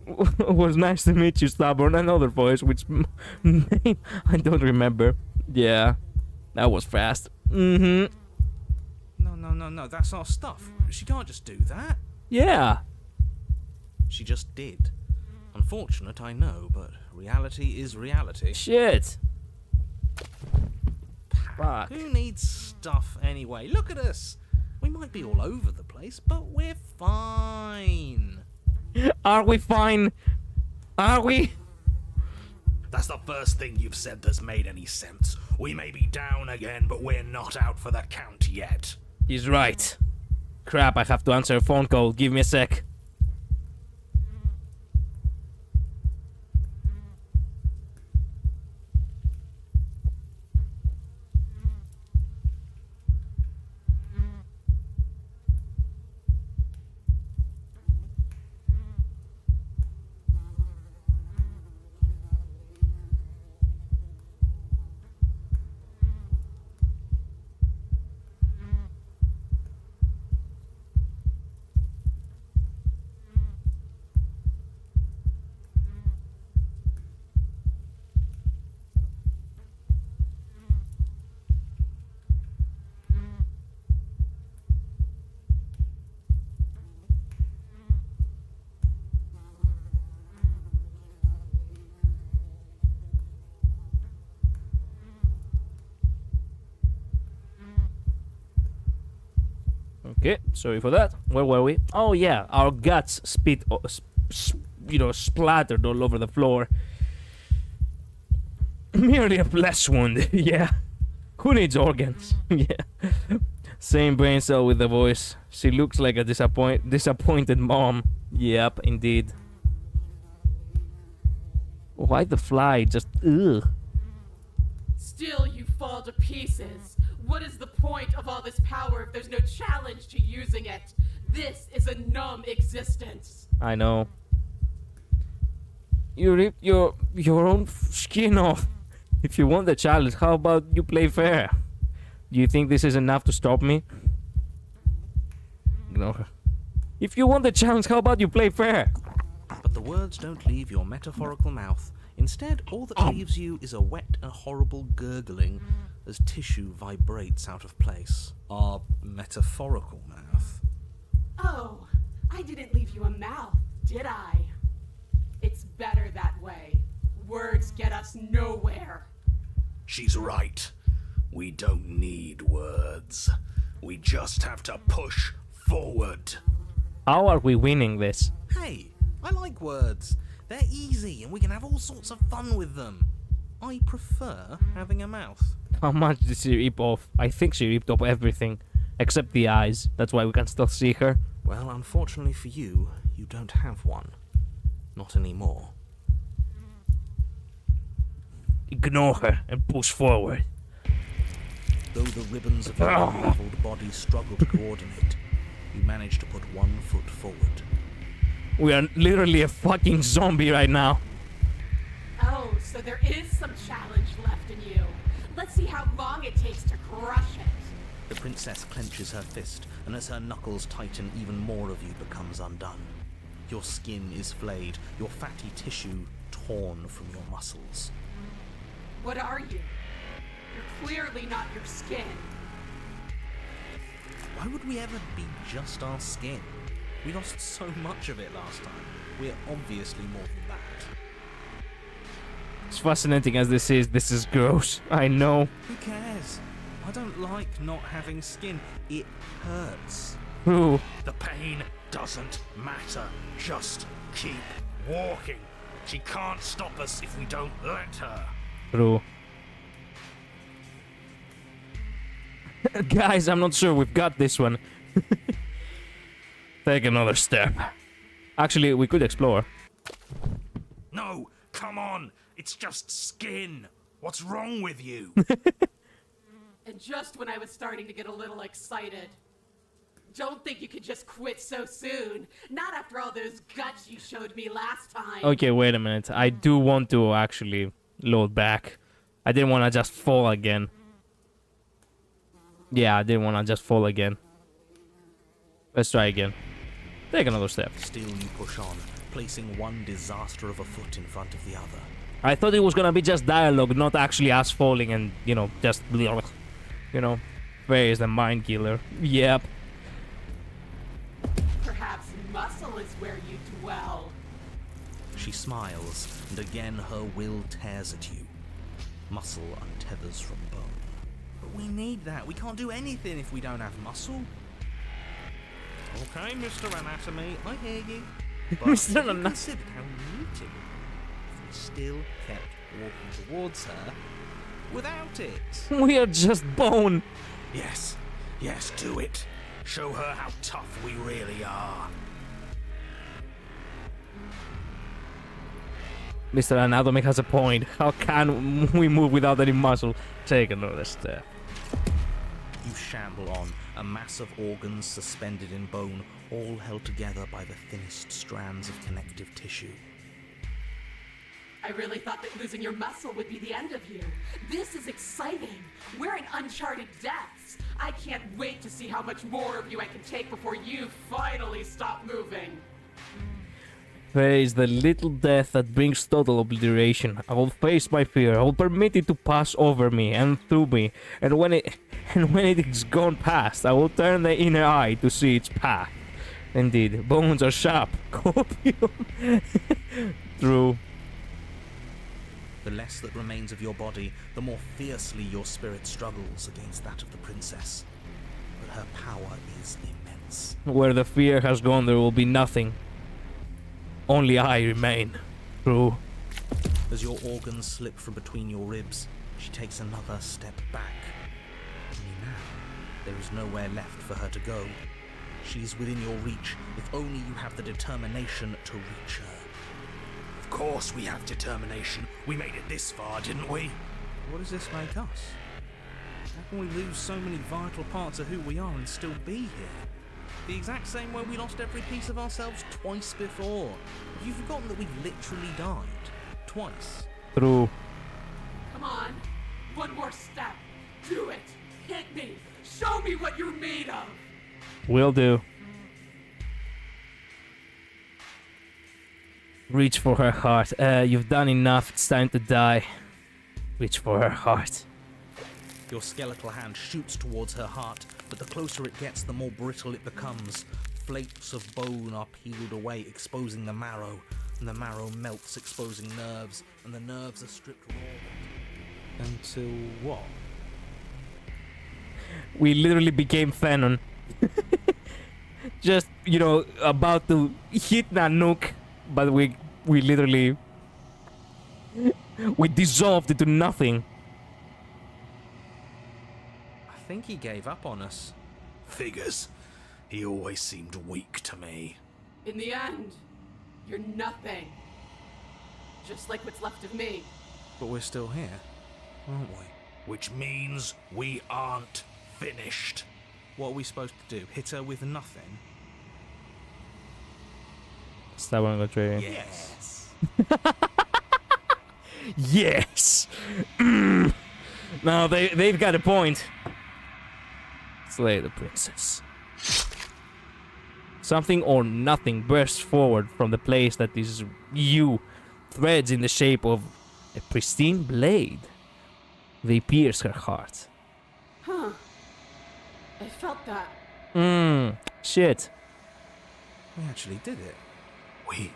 It was nice to meet you, Stubborn. Another voice, which name I don't remember. Yeah, that was fast. Mm-hmm. No, that's our stuff. She can't just do that. Yeah. She just did. Unfortunate, I know, but reality is reality. Shit. Fuck. Who needs stuff anyway? Look at us. We might be all over the place, but we're fine. Are we fine? Are we? That's the first thing you've said that's made any sense. We may be down again, but we're not out for the count yet. He's right. Crap, I have to answer a phone call. Give me a sec. Okay, sorry for that. Where were we? Oh yeah, our guts splattered all over the floor. Merely a flesh wound. Yeah. Who needs organs? Yeah. Same brain cell with the voice. She looks like a disappointed mom. Yep, indeed. Why the fly? Just ugh. Still you fall to pieces. What is the point of all this power if there's no challenge to using it? This is a numb existence. I know. You ripped your own skin off. If you want the challenge, how about you play fair? Do you think this is enough to stop me? Ignore her. If you want the challenge, how about you play fair? But the words don't leave your metaphorical mouth. Instead, all that leaves you is a wet and horrible gurgling as tissue vibrates out of place. Our metaphorical mouth. Oh, I didn't leave you a mouth, did I? It's better that way. Words get us nowhere. She's right. We don't need words. We just have to push forward. How are we winning this? Hey, I like words. They're easy and we can have all sorts of fun with them. I prefer having a mouth. How much did she rip off? I think she ripped off everything. Except the eyes. That's why we can still see her. Well, unfortunately for you, you don't have one. Not anymore. Ignore her and push forward. Though the ribbons of your unraveled body struggle to coordinate, you manage to put one foot forward. We are literally a fucking zombie right now. Oh, so there is some challenge left in you. Let's see how long it takes to crush it. The princess clenches her fist, and as her knuckles tighten, even more of you becomes undone. Your skin is flayed, your fatty tissue torn from your muscles. What are you? You're clearly not your skin. Why would we ever be just our skin? We lost so much of it last time. We're obviously more than that. As fascinating as this is gross. I know. Who cares? I don't like not having skin. It hurts. Ooh. The pain doesn't matter. Just keep walking. She can't stop us if we don't let her. True. Guys, I'm not sure we've got this one. Take another step. Actually, we could explore. No, come on. It's just skin. What's wrong with you? And just when I was starting to get a little excited. Don't think you could just quit so soon. Not after all those guts you showed me last time. Okay, wait a minute. I do want to actually load back. I didn't want to just fall again. Yeah, I didn't want to just fall again. Let's try again. Take another step. Still you push on, placing one disaster of a foot in front of the other. I thought it was gonna be just dialogue, not actually us falling and, you know, just... You know, where is the mind killer? Yep. Perhaps muscle is where you dwell. She smiles, and again her will tears at you. Muscle untethers from bone. But we need that. We can't do anything if we don't have muscle. Okay, Mr. Anatomy, I hear you. But Mr. have you Anatomy. considered how neat it would be if we still kept walking towards her without it? We are just bone. Yes, yes, do it. Show her how tough we really are. Mr. Anatomy has a point. How can we move without any muscle? Take another step. You shamble on, a mass of organs suspended in bone, all held together by the thinnest strands of connective tissue. I really thought that losing your muscle would be the end of you. This is exciting. We're in uncharted depths. I can't wait to see how much more of you I can take before you finally stop moving. Face the little death that brings total obliteration. I will face my fear. I will permit it to pass over me and through me. And when it is gone past, I will turn the inner eye to see its path. Indeed, bones are sharp. Copium. True. The less that remains of your body, the more fiercely your spirit struggles against that of the princess. But her power is immense. Where the fear has gone, there will be nothing. Only I remain. True. As your organs slip from between your ribs, she takes another step back. Only now, there is nowhere left for her to go. She's within your reach, if only you have the determination to reach her. Of course we have determination. We made it this far, didn't we? What does this make us? How can we lose so many vital parts of who we are and still be here? The exact same way we lost every piece of ourselves twice before. Have you forgotten that we've literally died? Twice. True. Come on. One more step. Do it. Hit me. Show me what you're made of. Will do. Reach for her heart. You've done enough. It's time to die. Reach for her heart. Your skeletal hand shoots towards her heart, but the closer it gets, the more brittle it becomes. Flakes of bone are peeled away, exposing the marrow, and the marrow melts, exposing nerves, and the nerves are stripped raw. Until what? We literally became Fanon. Just, you know, about to hit Nanook, but we literally... we dissolved into nothing. I think he gave up on us. Figures. He always seemed weak to me. In the end, you're nothing. Just like what's left of me. But we're still here, aren't we? Which means we aren't finished. What are we supposed to do? Hit her with nothing? Stop on the train. Yes. Yes! No, they've got a point. Slay the princess. Something or nothing bursts forward from the place that is you. Threads in the shape of a pristine blade. They pierce her heart. Huh. I felt that. Shit. We actually did it. We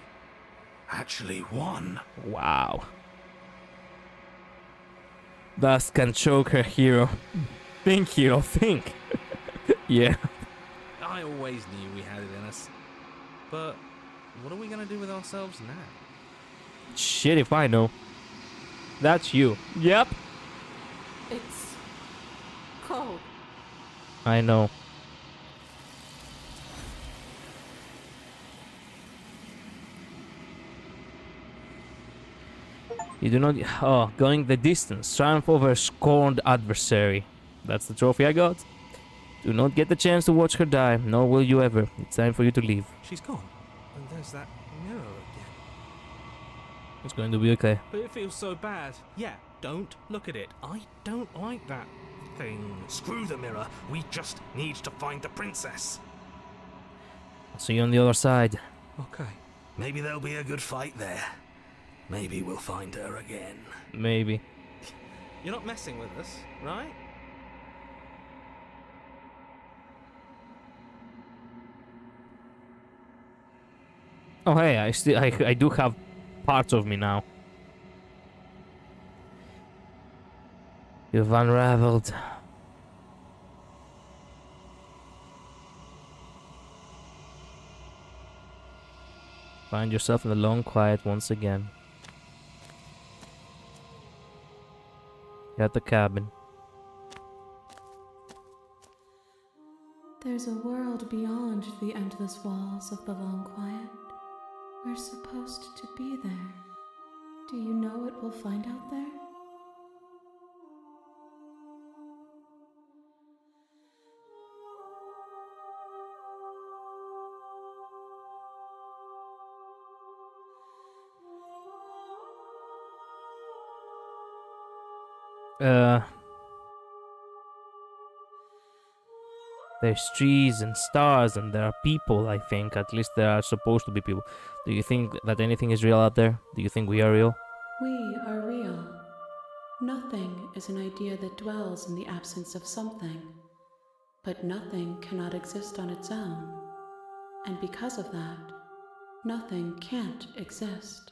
actually won. Wow. Dust can choke her hero. Think, hero, think. Yeah. I always knew we had it in us. But what are we gonna do with ourselves now? Shit if I know. That's you. Yep. It's cold. I know. You do not... Oh, going the distance. Triumph over a scorned adversary. That's the trophy I got. Do not get the chance to watch her die, nor will you ever. It's time for you to leave. She's gone. And there's that mirror again. It's going to be okay. But it feels so bad. Yeah, don't look at it. I don't like that thing. Screw the mirror. We just need to find the princess. I'll see you on the other side. Okay. Maybe there'll be a good fight there. Maybe we'll find her again. Maybe. You're not messing with us, right? Oh hey, I do have parts of me now. You've unraveled. Find yourself in the long quiet once again. You're at the cabin. There's a world beyond the endless walls of the long quiet. We're supposed to be there. Do you know what we'll find out there? There's trees and stars and there are people, I think. At least there are supposed to be people. Do you think that anything is real out there? Do you think we are real? We are real. Nothing is an idea that dwells in the absence of something. But nothing cannot exist on its own. And because of that, nothing can't exist.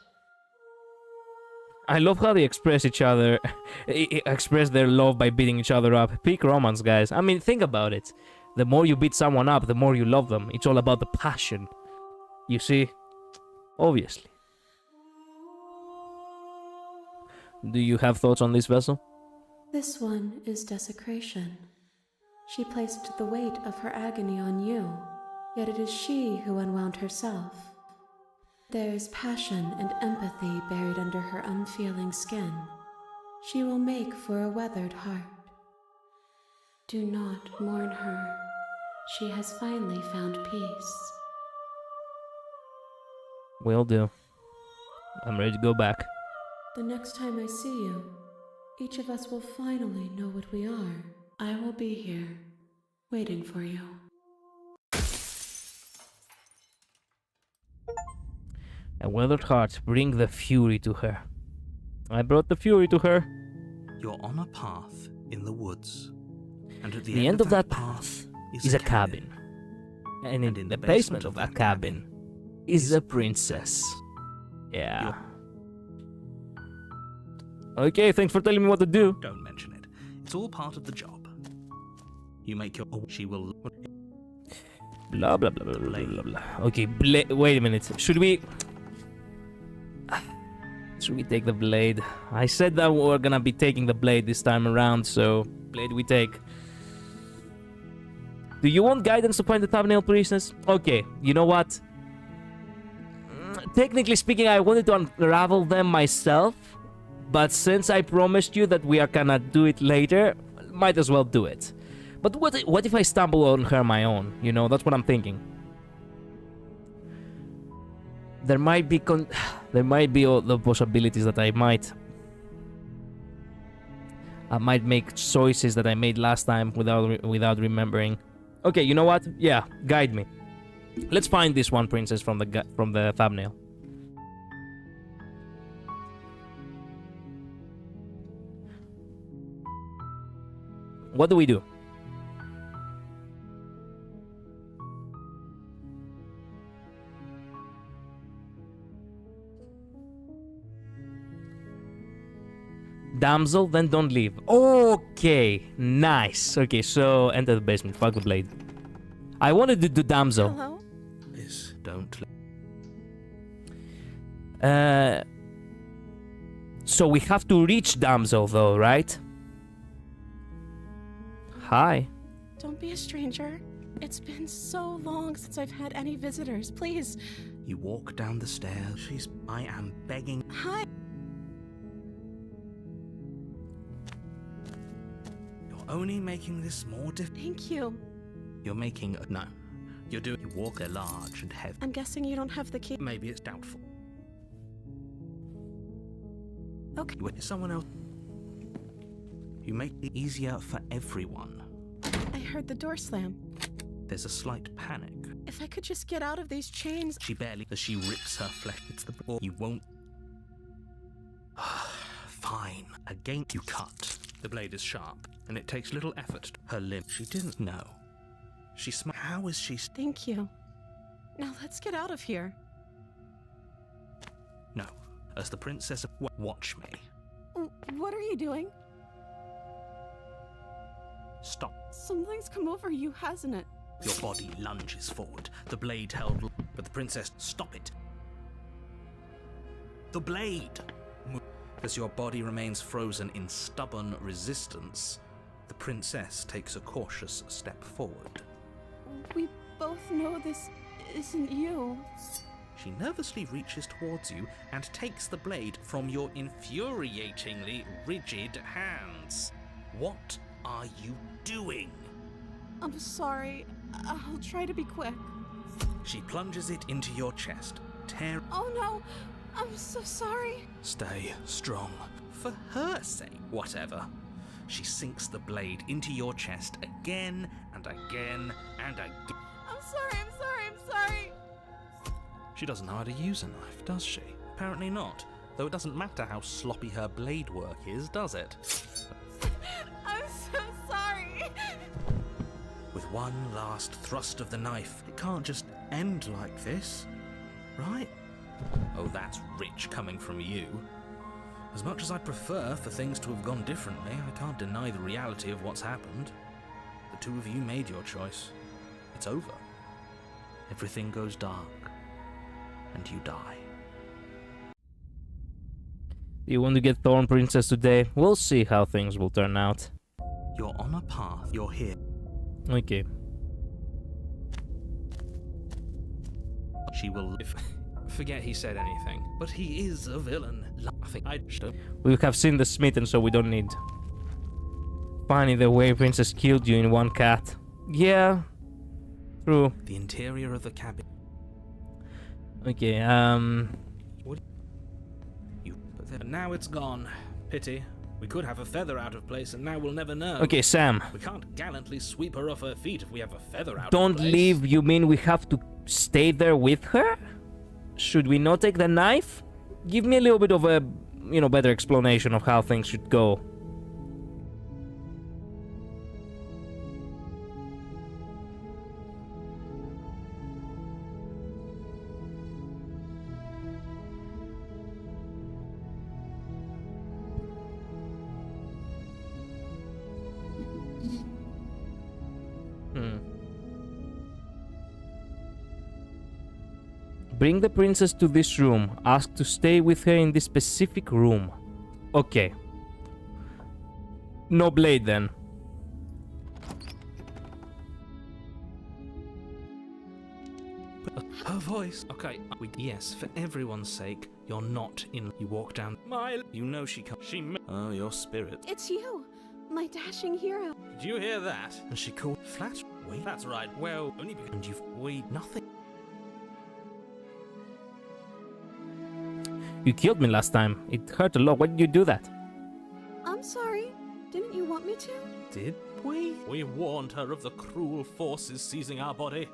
I love how they express each other, express their love by beating each other up. Peak romance, guys. I mean, think about it. The more you beat someone up, the more you love them. It's all about the passion. You see? Obviously. Do you have thoughts on this vessel? This one is desecration. She placed the weight of her agony on you, yet it is she who unwound herself. There's passion and empathy buried under her unfeeling skin. She will make for a weathered heart. Do not mourn her. She has finally found peace. Will do. I'm ready to go back. The next time I see you, each of us will finally know what we are. I will be here, waiting for you. A weathered heart, bring the fury to her. I brought the fury to her. You're on a path in the woods. And at The end of that path is a cabin. And in the basement of that cabin is a princess. Yeah. Okay, thanks for telling me what to do. Don't mention it. It's all part of the job. You make your... She will... Blah, blah, blah, blah, blah, blah, blah. Okay, wait a minute. Should we take the blade? I said that we're gonna be taking the blade this time around, so blade we take. Do you want guidance to find the thumbnail priestess? Okay, you know what? Technically speaking, I wanted to unravel them myself, but since I promised you that we are gonna do it later, might as well do it. But what if I stumble on her my own? You know, that's what I'm thinking. There might be all the possibilities that I might I might make choices that I made last time without remembering. Okay, you know what? Yeah, guide me. Let's find this one princess from the thumbnail. What do we do? Damsel, then don't leave. Okay, nice. Okay, so enter the basement. Fuck the blade. I wanted to do damsel. Hello? Liz, don't. So we have to reach damsel, though, right? Hi. Don't be a stranger. It's been so long since I've had any visitors. Please. You walk down the stairs. I am begging. Hi. You're only making this more difficult. Thank you. You're making no. You're doing. You walk there large and heavy. I'm guessing you don't have the key. Maybe it's doubtful. Okay. With someone else. You make it easier for everyone. I heard the door slam. There's a slight panic. If I could just get out of these chains. She barely. As she rips her flesh. It's the. You won't. Fine. Again, you cut. The blade is sharp, and it takes little effort. Her limb. She didn't know. She How is she? Thank you. Now let's get out of here. No. As the princess. Watch me. What are you doing? Stop. Something's come over you, hasn't it? Your body lunges forward. The blade held. But the princess. Stop it. The blade. As your body remains frozen in stubborn resistance, the princess takes a cautious step forward. We both know this isn't you. She nervously reaches towards you and takes the blade from your infuriatingly rigid hands. What are you doing? I'm sorry. I'll try to be quick. She plunges it into your chest, tear. Oh no! I'm so sorry. Stay strong. For her sake. Whatever. She sinks the blade into your chest again and again and again. I'm sorry, I'm sorry, I'm sorry. She doesn't know how to use a knife, does she? Apparently not. Though it doesn't matter how sloppy her blade work is, does it? I'm so sorry. With one last thrust of the knife, it can't just end like this, right? Oh, that's rich coming from you. As much as I'd prefer for things to have gone differently, I can't deny the reality of what's happened. The two of you made your choice. It's over. Everything goes dark, and you die. You want to get Thorn Princess today? We'll see how things will turn out. You're on a path. You're here. Okay. She will live. Forget he said anything. But he is a villain. I think I should. We have seen the smitten, so we don't need. Funny the way Princess killed you in one cat. Yeah. True. The interior of the cabin. Okay, But now it's gone. Pity. We could have a feather out of place, and now we'll never know. Okay, Sam. We can't gallantly sweep her off her feet if we have a feather out Don't of place. leave, you mean we have to stay there with her? Should we not take the knife? Give me a little bit of a, better explanation of how things should go. Bring the princess to this room. Ask to stay with her in this specific room. Okay. No blade then. Her voice. Okay. Yes, for everyone's sake, you're not in. You walk down. You know she can't. Oh, your spirit. It's you, my dashing hero. Did you hear that? And she called. Flat. Wait. That's right. Well, only because. And you've. Wait. Nothing. You killed me last time. It hurt a lot. Why did you do that? I'm sorry. Didn't want me to? Did we? We warned her of the cruel forces seizing our body.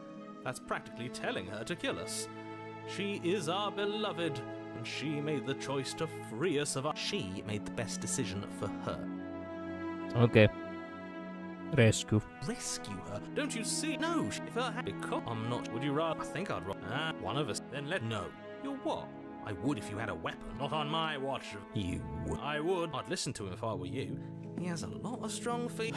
That's practically telling her to kill us. She is our beloved, and she made the choice to free us of our... She made the best decision for her. Okay. Rescue. Rescue her? Don't you see? No, if her hand... Because I'm not... Would you rather... I think I'd rather... one of us. Then let... No. You're what? I would if you had a weapon. Not on my watch. You would. I would. I'd listen to him if I were you. He has a lot of strong feet.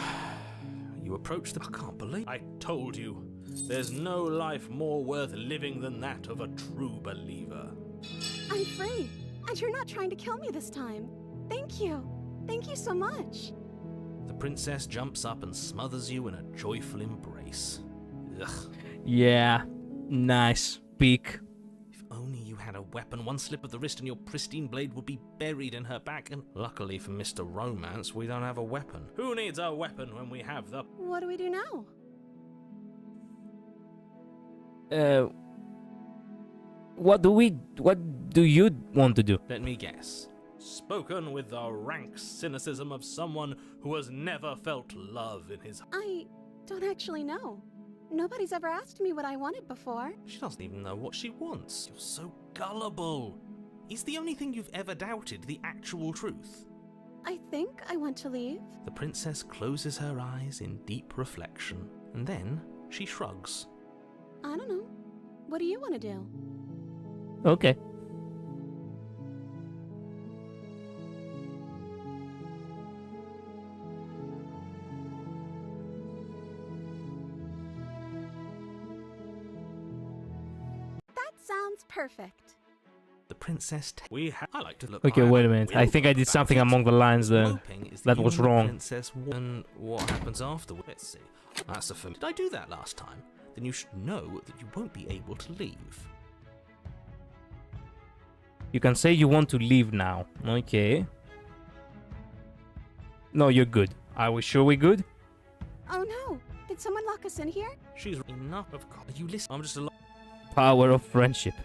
You approach the... I can't believe... I told you. There's no life more worth living than that of a true believer. I'm free, and you're not trying to kill me this time. Thank you. Thank you so much. The princess jumps up and smothers you in a joyful embrace. Ugh. Yeah. Nice. Peak. If only you had a weapon, one slip of the wrist and your pristine blade would be buried in her back, and luckily for Mr. Romance, we don't have a weapon. Who needs a weapon when we have the... What do we do now? What do you want to do? Let me guess. Spoken with the rank cynicism of someone who has never felt love in his... I don't actually know. Nobody's ever asked me what I wanted before. She doesn't even know what she wants. You're so gullible. Is the only thing you've ever doubted the actual truth? I think I want to leave. The princess closes her eyes in deep reflection, and then she shrugs. I don't know. What do you want to do? Okay. That sounds perfect. The princess... I like to look... Okay, wait a minute. I think I did something among the lines there. That was wrong. Princess, and what happens afterwards? Let's see. That's a film. Did I do that last time? Then you should know that you won't be able to leave. You can say you want to leave now. Okay. No, you're good. Are we sure we're good? Oh no! Did someone lock us in here? She's enough of... You listen. I'm just a... Power of friendship.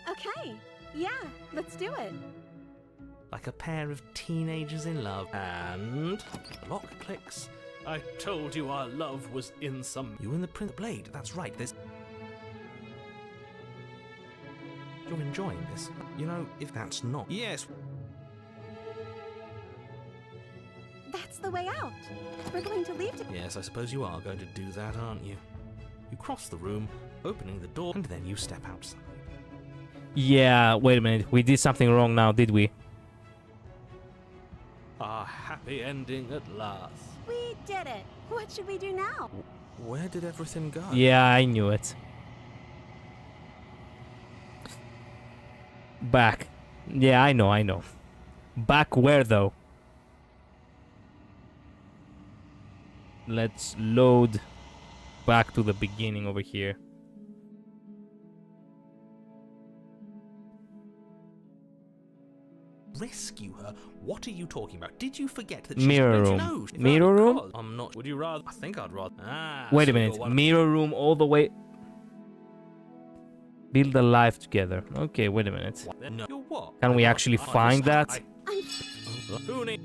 Okay. Yeah, let's do it. Like a pair of teenagers in love. And... the lock clicks. I told you our love was in some... You and the Prince Blade. That's right, there's... You're enjoying this. You know, if that's not... Yes. That's the way out. We're going to leave to... Yes, I suppose you are going to do that, aren't you? You cross the room, opening the door, and then you step outside. Yeah, wait a minute. We did something wrong now, did we? A happy ending at last. We did it. What should we do now? Where did everything go? Yeah, I knew it. Back. Yeah, I know. Back where, though? Let's load back to the beginning over here. Rescue her? What are you talking about? Did you forget that Mirror room. No, Mirror room? I'm not... Would you rather... I think I'd rather... Wait a minute. Mirror room all the way... Build a life together. Okay, wait a minute. No. You're what? Can we actually find that? Who need...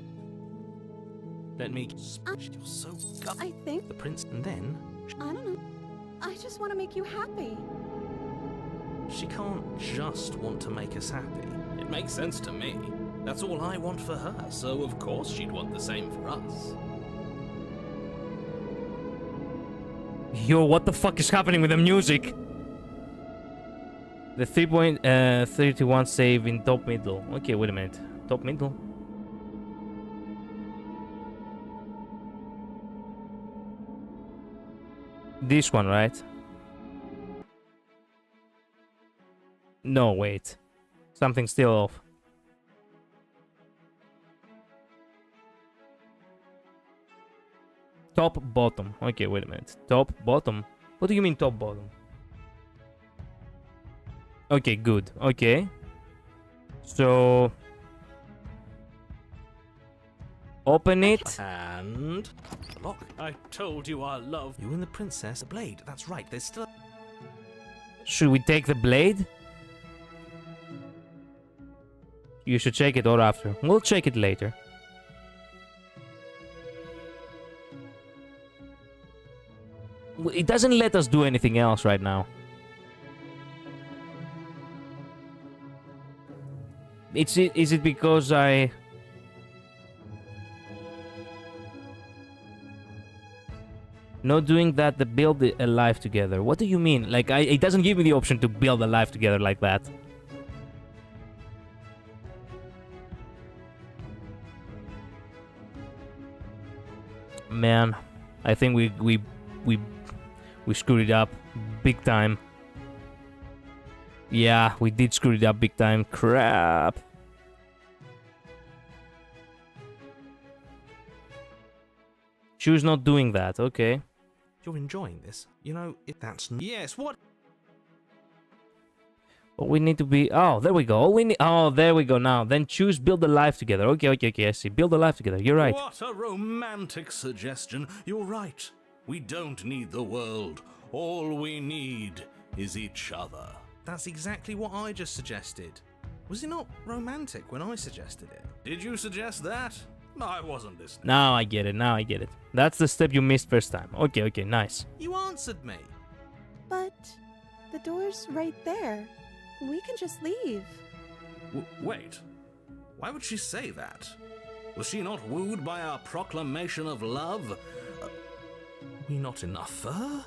Let me... You're so... I think... The prince... And then... I don't know. I just want to make you happy. She can't just want to make us happy. It makes sense to me. That's all I want for her, so of course she'd want the same for us. Yo, what the fuck is happening with the music? The 3.31 save in top middle. Okay, wait a minute. Top middle? This one, right? No, wait. Something's still off. Top, bottom. Okay, wait a minute. Top, bottom? What do you mean top, bottom? Okay, good. Okay. So... Open it. And... Lock. I told you I love you and the princess. The blade. That's right. There's still... Should we take the blade? You should check it or after. We'll check it later. it doesn't let us do anything else right now. Is it because I... Not doing that, the build a life together. What do you mean? Like, it doesn't give me the option to build a life together like that. Man, I think we screwed it up big time. Yeah, we did screw it up big time. Crap. Choose not doing that. Okay. You're enjoying this? You know, if that's... Yes, what? But we need to be... Oh, there we go. Oh, there we go now. Then choose build a life together. Okay, I see. Build a life together. You're right. What a romantic suggestion. You're right. We don't need the world. All we need is each other. That's exactly what I just suggested. Was it not romantic when I suggested it? Did you suggest that? I wasn't listening. Now I get it. That's the step you missed first time. Okay, nice. You answered me. But the door's right there. We can just leave. Wait. Why would she say that? Was she not wooed by our proclamation of love? We not enough for her?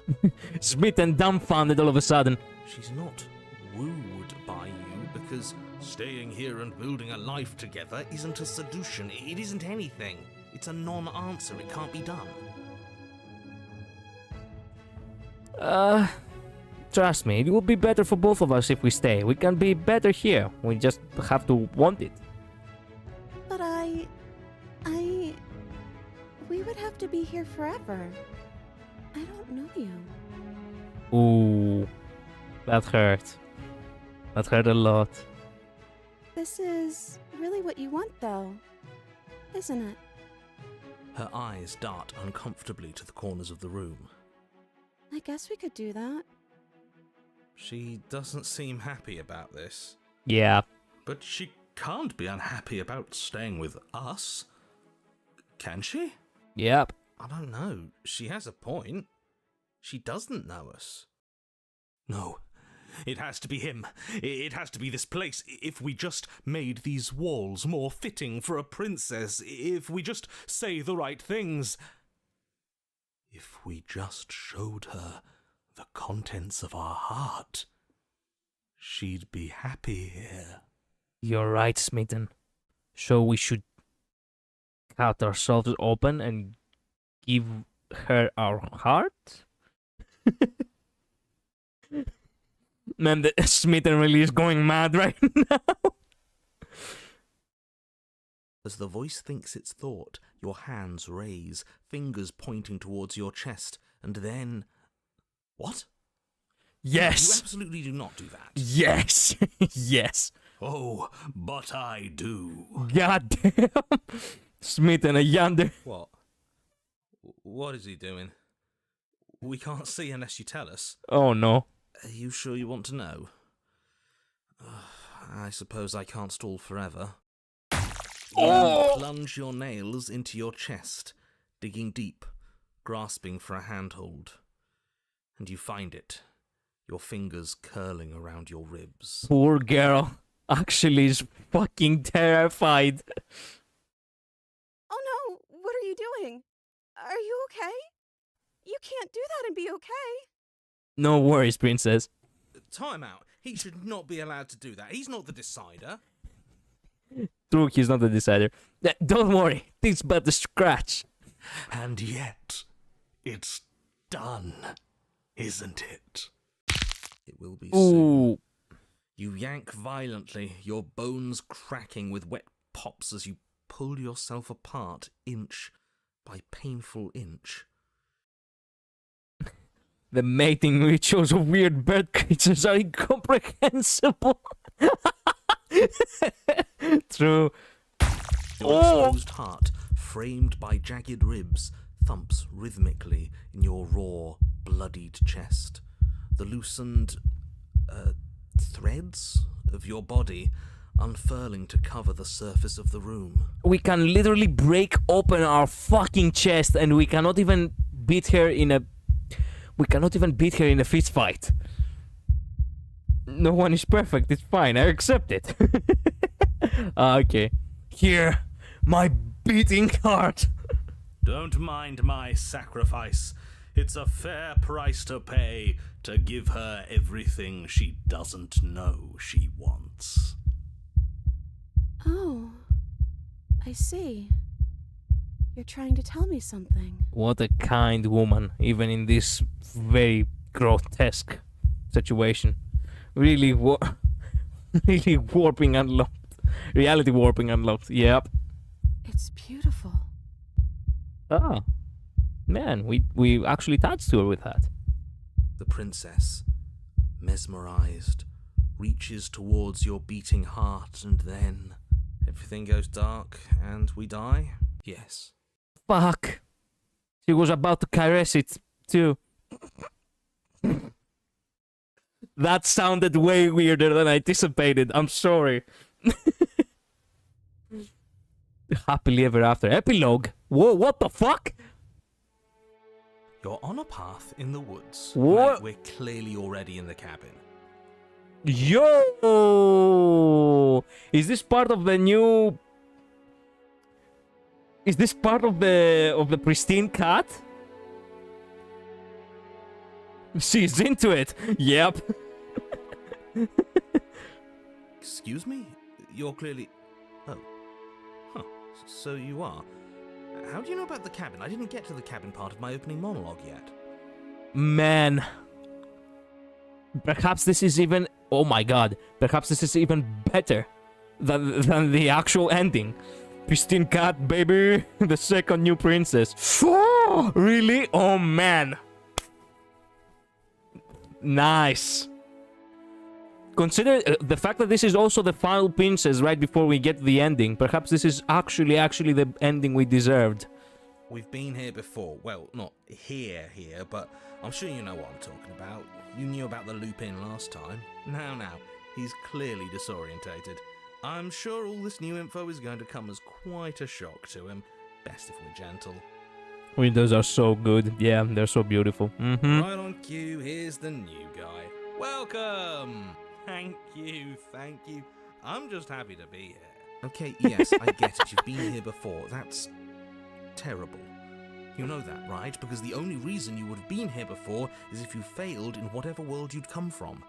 Smitten dumbfounded all of a sudden. She's not wooed by you because Staying here and building a life together isn't a seduction. It isn't anything. It's a non-answer. It can't be done. Trust me, it will be better for both of us if we stay. We can be better here. We just have to want it. But we would have to be here forever. I don't know you. Ooh, that hurt. That hurt a lot. This is really what you want, though, isn't it? Her eyes dart uncomfortably to the corners of the room. I guess we could do that. She doesn't seem happy about this. Yeah. But she can't be unhappy about staying with us. Can she? Yep. I don't know. She has a point. She doesn't know us. No. It has to be him. It has to be this place. If we just made these walls more fitting for a princess, if we just say the right things, if we just showed her the contents of our heart, she'd be happy here. You're right, Smitten. So we should cut ourselves open and give her our heart? Man, the Smitten really is going mad right now. As the voice thinks its thought, your hands raise, fingers pointing towards your chest, and then... What? Yes! You absolutely do not do that. Yes! Yes! Oh, but I do. God damn! Smitten, a yonder. What? What is he doing? We can't see unless you tell us. Oh no. Are you sure you want to know? I suppose I can't stall forever. You plunge your nails into your chest, digging deep, grasping for a handhold. And you find it, your fingers curling around your ribs. Poor girl. Actually is fucking terrified. Oh no, what are you doing? Are you okay? You can't do that and be okay. No worries, princess. Time out. He should not be allowed to do that. He's not the decider. True, he's not the decider. Don't worry, it's but a scratch. And yet, it's done, isn't it? It will be Ooh. soon. You yank violently, your bones cracking with wet pops as you pull yourself apart inch by painful inch. The mating rituals of weird bird creatures are incomprehensible. True. Your exposed heart, framed by jagged ribs, thumps rhythmically in your raw, bloodied chest. The loosened threads of your body unfurling to cover the surface of the room. We can literally break open our fucking chest and we cannot even beat her in a... We cannot even beat her in a fist fight. No one is perfect, it's fine, I accept it. Okay. Here, my beating heart. Don't mind my sacrifice. It's a fair price to pay to give her everything she doesn't know she wants. Oh, I see. You're trying to tell me something. What a kind woman, even in this very grotesque situation. Really, really warping unlocked. Reality warping unlocked, yep. It's beautiful. Ah, man, we actually touched her with that. The princess, mesmerized, reaches towards your beating heart, and then everything goes dark and we die? Yes. Fuck. She was about to caress it, too. That sounded way weirder than I anticipated. I'm sorry. Happily ever after. Epilogue? Whoa, what the fuck? You're on a path in the woods. What? Mate, we're clearly already in the cabin. Yo! Is this part of the new... Is this part of the Pristine Cut? She's into it. Yep. Excuse me? You're clearly... Oh. Huh. So you are. How do you know about the cabin? I didn't get to the cabin part of my opening monologue yet. Man. Perhaps this is even... Oh my god. Perhaps this is even better than the actual ending. Pristine Cut, baby. The second new princess. Really? Oh man. Nice. Consider the fact that this is also the final princess right before we get the ending. Perhaps this is actually the ending we deserved. We've been here before. Well, not here, but I'm sure you know what I'm talking about. You knew about the loop-in last time. Now, he's clearly disorientated. I'm sure all this new info is going to come as quite a shock to him. Best if we're gentle. Windows are so good. Yeah, they're so beautiful. Right on cue, here's the new guy. Welcome! Thank you. I'm just happy to be here. Okay, yes, I get it. You've been here before. That's terrible. You know that, right? Because the only reason you would have been here before is if you failed in whatever world you'd come from.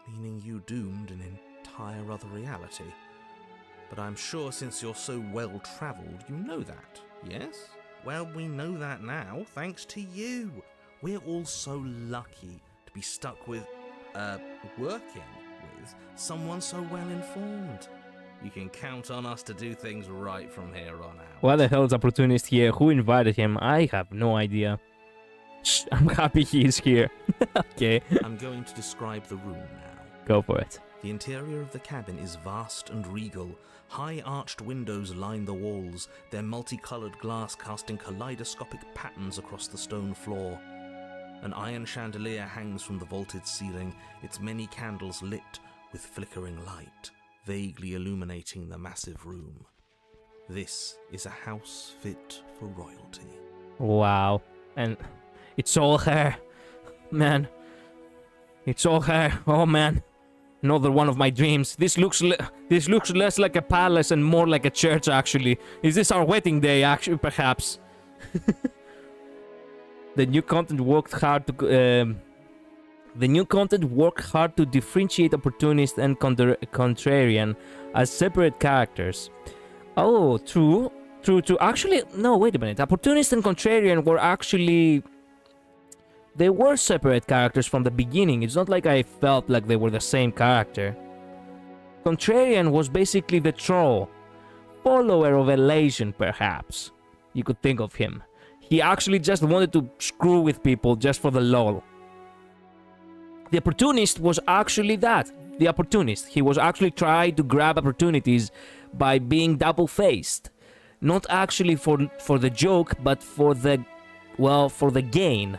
Meaning you doomed an entire other reality. But I'm sure since you're so well-travelled, you know that, yes? Well, we know that now, thanks to you. We're all so lucky to be stuck with, working with someone so well-informed. You can count on us to do things right from here on out. What the hell is opportunist here? Who invited him? I have no idea. Shh, I'm happy he is here. Okay. I'm going to describe the room now. Go for it. The interior of the cabin is vast and regal. High arched windows line the walls, their multicolored glass casting kaleidoscopic patterns across the stone floor. An iron chandelier hangs from the vaulted ceiling, its many candles lit with flickering light, vaguely illuminating the massive room. This is a house fit for royalty. Wow. And it's all her. Man. It's all her. Oh man. Another one of my dreams. This looks less like a palace and more like a church, actually. Is this our wedding day, actually, perhaps? The new content worked hard to differentiate opportunist and contrarian as separate characters. Oh, true. Actually, no, wait a minute. Opportunist and contrarian were actually... They were separate characters from the beginning. It's not like I felt like they were the same character. Contrarian was basically the troll. Follower of Elation, perhaps. You could think of him. He actually just wanted to screw with people just for the lol. The opportunist was actually that. The opportunist. He was actually trying to grab opportunities by being double-faced. Not actually for the joke, but for the gain.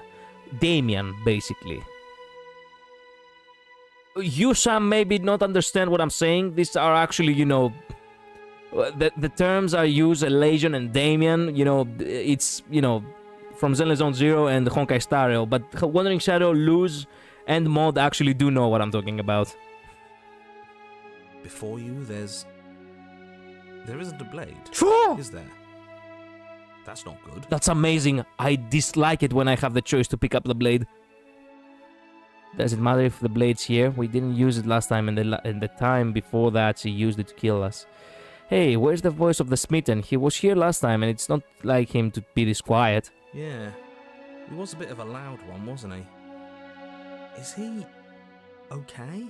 Damien, basically. You, Sam, maybe not understand what I'm saying. These are actually, the terms are used, Elation and Damien. It's, from Zenless Zone Zero and Honkai Star Rail, but Wandering Shadow, Luz, and Mod actually do know what I'm talking about. Before you, there isn't a blade, Sure. is there? That's not good. That's amazing. I dislike it when I have the choice to pick up the blade. Does it matter if the blade's here? We didn't use it last time, and the time before that, she used it to kill us. Hey, where's the voice of the smitten? He was here last time, and it's not like him to be this quiet. Yeah, he was a bit of a loud one, wasn't he? Is he okay?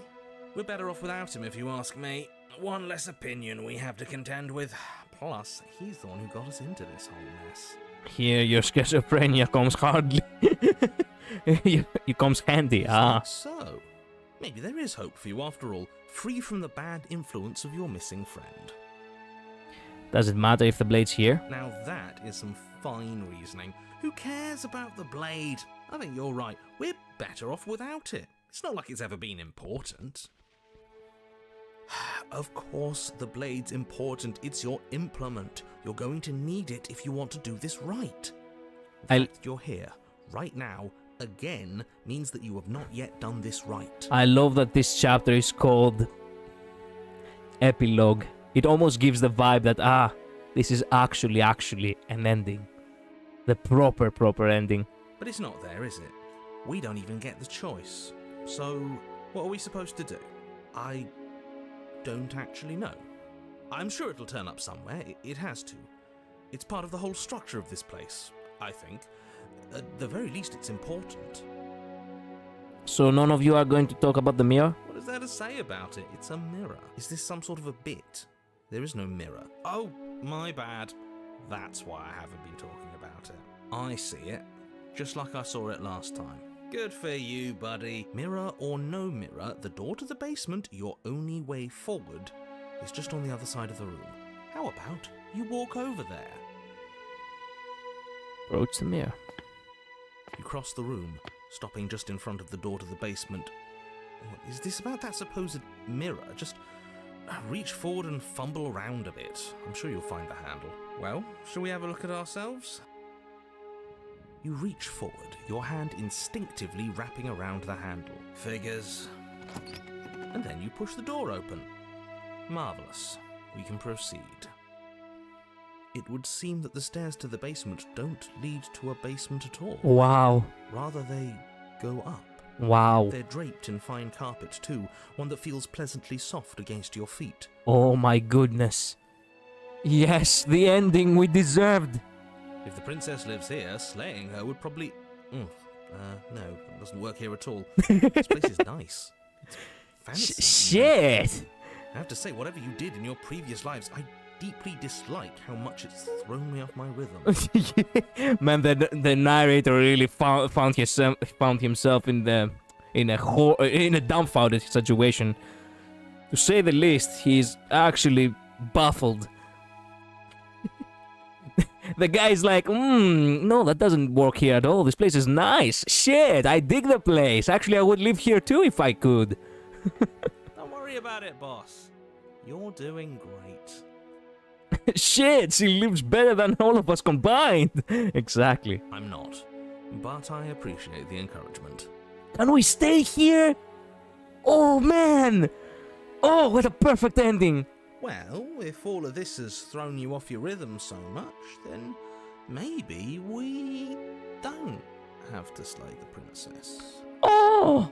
We're better off without him, if you ask me. One less opinion we have to contend with. Plus, he's the one who got us into this whole mess. Here, your schizophrenia comes hardly. It comes handy, So, maybe there is hope for you after all, free from the bad influence of your missing friend. Does it matter if the blade's here? Now that is some fine reasoning. Who cares about the blade? I think you're right. We're better off without it. It's not like it's ever been important. Of course, the blade's important. It's your implement. You're going to need it if you want to do this right. That you're here, right now, again, means that you have not yet done this right. I love that this chapter is called Epilogue. It almost gives the vibe that, this is actually an ending. The proper ending. But it's not there, is it? We don't even get the choice. So, what are we supposed to do? I don't actually know. I'm sure it'll turn up somewhere. It has to. It's part of the whole structure of this place, I think. At the very least, it's important. So none of you are going to talk about the mirror? What is there to say about it? It's a mirror. Is this some sort of a bit? There is no mirror. Oh, my bad. That's why I haven't been talking about it. I see it, just like I saw it last time. Good for you, buddy. Mirror or no mirror, the door to the basement, your only way forward, is just on the other side of the room. How about you walk over there? Approach the mirror. You cross the room, stopping just in front of the door to the basement. What is this about that supposed mirror? Just reach forward and fumble around a bit. I'm sure you'll find the handle. Well, shall we have a look at ourselves? You reach forward, your hand instinctively wrapping around the handle. Figures. And then you push the door open. Marvellous. We can proceed. It would seem that the stairs to the basement don't lead to a basement at all. Wow. Rather, they go up. Wow. They're draped in fine carpet too, one that feels pleasantly soft against your feet. Oh my goodness. Yes, the ending we deserved. If the princess lives here, slaying her would probably... no, it doesn't work here at all. This place is nice. It's fancy. Shit! I have to say, whatever you did in your previous lives, I deeply dislike how much it's thrown me off my rhythm. Man, the narrator really found himself in a dumbfounded situation. To say the least, he's actually baffled. The guy's like, no, that doesn't work here at all. This place is nice. Shit, I dig the place. Actually, I would live here too if I could. Don't worry about it, boss. You're doing great. Shit, she lives better than all of us combined. Exactly. I'm not, but I appreciate the encouragement. Can we stay here? Oh, man. Oh, what a perfect ending. Well, if all of this has thrown you off your rhythm so much, then maybe we don't have to slay the princess. Oh!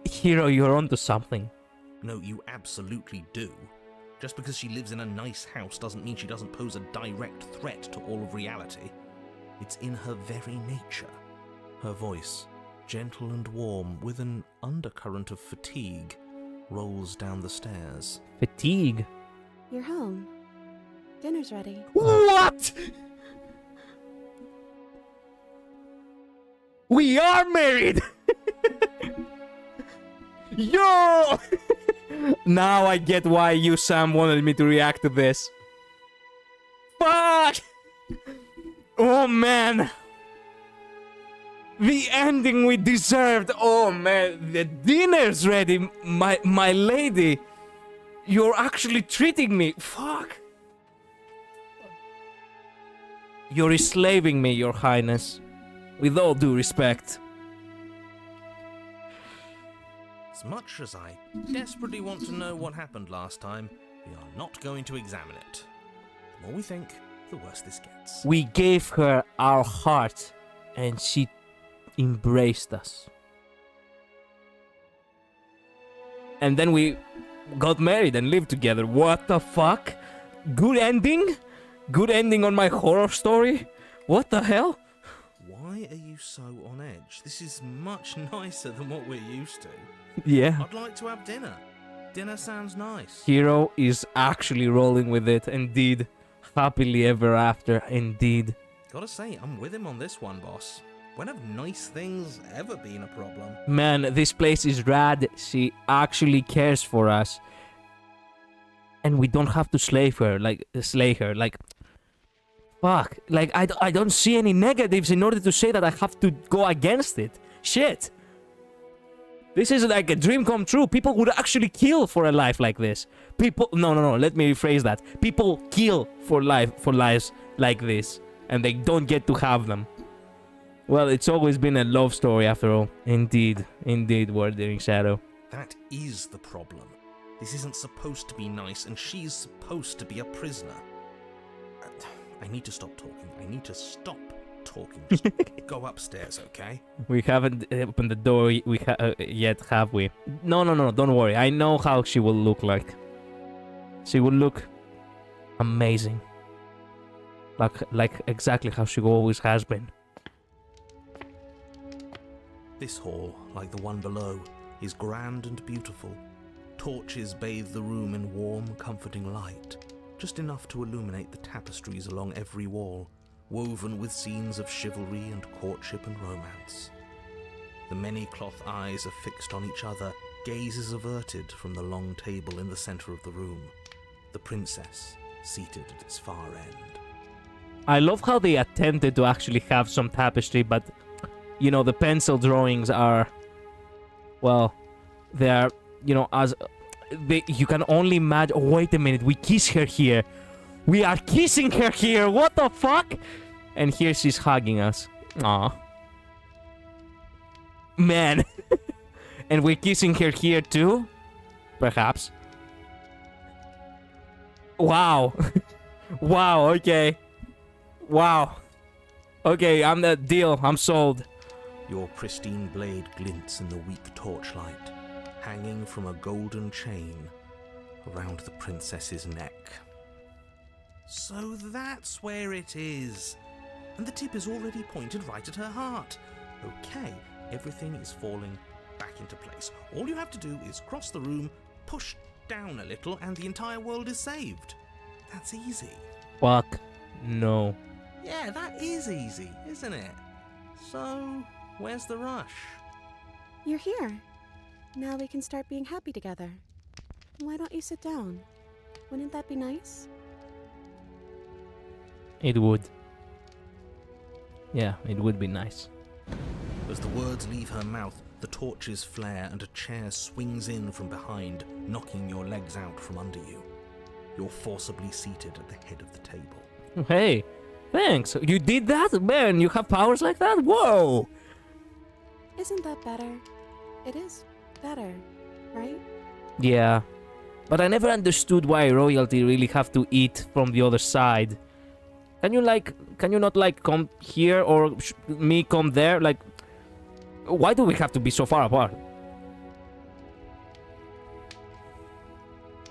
Hero, you're onto something. No, you absolutely do. Just because she lives in a nice house doesn't mean she doesn't pose a direct threat to all of reality. It's in her very nature. Her voice, gentle and warm, with an undercurrent of fatigue, rolls down the stairs. Fatigue? You're home. Dinner's ready. What? We are married! Yo! Now I get why you, Sam, wanted me to react to this. Fuck! Oh, man. The ending we deserved. Oh, man. The dinner's ready. My lady. You're actually treating me. Fuck. You're enslaving me, Your Highness. With all due respect. As much as I desperately want to know what happened last time, we are not going to examine it. The more we think, the worse this gets. We gave her our heart, and she embraced us. And then we got married and lived together. What the fuck? Good ending? Good ending on my horror story? What the hell? Why are you so on edge? This is much nicer than what we're used to. Yeah. I'd like to have dinner. Dinner sounds nice. Hero is actually rolling with it, indeed. Happily ever after, indeed. Gotta say, I'm with him on this one, boss. When have nice things ever been a problem? Man, this place is rad. She actually cares for us. And we don't have to slay her. Fuck. Like, I don't see any negatives in order to say that I have to go against it. Shit. This is like a dream come true. People would actually kill for a life like this. No. Let me rephrase that. People kill for lives like this. And they don't get to have them. Well, it's always been a love story after all. Indeed, Wuthering Shadow. That is the problem. This isn't supposed to be nice, and she's supposed to be a prisoner. I need to stop talking. I need to stop talking. Just go upstairs, okay? We haven't opened the door yet, have we? No, don't worry. I know how she will look like. She will look amazing. Like exactly how she always has been. This hall, like the one below, is grand and beautiful. Torches bathe the room in warm, comforting light, just enough to illuminate the tapestries along every wall, woven with scenes of chivalry and courtship and romance. The many cloth eyes are fixed on each other, gazes averted from the long table in the center of the room, the princess seated at its far end. I love how they attempted to actually have some tapestry, but, you know, the pencil drawings are, well, they are, you know, you can only imagine. Oh, wait a minute, we kiss her here. We are kissing her here. What the fuck? And here she's hugging us. Aw. Man. And we're kissing her here too? Perhaps. Wow. Wow, okay. Wow. Okay, I'm the deal. I'm sold. Your pristine blade glints in the weak torchlight, hanging from a golden chain around the princess's neck. So that's where it is. And the tip is already pointed right at her heart. Okay, everything is falling back into place. All you have to do is cross the room, push down a little, and the entire world is saved. That's easy. Fuck no. Yeah, that is easy, isn't it? So, where's the rush? You're here. Now we can start being happy together. Why don't you sit down? Wouldn't that be nice? It would. Yeah, it would be nice. As the words leave her mouth, the torches flare and a chair swings in from behind, knocking your legs out from under you. You're forcibly seated at the head of the table. Hey, thanks. You did that? Man, you have powers like that? Whoa! Isn't that better? It is better, right? Yeah. But I never understood why royalty really have to eat from the other side. Can you not come here or me come there? Like, why do we have to be so far apart?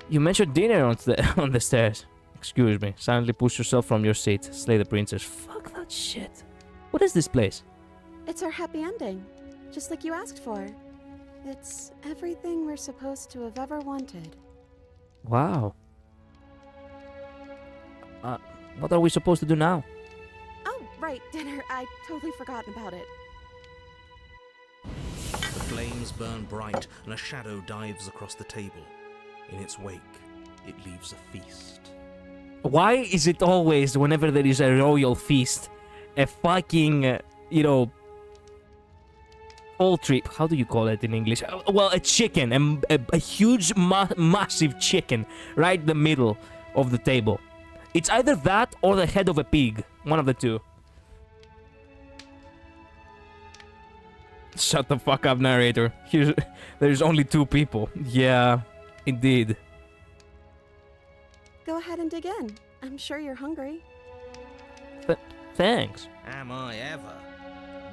You mentioned dinner on the stairs. Excuse me. Silently push yourself from your seat. Slay the princess. Fuck that shit. What is this place? It's our happy ending, just like you asked for. It's everything we're supposed to have ever wanted. Wow. What are we supposed to do now? Oh, right, dinner. I totally forgotten about it. The flames burn bright and a shadow dives across the table. In its wake, it leaves a feast. Why is it always, whenever there is a royal feast, a fucking, poultry, how do you call it in English? Well, a chicken, a huge, massive chicken, right in the middle of the table. It's either that or the head of a pig. One of the two. Shut the fuck up, narrator. There's only 2 people. Yeah, indeed. Go ahead and dig in. I'm sure you're hungry. Thanks. Am I ever?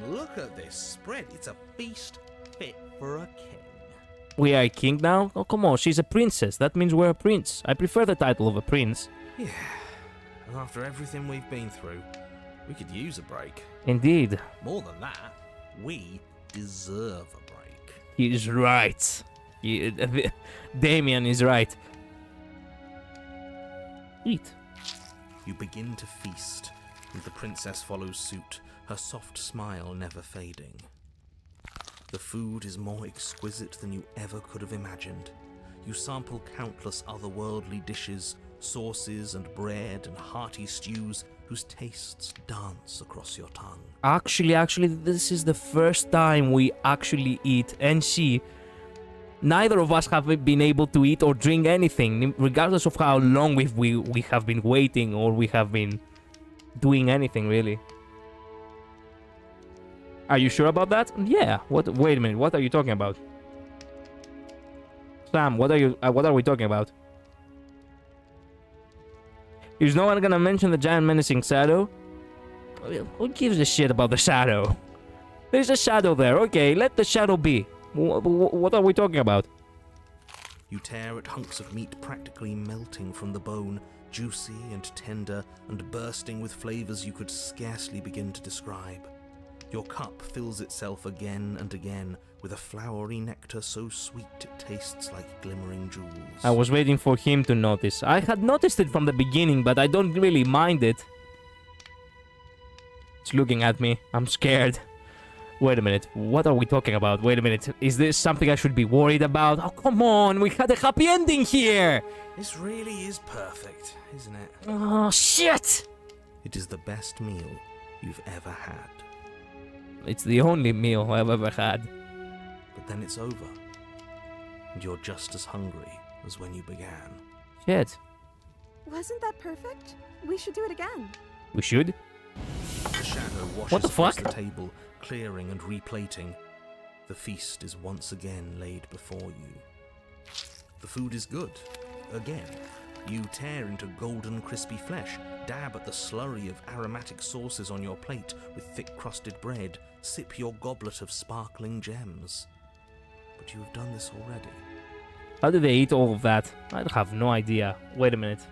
Look at this spread. It's a feast fit for a king. We are a king now? Oh, come on. She's a princess. That means we're a prince. I prefer the title of a prince. Yeah. And after everything we've been through, we could use a break. Indeed. More than that, we deserve a break. He is right. Damien is right. Eat. You begin to feast, and the princess follows suit, her soft smile never fading. The food is more exquisite than you ever could have imagined. You sample countless otherworldly dishes, sauces and bread and hearty stews whose tastes dance across your tongue. Actually, this is the first time we actually eat and see. Neither of us have been able to eat or drink anything, regardless of how long we have been waiting or we have been doing anything, really. Are you sure about that? Yeah. What? Wait a minute. What are you talking about? Sam, what are we talking about? Is no one gonna mention the giant menacing shadow? Who gives a shit about the shadow? There's a shadow there. Okay, let the shadow be. What are we talking about? You tear at hunks of meat practically melting from the bone, juicy and tender and bursting with flavors you could scarcely begin to describe. Your cup fills itself again and again with a flowery nectar so sweet it tastes like glimmering jewels. I was waiting for him to notice. I had noticed it from the beginning, but I don't really mind it. It's looking at me. I'm scared. Wait a minute. What are we talking about? Wait a minute. Is this something I should be worried about? Oh, come on. We had a happy ending here. This really is perfect, isn't it? Oh, shit. It is the best meal you've ever had. It's the only meal I've ever had. But then it's over. And you're just as hungry as when you began. Shit. Wasn't that perfect? We should do it again. We should? The shadow washes What the across fuck? the table, clearing and replating. The feast is once again laid before you. The food is good. Again. You tear into golden crispy flesh, dab at the slurry of aromatic sauces on your plate with thick crusted bread, sip your goblet of sparkling gems. But you have done this already. How did they eat all of that? I have no idea. Wait a minute.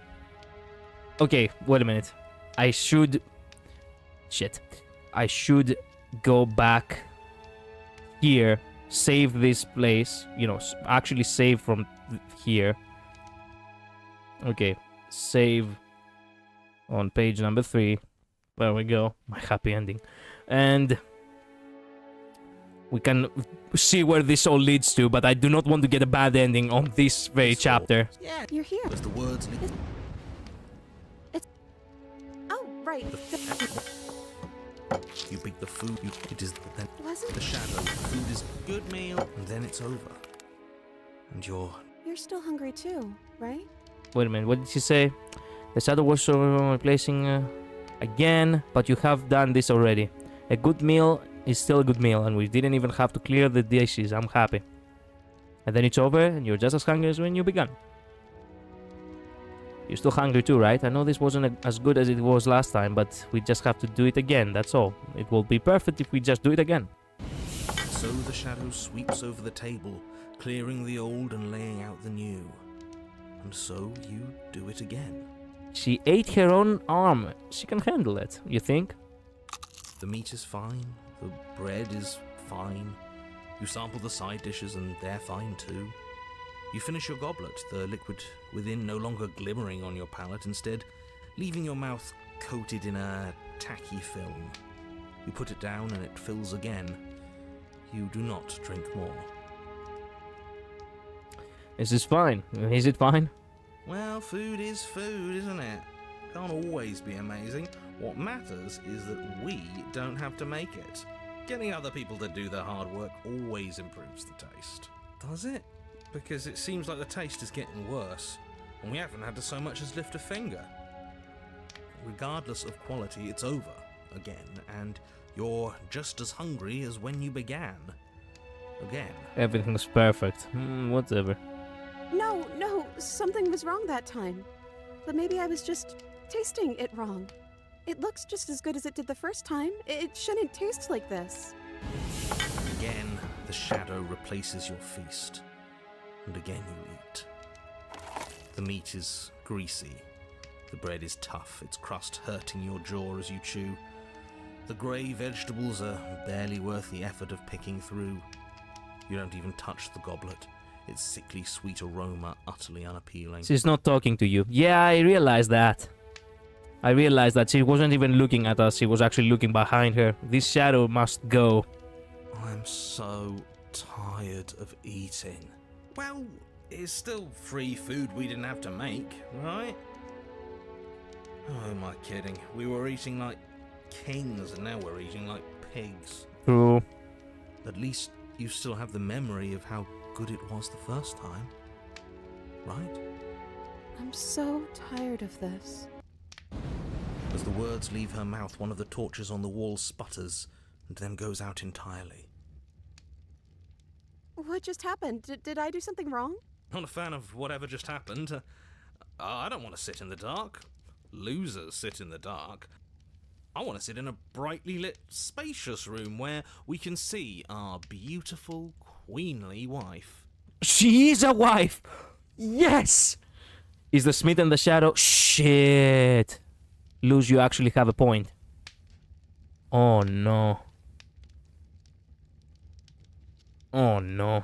Okay, wait a minute. I should... Shit. I should go back here, save this place, you know, actually save from here. Okay, save on page number 3. There we go, my happy ending. And we can see where this all leads to, but I do not want to get a bad ending on this very chapter. Yeah. You're here. As the words Oh, right. you pick the food, it is then Wasn't the shadow. The food is a good meal, and then it's over. And you're still hungry too, right? Wait a minute, what did she say? The shadow was replacing again, but you have done this already. A good meal is still a good meal, and we didn't even have to clear the dishes. I'm happy. And then it's over, and you're just as hungry as when you began. You're still hungry too, right? I know this wasn't as good as it was last time, but we just have to do it again, that's all. It will be perfect if we just do it again. So the shadow sweeps over the table, clearing the old and laying out the new. And so you do it again. She ate her own arm. She can handle it, you think? The meat is fine, the bread is fine. You sample the side dishes and they're fine too. You finish your goblet, the liquid within no longer glimmering on your palate, instead leaving your mouth coated in a tacky film. You put it down and it fills again. You do not drink more. Is this fine? Is it fine? Well, food is food, isn't it? Can't always be amazing. What matters is that we don't have to make it. Getting other people to do the hard work always improves the taste. Does it? Because it seems like the taste is getting worse, and we haven't had to so much as lift a finger. regardless of quality, it's over again, and you're just as hungry as when you began. Again. Everything's perfect. Whatever. No, something was wrong that time. But maybe I was just tasting it wrong. It looks just as good as it did the first time. It shouldn't taste like this. Again, the shadow replaces your feast. And again you eat. The meat is greasy. The bread is tough, its crust hurting your jaw as you chew. The grey vegetables are barely worth the effort of picking through. You don't even touch the goblet. Its sickly sweet aroma utterly unappealing. She's not talking to you. Yeah, I realized that. I realized that she wasn't even looking at us, she was actually looking behind her. This shadow must go. I'm so tired of eating. Well, it's still free food we didn't have to make, right? Oh, am I kidding? We were eating like kings and now we're eating like pigs. True. At least you still have the memory of how good it was the first time, right? I'm so tired of this. As the words leave her mouth, one of the torches on the wall sputters and then goes out entirely. What just happened? Did I do something wrong? Not a fan of whatever just happened. I don't want to sit in the dark. Losers sit in the dark. I want to sit in a brightly lit, spacious room where we can see our beautiful, queenly wife. She is a wife! Yes! Is the Smith and the Shadow? Shit! Luz, you actually have a point. Oh no. Oh no.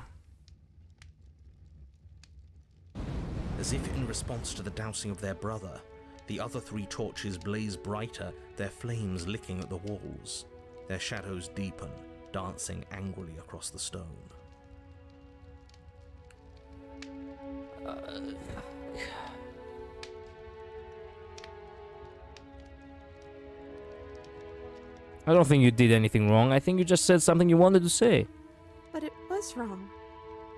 As if in response to the dousing of their brother, the other three torches blaze brighter, their flames licking at the walls. Their shadows deepen, dancing angrily across the stone. I don't think you did anything wrong. I think you just said something you wanted to say. But it was wrong.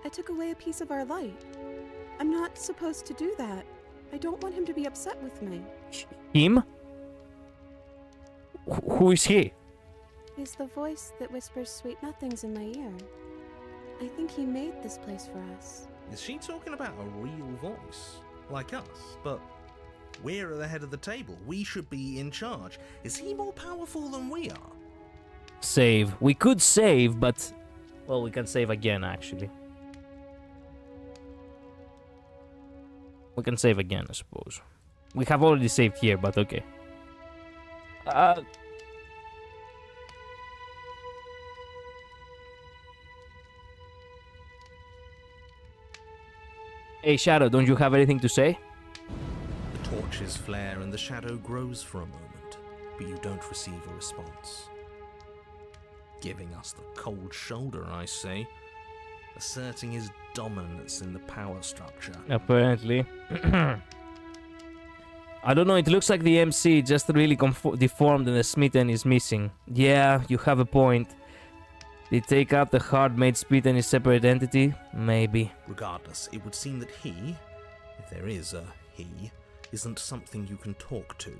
I took away a piece of our light. I'm not supposed to do that. I don't want him to be upset with me. Him? Who is he? He's the voice that whispers sweet nothings in my ear. I think he made this place for us. Is she talking about a real voice? Like us, but we're at the head of the table. We should be in charge. Is he more powerful than we are? Save. We could save, but... Well, we can save again, actually. We can save again, I suppose. We have already saved here, but okay. Hey, Shadow, don't you have anything to say? The torches flare and the shadow grows for a moment, but you don't receive a response. Giving us the cold shoulder, I say. Asserting his dominance in the power structure. Apparently. I don't know, it looks like the MC just really deformed and the Smitten is missing. Yeah, you have a point. They take out the hard-made Smitten is separate entity? Maybe. Regardless, it would seem that he, if there is a he, isn't something you can talk to.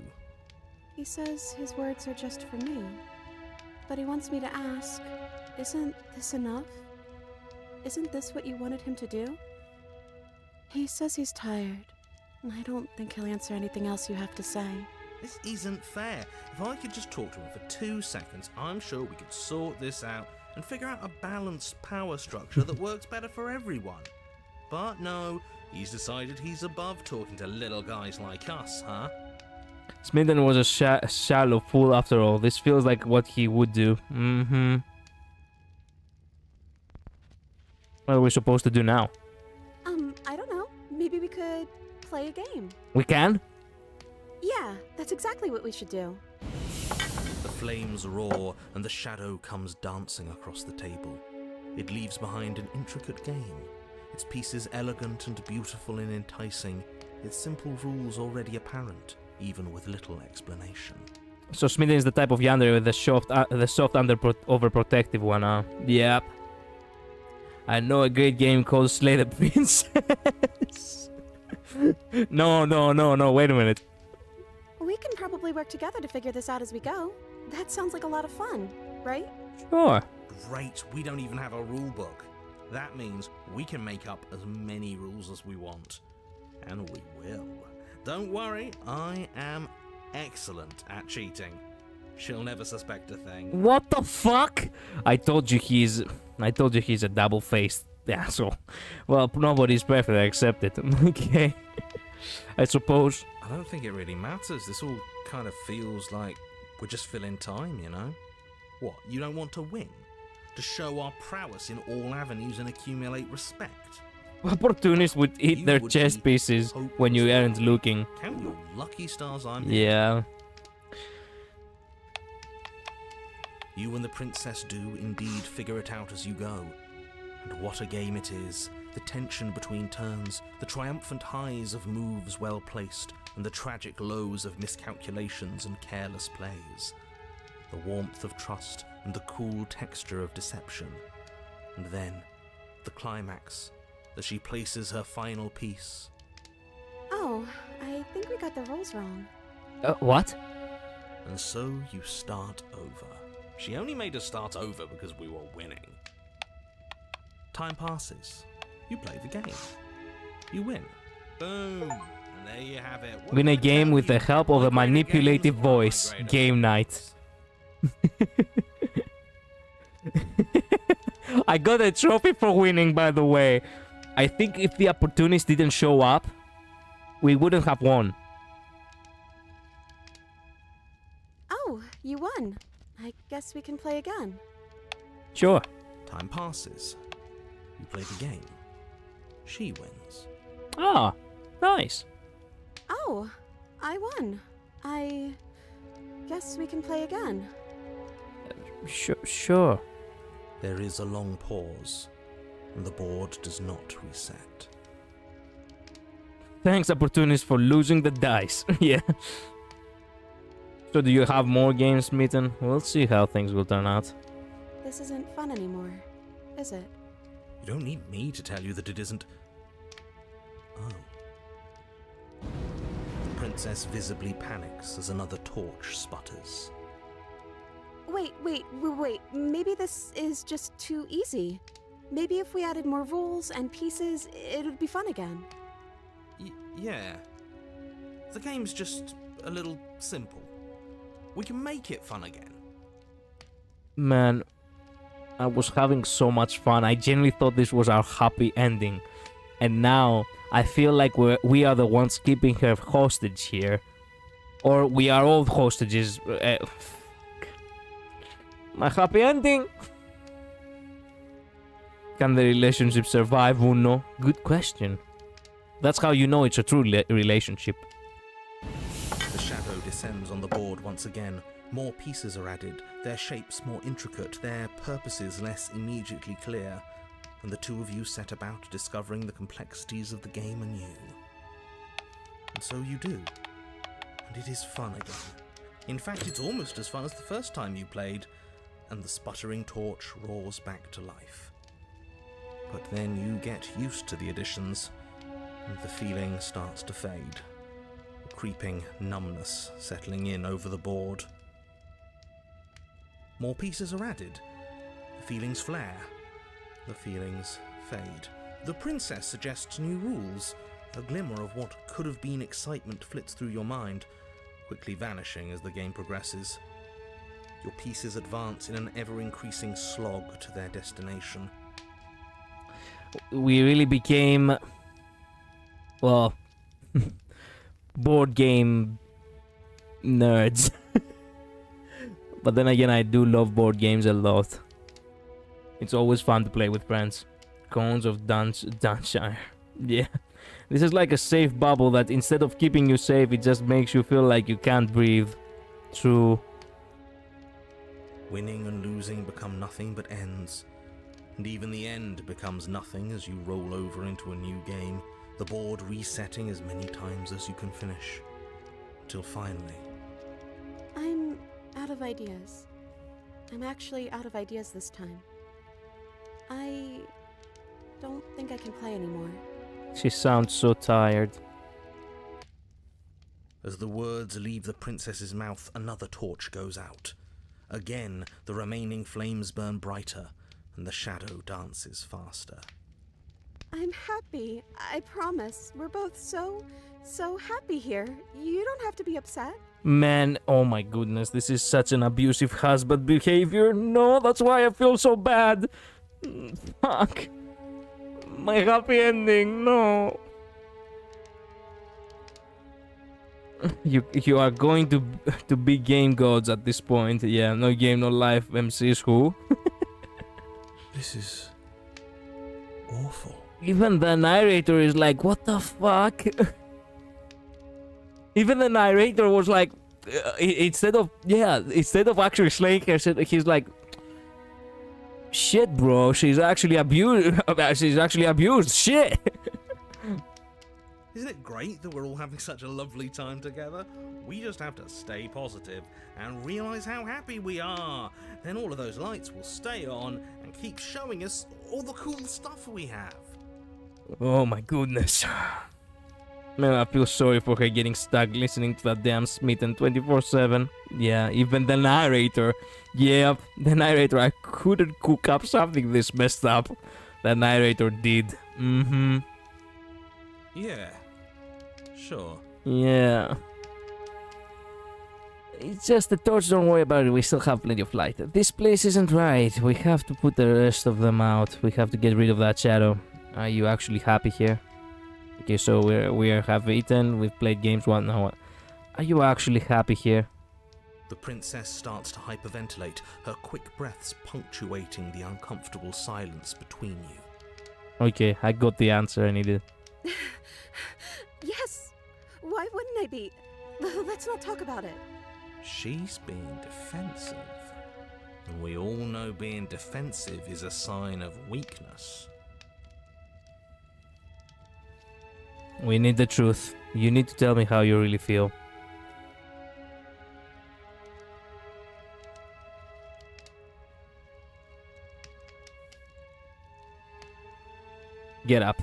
He says his words are just for me. But he wants me to ask, isn't this enough? Isn't this what you wanted him to do? He says he's tired, and I don't think he'll answer anything else you have to say. This isn't fair. If I could just talk to him for 2 seconds, I'm sure we could sort this out and figure out a balanced power structure that works better for everyone. But no, he's decided he's above talking to little guys like us, huh? Smitten was a shallow fool after all. This feels like what he would do. What are we supposed to do now? I don't know. Maybe we could play a game. We can? Yeah, that's exactly what we should do. The flames roar and the shadow comes dancing across the table. It leaves behind an intricate game. Its pieces elegant and beautiful and enticing. Its simple rules already apparent, even with little explanation. So Smitten is the type of yandere with the soft overprotective one, huh? Yep. I know a great game called Slay the Princess. No, wait a minute. We can probably probably work together to figure this out as we go. That sounds like a lot of fun, right? Sure. Great, we don't even have a rule book. That means we can make up as many rules as we want. And we will. Don't worry, I am excellent at cheating. She'll never suspect a thing. What the fuck? I told you he's a double-faced asshole. Well, nobody's perfect, I accept it. Okay. I suppose. I don't think it really matters. This all kind of feels like we're just filling time, you know? What, you don't want to win? To show our prowess in all avenues and accumulate respect? Opportunists would eat You their would chess be pieces when you aren't looking. Count your lucky stars I'm Yeah. You and the princess do indeed figure it out as you go. And what a game it is. The tension between turns, the triumphant highs of moves well placed, and the tragic lows of miscalculations and careless plays. The warmth of trust and the cool texture of deception. And then, the climax, as she places her final piece. Oh, I think we got the rules wrong. What? And so you start over. She only made us start over because we were winning. Time passes. You play the game. You win. Boom. And there you have it. What Win did a I game tell with you? the help of My a greater manipulative games are my voice. greater Game night. I got a trophy for winning, by the way. I think if the opportunist didn't show up, we wouldn't have won. Oh, you won. I guess we can play again. Sure. Time passes. You play the game. She wins. Ah, nice. Oh, I won. I guess we can play again. Sure. There is a long pause, and the board does not reset. Thanks, opportunist, for losing the dice. Yeah. So do you have more games, Mitten? We'll see how things will turn out. This isn't fun anymore, is it? You don't need me to tell you that it isn't. Oh. The princess visibly panics as another torch sputters. Wait. Maybe this is just too easy. Maybe if we added more rules and pieces, it would be fun again. Yeah. The game's just a little simple. We can make it fun again. Man, I was having so much fun. I genuinely thought this was our happy ending. And now I feel like we are the ones keeping her hostage here. Or we are all hostages. My happy ending. Can the relationship survive, Uno? Good question. That's how you know it's a true relationship. The shadow descends on the board once again. More pieces are added, their shapes more intricate, their purposes less immediately clear, and the two of you set about discovering the complexities of the game anew. And so you do. And it is fun again. In fact, it's almost as fun as the first time you played, and the sputtering torch roars back to life. But then you get used to the additions, and the feeling starts to fade. A creeping numbness settling in over the board. More pieces are added. The feelings flare. The feelings fade. The princess suggests new rules. A glimmer of what could have been excitement flits through your mind, quickly vanishing as the game progresses. Your pieces advance in an ever-increasing slog to their destination. We really became, well, board game nerds. But then again, I do love board games a lot. It's always fun to play with friends. Cones of Dunshire. Yeah. This is like a safe bubble that instead of keeping you safe, it just makes you feel like you can't breathe. True. Winning and losing become nothing but ends. And even the end becomes nothing as you roll over into a new game, the board resetting as many times as you can finish. Till finally... I'm out of ideas. I'm actually out of ideas this time. I don't think I can play anymore. She sounds so tired. As the words leave the princess's mouth, another torch goes out. Again, the remaining flames burn brighter, and the shadow dances faster. I'm happy. I promise. We're both so happy here. You don't have to be upset. Man, oh my goodness, this is such an abusive husband behavior. No, that's why I feel so bad. Fuck. My happy ending, no. You are going to be game gods at this point. Yeah, no game, no life. MCs who? This is awful. Even the narrator is like, what the fuck? Even the narrator was like, instead of actually slaying her, he's like, shit, bro, she's actually abused. She's actually abused. Shit. Isn't it great that we're all having such a lovely time together? We just have to stay positive and realize how happy we are. Then all of those lights will stay on and keep showing us all the cool stuff we have. Oh my goodness. Man, I feel sorry for her getting stuck listening to that damn Smitten 24/7. Yeah, even the narrator. Yeah, the narrator. I couldn't cook up something this messed up. The narrator did. Mm-hmm. Yeah, sure. Yeah. It's just the torch, don't worry about it, we still have plenty of light. This place isn't right, we have to put the rest of them out. We have to get rid of that shadow. Are you actually happy here? Okay, so we have eaten, we've played games, what now? Are you actually happy here? The princess starts to hyperventilate, her quick breaths punctuating the uncomfortable silence between you. Okay, I got the answer I needed. Yes. Why wouldn't I be? Let's not talk about it. She's being defensive. And we all know being defensive is a sign of weakness. We need the truth. You need to tell me how you really feel. Get up.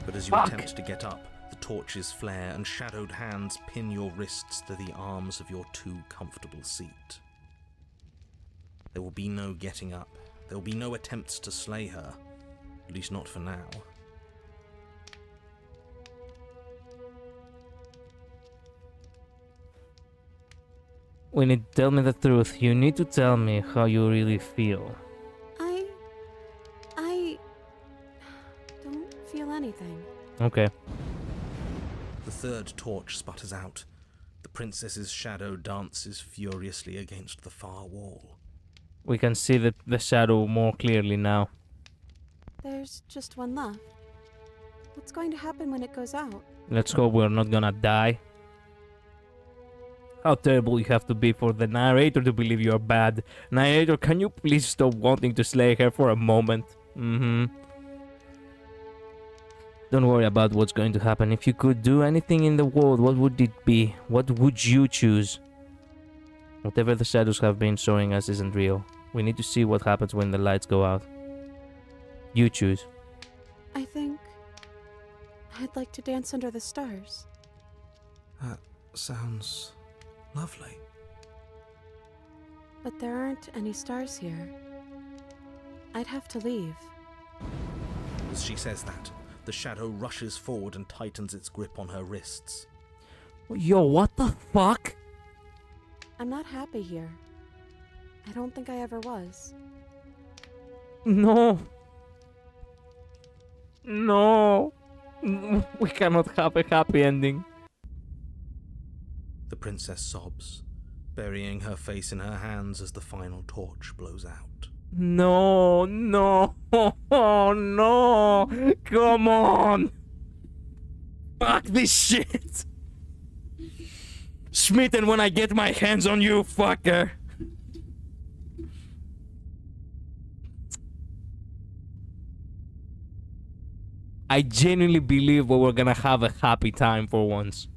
But as you Fuck. attempt to get up, the torches flare and shadowed hands pin your wrists to the arms of your too comfortable seat. There will be no getting up. There will be no attempts to slay her. At least not for now. When you tell me the truth, you need to tell me how you really feel. I don't feel anything. Okay. The third torch sputters out. The princess's shadow dances furiously against the far wall. We can see the shadow more clearly now. There's just one left. What's going to happen when it goes out? Let's hope we're not gonna die. How terrible you have to be for the narrator to believe you're bad. Narrator, can you please stop wanting to slay her for a moment? Don't worry about what's going to happen. If you could do anything in the world, what would it be? What would you choose? Whatever the shadows have been showing us isn't real. We need to see what happens when the lights go out. You choose. I think I'd like to dance under the stars. That sounds lovely. But there aren't any stars here. I'd have to leave. As she says that, the shadow rushes forward and tightens its grip on her wrists. Yo, what the fuck? I'm not happy here. I don't think I ever was. No. No. We cannot have a happy ending. The princess sobs, burying her face in her hands as the final torch blows out. No, no, oh, no, come on. Fuck this shit. Smitten when I get my hands on you, fucker. I genuinely believe we were gonna have a happy time for once.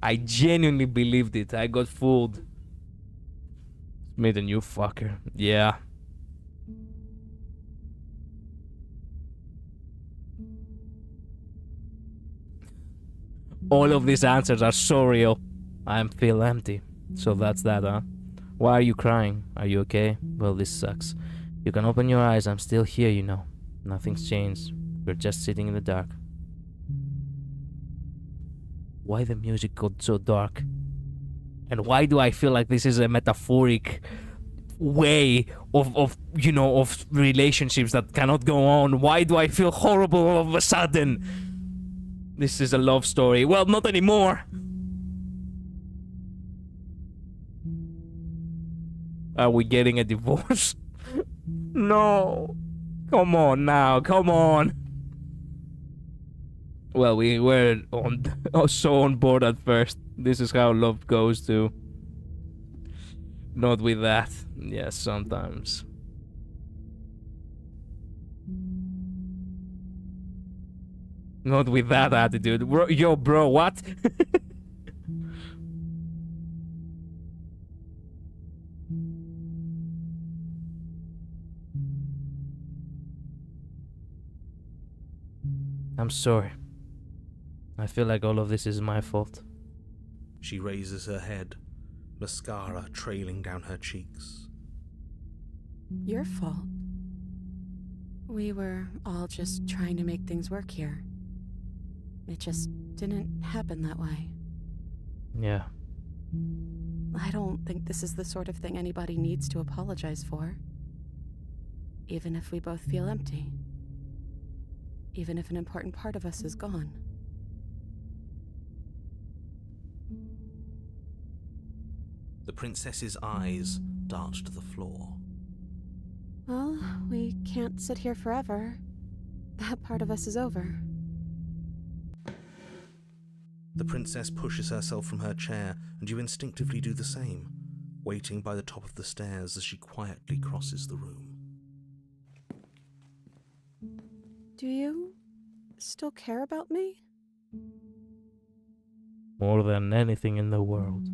I genuinely believed it. I got fooled. Smitten, you fucker. Yeah. All of these answers are so real. I feel empty. So that's that, huh? Why are you crying? Are you okay? Well, this sucks. You can open your eyes. I'm still here, you know. Nothing's changed. We're just sitting in the dark. Why the music got so dark? And why do I feel like this is a metaphoric way of you know, of relationships that cannot go on? Why do I feel horrible all of a sudden? This is a love story. Well, not anymore. Are we getting a divorce? No. Come on now, come on. Well, we were so on board at first. This is how love goes too. Not with that. Yes, sometimes. Not with that attitude. Yo, bro, what? I'm sorry. I feel like all of this is my fault. She raises her head, mascara trailing down her cheeks. Your fault. We were all just trying to make things work here. It just didn't happen that way. Yeah. I don't think this is the sort of thing anybody needs to apologize for. Even if we both feel empty. Even if an important part of us is gone. The princess's eyes dart to the floor. Well, we can't sit here forever. That part of us is over. The princess pushes herself from her chair, and you instinctively do the same, waiting by the top of the stairs as she quietly crosses the room. Do you still care about me? More than anything in the world.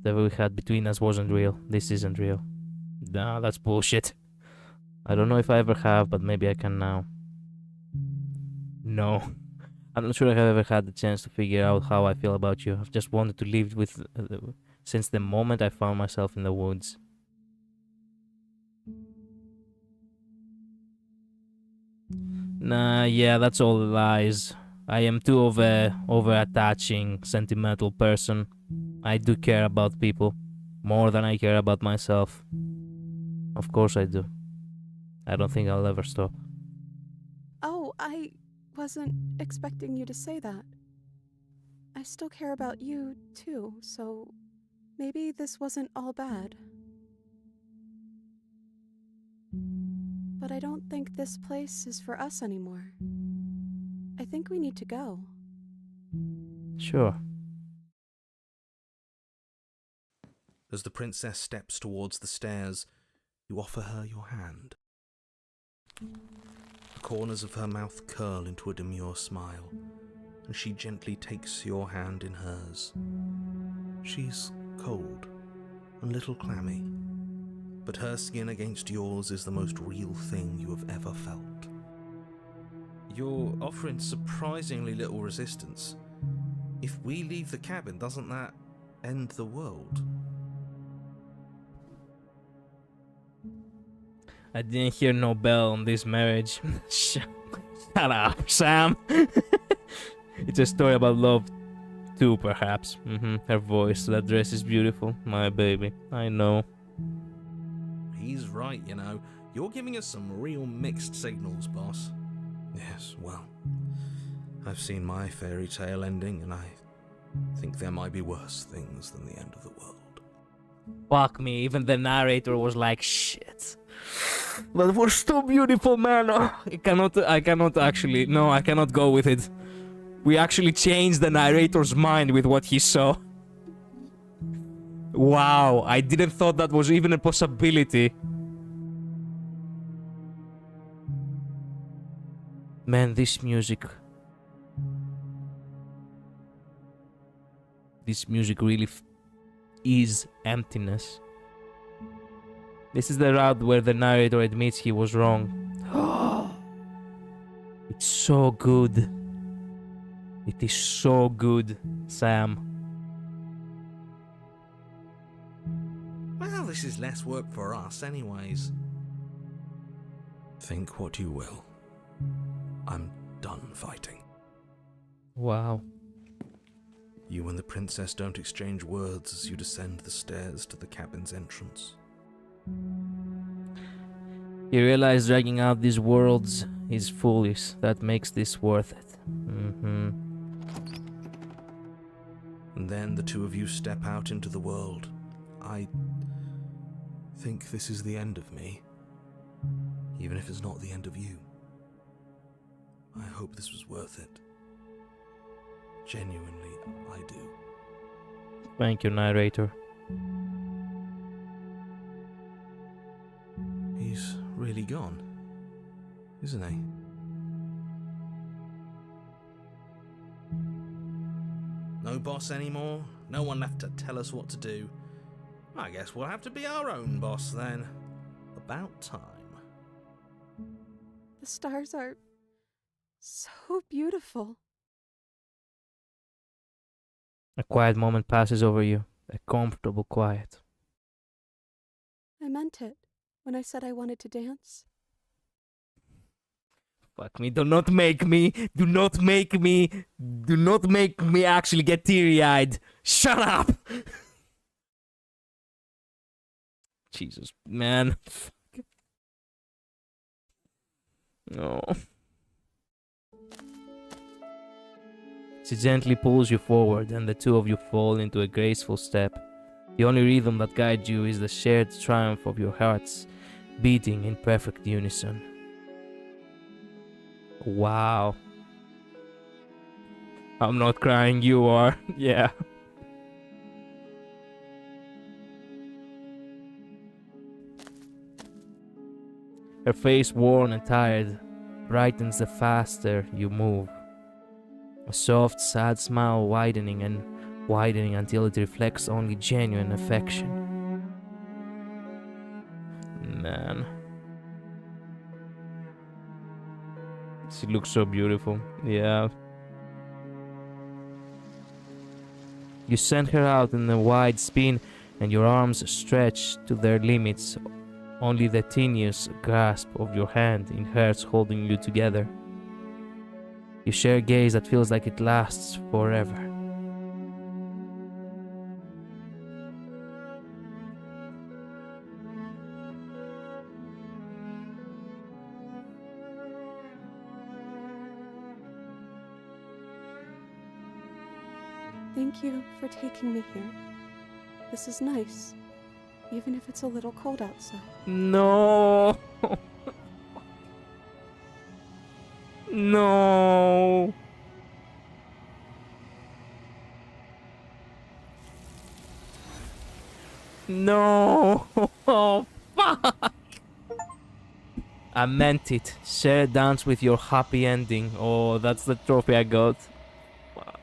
Whatever we had between us wasn't real. This isn't real. Nah, that's bullshit. I don't know if I ever have, but maybe I can now. No. I'm not sure I have ever had the chance to figure out how I feel about you. I've just wanted to live with since the moment I found myself in the woods. Nah, yeah, that's all lies. I am too of a over-attaching, sentimental person. I do care about people more than I care about myself. Of course I do. I don't think I'll ever stop. Oh, I wasn't expecting you to say that. I still care about you, too, so maybe this wasn't all bad. But I don't think this place is for us anymore. I think we need to go. Sure. As the princess steps towards the stairs, you offer her your hand. The corners of her mouth curl into a demure smile, and she gently takes your hand in hers. She's cold and a little clammy, but her skin against yours is the most real thing you have ever felt. You're offering surprisingly little resistance. If we leave the cabin, doesn't that end the world? I didn't hear no bell on this marriage. Shut up, Sam. It's a story about love too, perhaps. Her voice, that dress is beautiful. My baby, I know. He's right, you know. You're giving us some real mixed signals, boss. Yes, well, I've seen my fairy tale ending, and I think there might be worse things than the end of the world. Fuck me, even the narrator was like, shit. That was too beautiful, man. Oh, I cannot actually, no, I cannot go with it. We actually changed the narrator's mind with what he saw. Wow, I didn't thought that was even a possibility. Man, this music really is emptiness. This is the route where the narrator admits he was wrong. It's so good. It is so good, Sam. Well, this is less work for us, anyways. Think what you will. I'm done fighting. Wow. You and the princess don't exchange words as you descend the stairs to the cabin's entrance. You realize dragging out these worlds is foolish. That makes this worth it. And then the two of you step out into the world. I think this is the end of me. Even if it's not the end of you. I hope this was worth it. Genuinely, I do. Thank you, narrator. He's really gone, isn't he? No boss anymore? No one left to tell us what to do? I guess we'll have to be our own boss then. About time. The stars are so beautiful. A quiet moment passes over you. A comfortable quiet. I meant it when I said I wanted to dance. Fuck me, do not make me actually get teary-eyed. Shut up! Jesus, man. No. She gently pulls you forward and the two of you fall into a graceful step. The only rhythm that guides you is the shared triumph of your hearts, beating in perfect unison. Wow. I'm not crying, you are. Yeah. Her face, worn and tired, brightens the faster you move. A soft, sad smile widening and widening until it reflects only genuine affection. Man. She looks so beautiful. Yeah. You send her out in a wide spin and your arms stretch to their limits. Only the tenuous grasp of your hand in hers holding you together. You share a gaze that feels like it lasts forever. Thank you for taking me here. This is nice, even if it's a little cold outside. No. No. No. Oh, fuck. I meant it. Share a dance with your happy ending. Oh, that's the trophy I got. Fuck.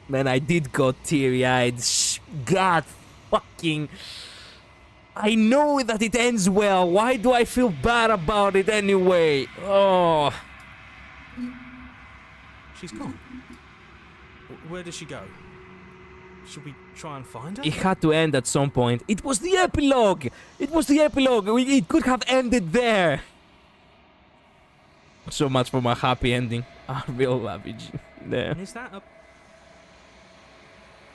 Man, I did got teary-eyed. God fucking... I know that it ends well. Why do I feel bad about it anyway? Oh. She's gone. Where did she go? Should we try and find her? It had to end at some point. It was the epilogue! It was the epilogue! It could have ended there! So much for my happy ending. I will love it. There. Is that a...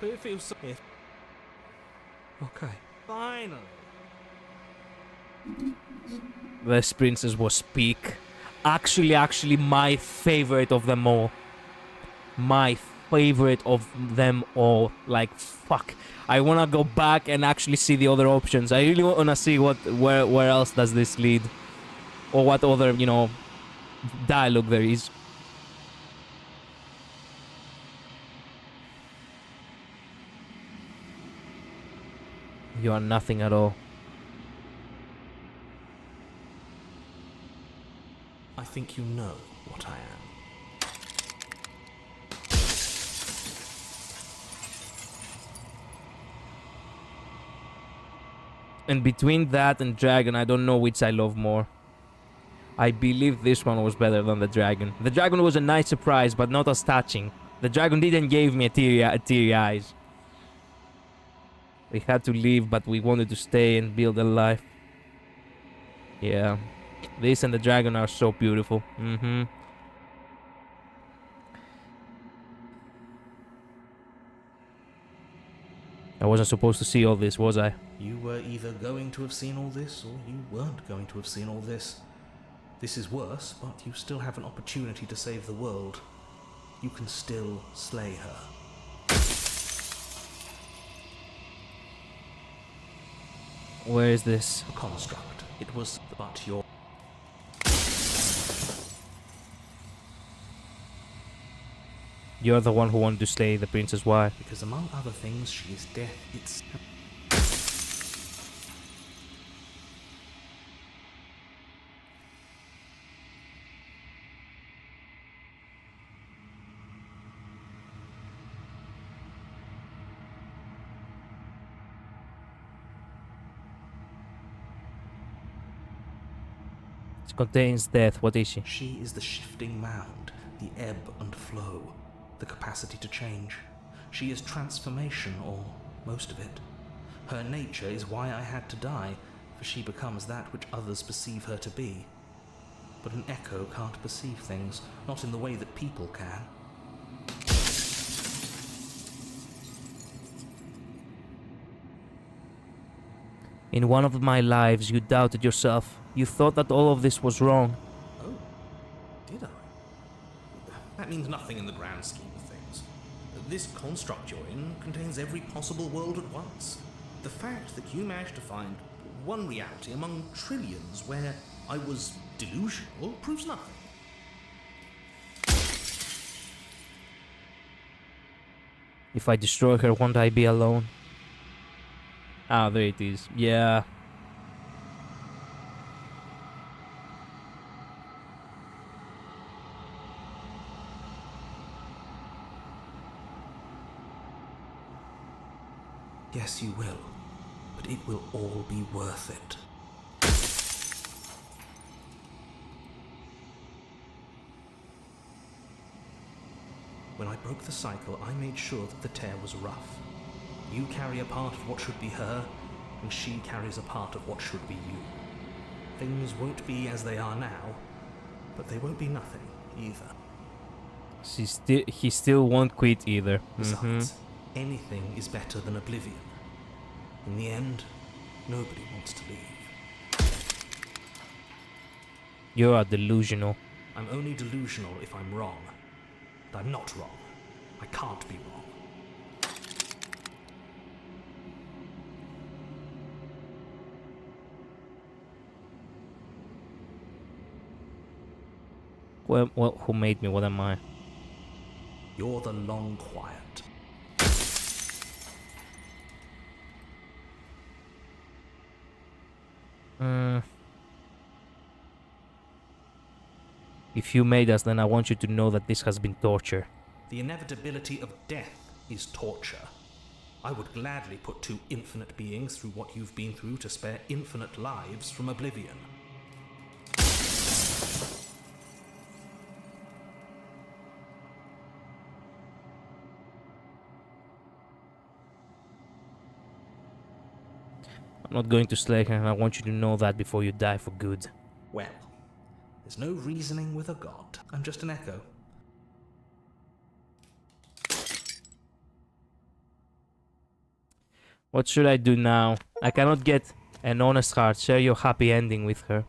But it feels so... Okay. Finally. This princess was peak. Actually, my favorite of them all. My favorite of them all. Like, fuck. I wanna go back and actually see the other options. I really wanna see where else does this lead. Or what other, you know, dialogue there is. You are nothing at all. I think you know what I am. And between that and dragon, I don't know which I love more. I believe this one was better than the dragon. The dragon was a nice surprise, but not as touching. The dragon didn't give me a teary eyes. We had to leave, but we wanted to stay and build a life. Yeah. This and the dragon are so beautiful. I wasn't supposed to see all this, was I? You were either going to have seen all this, or you weren't going to have seen all this. This is worse, but you still have an opportunity to save the world. You can still slay her. Where is this? A construct. It was but your... You're the one who wanted to slay the princess. Why? Because among other things, she is death itself. It contains death. What is she? She is the shifting mound, the ebb and flow, the capacity to change. She is transformation, or most of it. Her nature is why I had to die, for she becomes that which others perceive her to be. But an echo can't perceive things, not in the way that people can. In one of my lives, you doubted yourself. You thought that all of this was wrong. Oh, did I? That means nothing in the grand scheme of things. This construct you're in contains every possible world at once. The fact that you managed to find one reality among trillions where I was delusional proves nothing. If I destroy her, won't I be alone? Ah, there it is. Yeah. Yes, you will. But it will all be worth it. When I broke the cycle, I made sure that the tear was rough. You carry a part of what should be her, and she carries a part of what should be you. Things won't be as they are now, but they won't be nothing either. He still won't quit either. Besides, anything is better than oblivion. In the end, nobody wants to leave. You are delusional. I'm only delusional if I'm wrong. And I'm not wrong. I can't be wrong. Well, who made me? What am I? You're the long quiet. If you made us, then I want you to know that this has been torture. The inevitability of death is torture. I would gladly put two infinite beings through what you've been through to spare infinite lives from oblivion. I'm not going to slay her, and I want you to know that before you die for good. Well, there's no reasoning with a god. I'm just an echo. What should I do now? I cannot get an honest heart. Share your happy ending with her.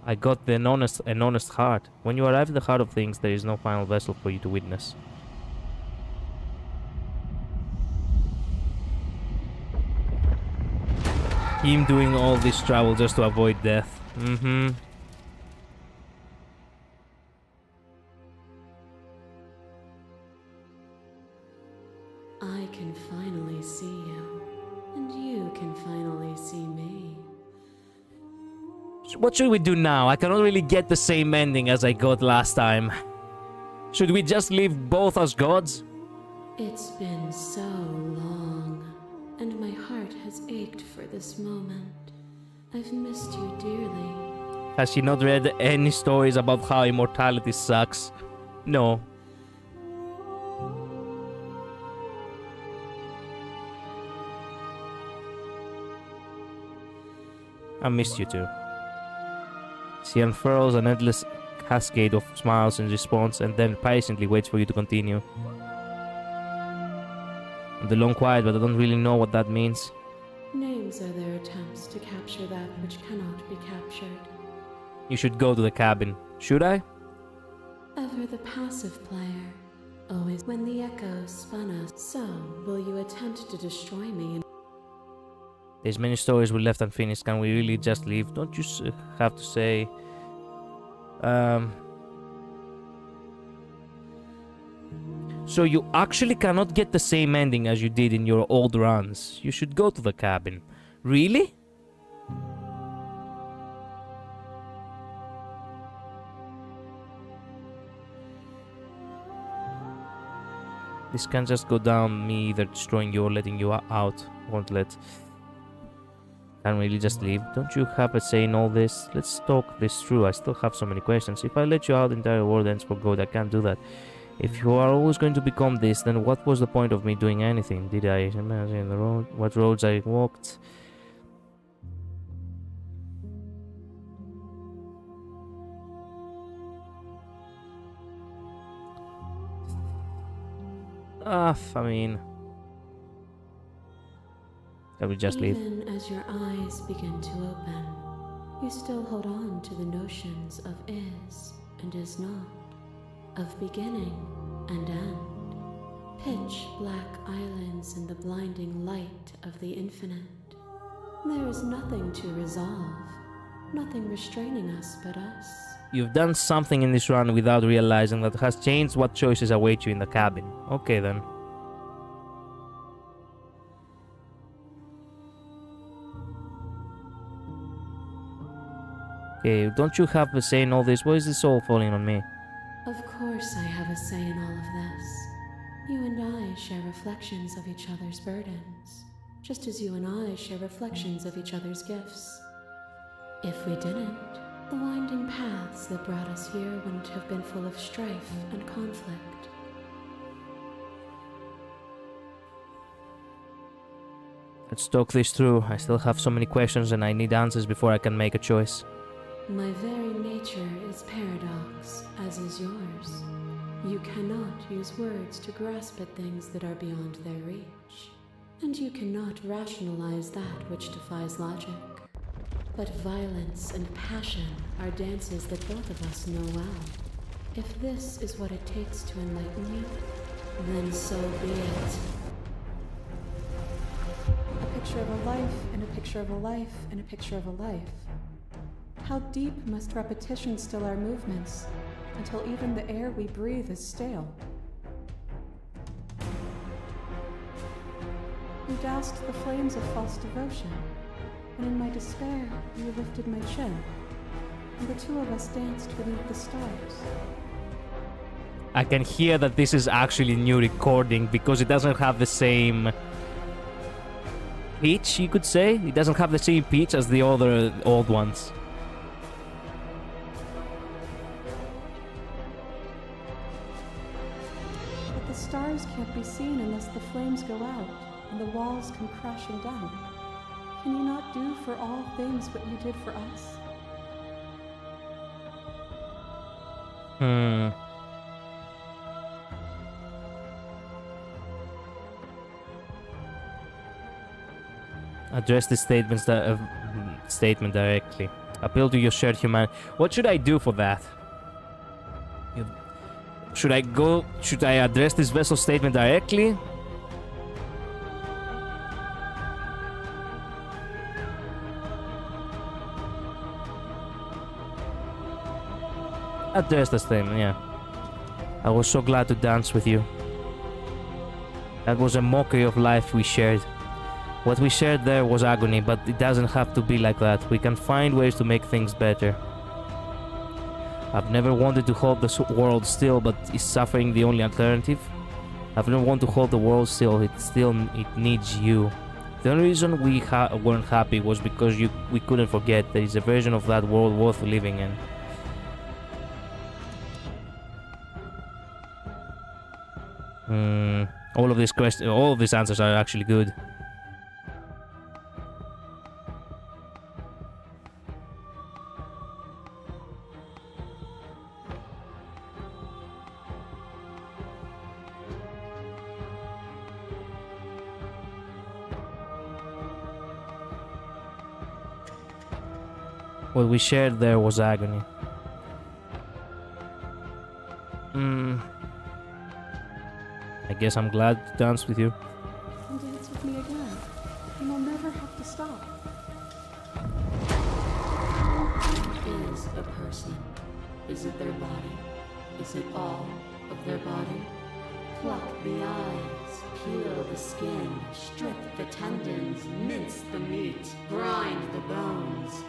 I got an honest heart. When you arrive at the heart of things, there is no final vessel for you to witness. Him doing all this travel just to avoid death. I can finally see you, and you can finally see me. What should we do now? I cannot really get the same ending as I got last time. Should we just leave both as gods? It's been so long, and my heart has ached for this moment. I've missed you dearly. Has she not read any stories about how immortality sucks? No. I missed you too. She unfurls an endless cascade of smiles in response and then patiently waits for you to continue. The long quiet, but I don't really know what that means. Names are their attempts to capture that which cannot be captured. You should go to the cabin. Should I? Ever the passive player. Always when the echoes spun us. So, will you attempt to destroy me? There's many stories we left unfinished. Can we really just leave? Don't you have to say... So you actually cannot get the same ending as you did in your old runs. You should go to the cabin. Really? This can't just go down me either destroying you or letting you out. Won't let... Can't really just leave. Don't you have a say in all this? Let's talk this through. I still have so many questions. If I let you out, the entire world ends for good. I can't do that. If you are always going to become this, then what was the point of me doing anything? Did I imagine the road? What roads I walked? I mean... Can we just leave? Even as your eyes begin to open, you still hold on to the notions of is and is not, of beginning and end, pitch black islands in the blinding light of the infinite. There is nothing to resolve, nothing restraining us but us. You've done something in this run without realizing that has changed what choices await you in the cabin. Okay then. Okay, don't you have a say in all this? Why is this all falling on me? Of course I have a say in all of this. You and I share reflections of each other's burdens, just as you and I share reflections of each other's gifts. If we didn't, the winding paths that brought us here wouldn't have been full of strife and conflict. Let's talk this through. I still have so many questions and I need answers before I can make a choice. My very nature is paradox, as is yours. You cannot use words to grasp at things that are beyond their reach, and you cannot rationalize that which defies logic. But violence and passion are dances that both of us know well. If this is what it takes to enlighten you, then so be it. A picture of a life, and a picture of a life, and a picture of a life. How deep must repetition still our movements, until even the air we breathe is stale? You doused the flames of false devotion, and in my despair, you lifted my chin, and the two of us danced beneath the stars. I can hear that this is actually new recording because it doesn't have the same pitch, you could say. It doesn't have the same pitch as the other old ones. The stars can't be seen unless the flames go out and the walls come crashing down. Can you not do for all things what you did for us? Address the statement directly. Appeal to your shared humanity. What should I do for that? Should I address this vessel statement directly? Address the statement, yeah. I was so glad to dance with you. That was a mockery of life we shared. What we shared there was agony, but it doesn't have to be like that. We can find ways to make things better. I've never wanted to hold the world still, but is suffering the only alternative? I've never wanted to hold the world still. It needs you. The only reason we weren't happy was because we couldn't forget there is a version of that world worth living in. All of these answers are actually good. What we shared there was agony. I guess I'm glad to dance with you. And dance with me again. And I'll never have to stop. Is a person? Is it their body? Is it all of their body? Pluck the eyes, peel the skin, strip the tendons, mince the meat, grind the bones.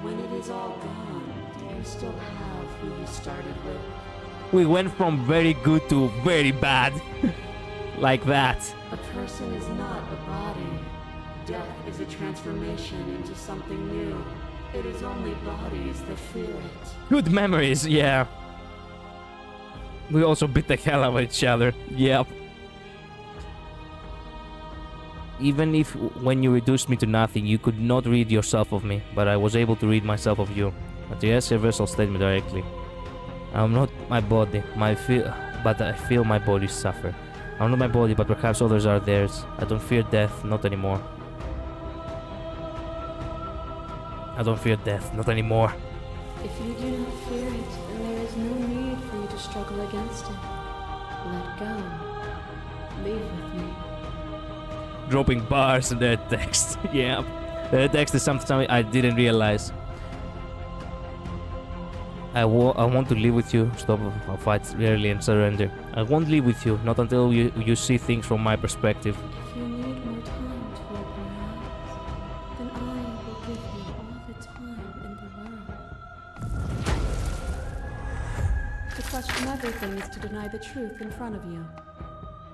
When it is all gone, do you still have who you started with? We went from very good to very bad. Like that. A person is not a body. Death is a transformation into something new. It is only bodies that feel it. Good memories, yeah. We also beat the hell out of each other. Yep. Even if when you reduced me to nothing, you could not rid yourself of me, but I was able to rid myself of you. But yes, universal statement directly. I'm not my body, but I feel my body suffer. I'm not my body, but perhaps others are theirs. I don't fear death, not anymore. I don't fear death, not anymore. If you do not fear it, then there is no need for you to struggle against it. Let go. Leave with me. Dropping bars in their text. Yeah. Their text is something I didn't realize. I want to live with you. Stop fights rarely and surrender. I won't live with you, not until you see things from my perspective. If you need more time to open your eyes, then I will give you all the time in the world. To question everything is to deny the truth in front of you.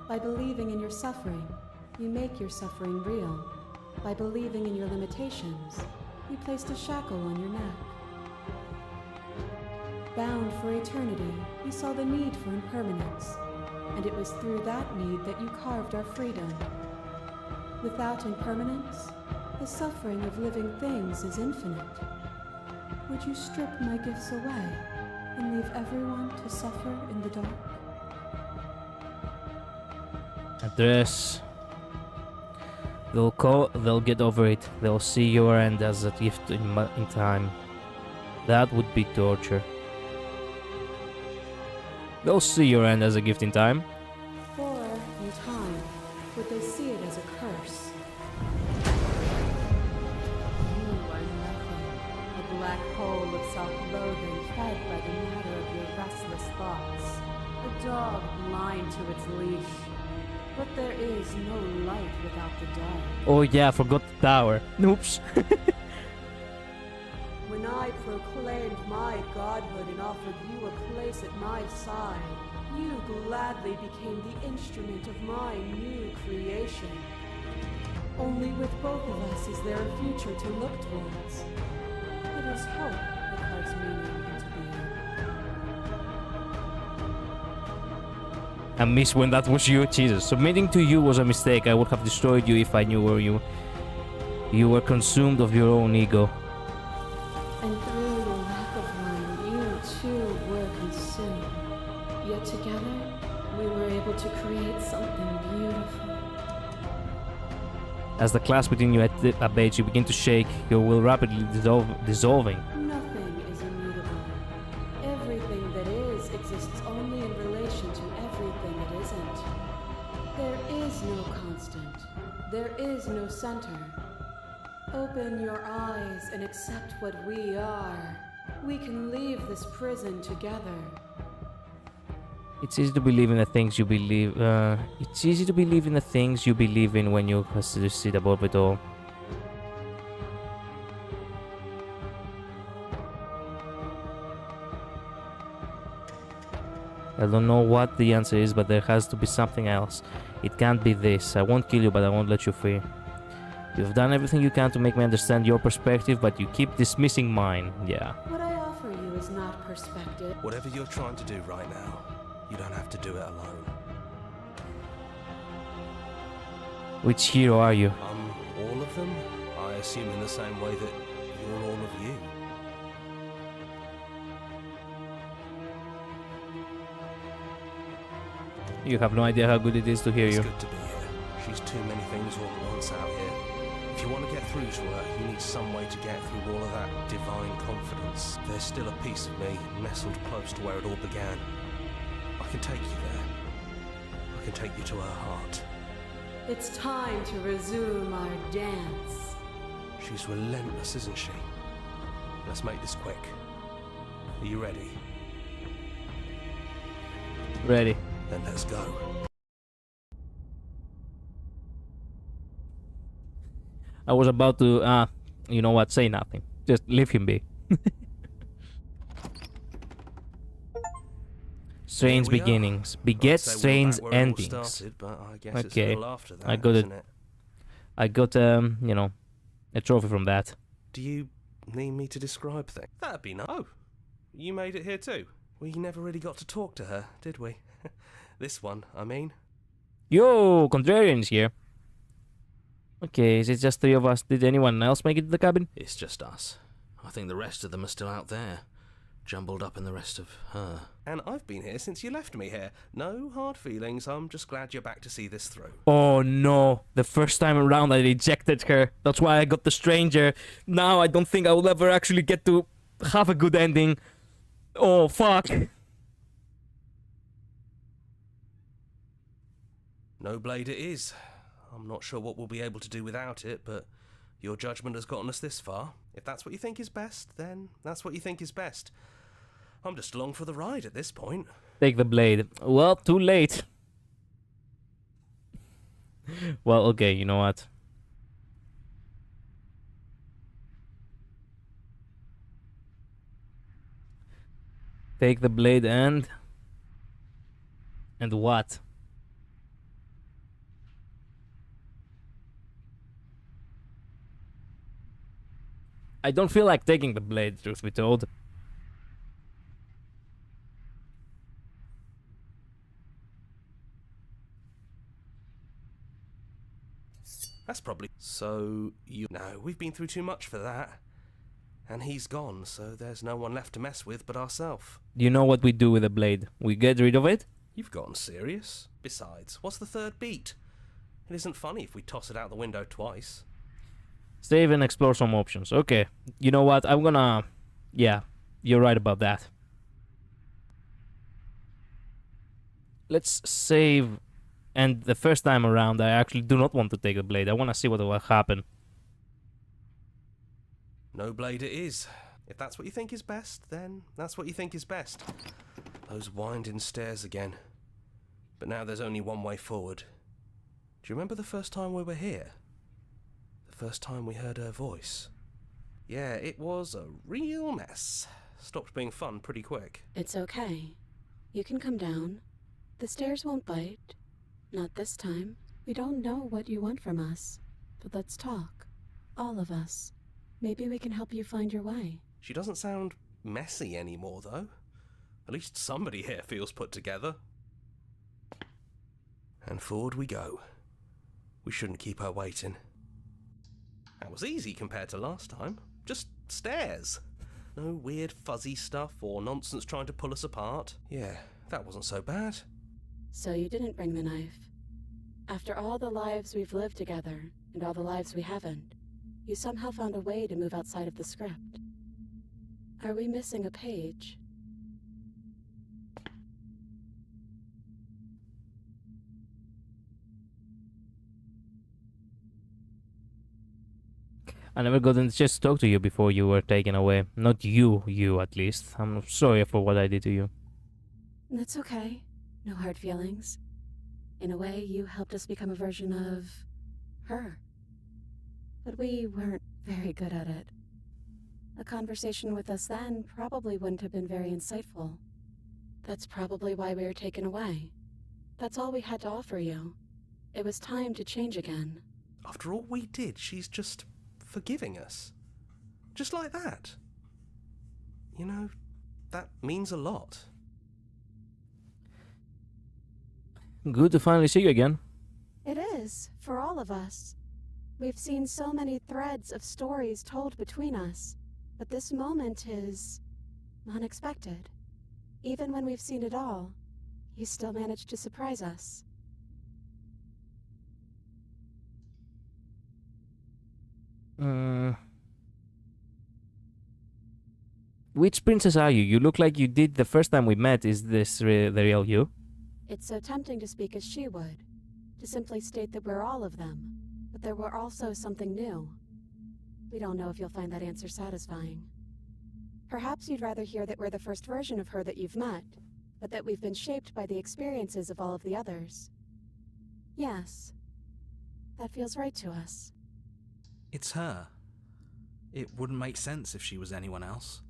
By believing in your suffering, you make your suffering real. By believing in your limitations, you placed a shackle on your neck. Bound for eternity, you saw the need for impermanence, and it was through that need that you carved our freedom. Without impermanence, the suffering of living things is infinite. Would you strip my gifts away and leave everyone to suffer in the dark? Address. They'll get over it. They'll see your end as a gift in time. That would be torture. They'll see your end as a gift in time. Or, in time, would they see it as a curse? You are nothing. A black hole of self-loathing fed by the matter of your restless thoughts. A dog blind to its leash. But there is no light without the dark. Oh yeah, I forgot the tower. Oops. When I proclaimed my godhood and offered you a place at my side, you gladly became the instrument of my new creation. Only with both of us is there a future to look towards. It is hope that carves meaning into being. I miss when that was you, Jesus. Submitting to you was a mistake. I would have destroyed you if I knew where you were consumed of your own ego. And through the lack of one, you too were consumed. Yet together, we were able to create something beautiful. As the clasp between you abates, you begin to shake, your will rapidly dissolving. Nothing is immutable. Everything that is exists only in relation to everything it isn't. There is no constant. There is no center. Open your eyes and accept what we are. We can leave this prison together. It's easy to believe in the things you believe. It's easy to believe in the things you believe in when you sit above it all. I don't know what the answer is, but there has to be something else. It can't be this. I won't kill you, but I won't let you free. You've done everything you can to make me understand your perspective, but you keep dismissing mine. Yeah. What I offer you is not perspective. Whatever you're trying to do right now, you don't have to do it alone. Which hero are you? All of them? I assume in the same way that you're all of you. You have no idea how good it is to hear It's you. good to be here. She's too many things all at once out here. If you want to get through to her, you need some way to get through all of that divine confidence. There's still a piece of me nestled close to where it all began. I can take you there. I can take you to her heart. It's time to resume our dance. She's relentless, isn't she? Let's make this quick. Are you ready? Ready. Then let's go. I was about to, you know what, say nothing. Just leave him be. Strange Here we are. beginnings. I'd Beget say we're strange back where it all endings. started, but I guess it's a Okay. little after that, I got it. isn't it? I got, you know, a trophy from that. Do you need me to describe things? That'd be nice. Oh, you made it here too. We never really got to talk to her, did we? This one, I mean. Yo, Contrarian's here. Okay, is it just three of us? Did anyone else make it to the cabin? It's just us. I think the rest of them are still out there, jumbled up in the rest of her. And I've been here since you left me here. No hard feelings, I'm just glad you're back to see this through. Oh no, the first time around I rejected her. That's why I got the stranger. Now I don't think I will ever actually get to have a good ending. Oh fuck. No blade it is. I'm not sure what we'll be able to do without it, but your judgment has gotten us this far. If that's what you think is best, then that's what you think is best. I'm just along for the ride at this point. Take the blade. Well, too late. Well, okay, you know what? Take the blade and what? I don't feel like taking the blade, truth be told. That's probably... So, you... No, we've been through too much for that. And he's gone, so there's no one left to mess with but ourselves. You know what we do with the blade? We get rid of it? You've gotten serious. Besides, what's the third beat? It isn't funny if we toss it out the window twice. Save and explore some options. Okay. You know what? I'm gonna... Yeah, you're right about that. Let's save... And the first time around, I actually do not want to take the blade. I want to see what will happen. No blade it is. If that's what you think is best, then that's what you think is best. Those winding stairs again. But now there's only one way forward. Do you remember the first time we were here? The first time we heard her voice? Yeah, it was a real mess. Stopped being fun pretty quick. It's okay. You can come down. The stairs won't bite. Not this time. We don't know what you want from us. But let's talk. All of us. Maybe we can help you find your way. She doesn't sound messy anymore, though. At least somebody here feels put together. And forward we go. We shouldn't keep her waiting. That was easy compared to last time. Just stairs. No weird fuzzy stuff or nonsense trying to pull us apart. Yeah, that wasn't so bad. So you didn't bring the knife. After all the lives we've lived together, and all the lives we haven't, you somehow found a way to move outside of the script. Are we missing a page? I never got a chance to talk to you before you were taken away. Not you at least. I'm sorry for what I did to you. That's okay. No hard feelings. In a way, you helped us become a version of... her. But we weren't very good at it. A conversation with us then probably wouldn't have been very insightful. That's probably why we were taken away. That's all we had to offer you. It was time to change again. After all we did, she's just forgiving us. Just like that. You know, that means a lot. Good to finally see you again. It is, for all of us. We've seen so many threads of stories told between us, but this moment is unexpected. Even when we've seen it all, you still managed to surprise us. Which princess are you? You look like you did the first time we met. Is this the real you? It's so tempting to speak as she would, to simply state that we're all of them, but there were also something new. We don't know if you'll find that answer satisfying. Perhaps you'd rather hear that we're the first version of her that you've met, but that we've been shaped by the experiences of all of the others. Yes, that feels right to us. It's her. It wouldn't make sense if she was anyone else.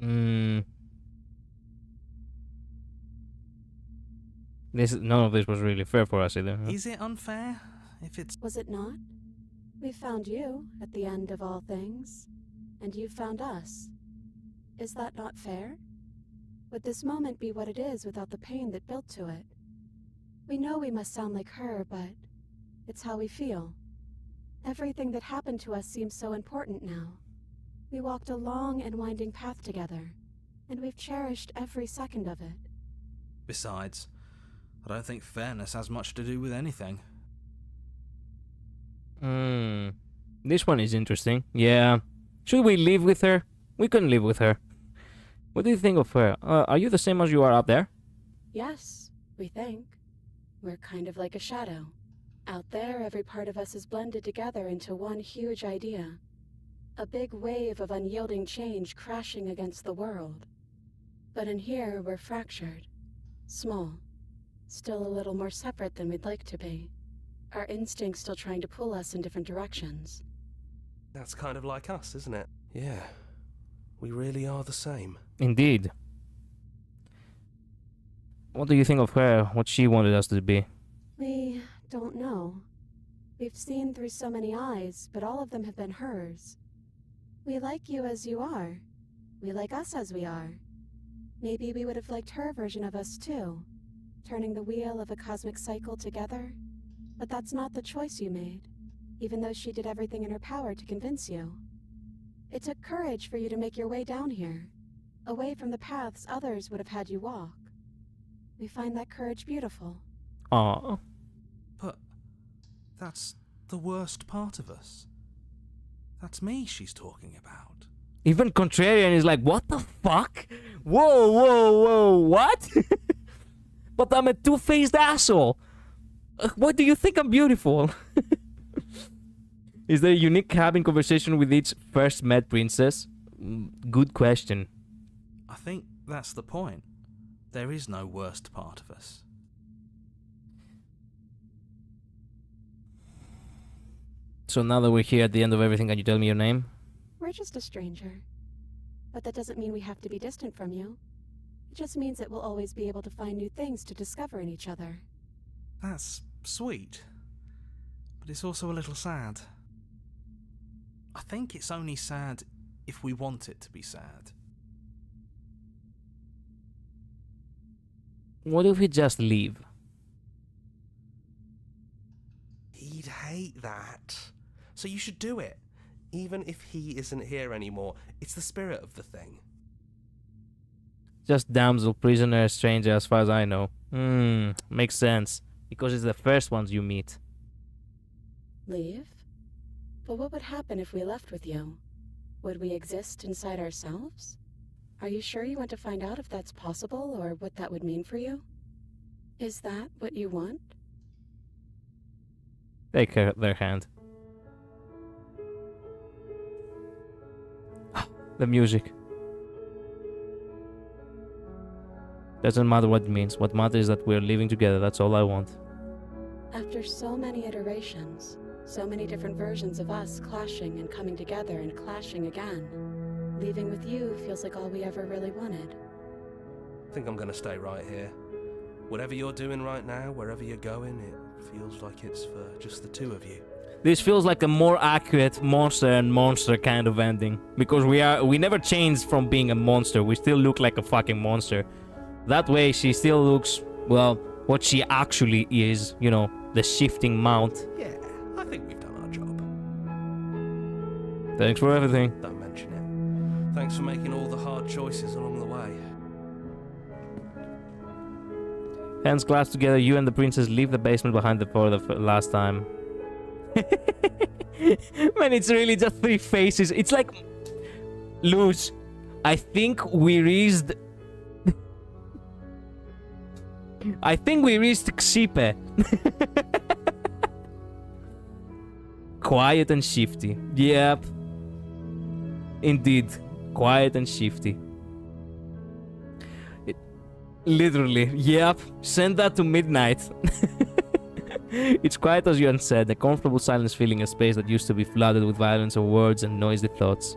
None of this was really fair for us either. Huh? Is it unfair? If it's... Was it not? We found you at the end of all things, and you found us. Is that not fair? Would this moment be what it is without the pain that built to it? We know we must sound like her, but it's how we feel. Everything that happened to us seems so important now. We walked a long and winding path together, and we've cherished every second of it. Besides, I don't think fairness has much to do with anything. This one is interesting. Yeah. Should we live with her? We couldn't live with her. What do you think of her? Are you the same as you are up there? Yes, we think. We're kind of like a shadow. Out there, every part of us is blended together into one huge idea. A big wave of unyielding change crashing against the world. But in here, we're fractured. Small. Still a little more separate than we'd like to be. Our instincts still trying to pull us in different directions. That's kind of like us, isn't it? Yeah. We really are the same. Indeed. What do you think of her? What she wanted us to be? We don't know. We've seen through so many eyes, but all of them have been hers. We like you as you are. We like us as we are. Maybe we would have liked her version of us too, turning the wheel of a cosmic cycle together. But that's not the choice you made, even though she did everything in her power to convince you. It took courage for you to make your way down here, away from the paths others would have had you walk. We find that courage beautiful. Aww. But that's the worst part of us. That's me she's talking about. Even Contrarian is like, what the fuck? Whoa, whoa, whoa, what? But I'm a two-faced asshole. Why do you think I'm beautiful? Is there a unique cabin conversation with each first met princess? Good question. I think that's the point. There is no worst part of us. So now that we're here at the end of everything, can you tell me your name? We're just a stranger. But that doesn't mean we have to be distant from you. It just means that we'll always be able to find new things to discover in each other. That's sweet. But it's also a little sad. I think it's only sad if we want it to be sad. What if we just leave? He'd hate that. So you should do it. Even if he isn't here anymore, it's the spirit of the thing. Just damsel, prisoner, stranger, as far as I know. Makes sense. Because it's the first ones you meet. Leave? But what would happen if we left with you? Would we exist inside ourselves? Are you sure you want to find out if that's possible, or what that would mean for you? Is that what you want? Take their hand. The music. Doesn't matter what it means. What matters is that we're living together. That's all I want. After so many iterations, so many different versions of us clashing and coming together and clashing again, leaving with you feels like all we ever really wanted. I think I'm gonna stay right here. Whatever you're doing right now, wherever you're going, it Feels like it's for just the two of you. This feels like a more accurate monster and monster kind of ending. Because we never changed from being a monster. We still look like a fucking monster. That way she still looks, well, what she actually is. You know, the shifting mount. Yeah, I think we've done our job. Thanks for everything. Don't mention it. Thanks for making all the hard choices along the way. Hands clasped together, you and the princess leave the basement behind for the last time. Man, it's really just three faces. It's like... Luz, I think we reached... I think we reached Xipe. Quiet and shifty. Yep. Indeed. Quiet and shifty. Literally. Yep. Send that to midnight. It's quiet as you unsaid, a comfortable silence filling a space that used to be flooded with violence of words and noisy thoughts.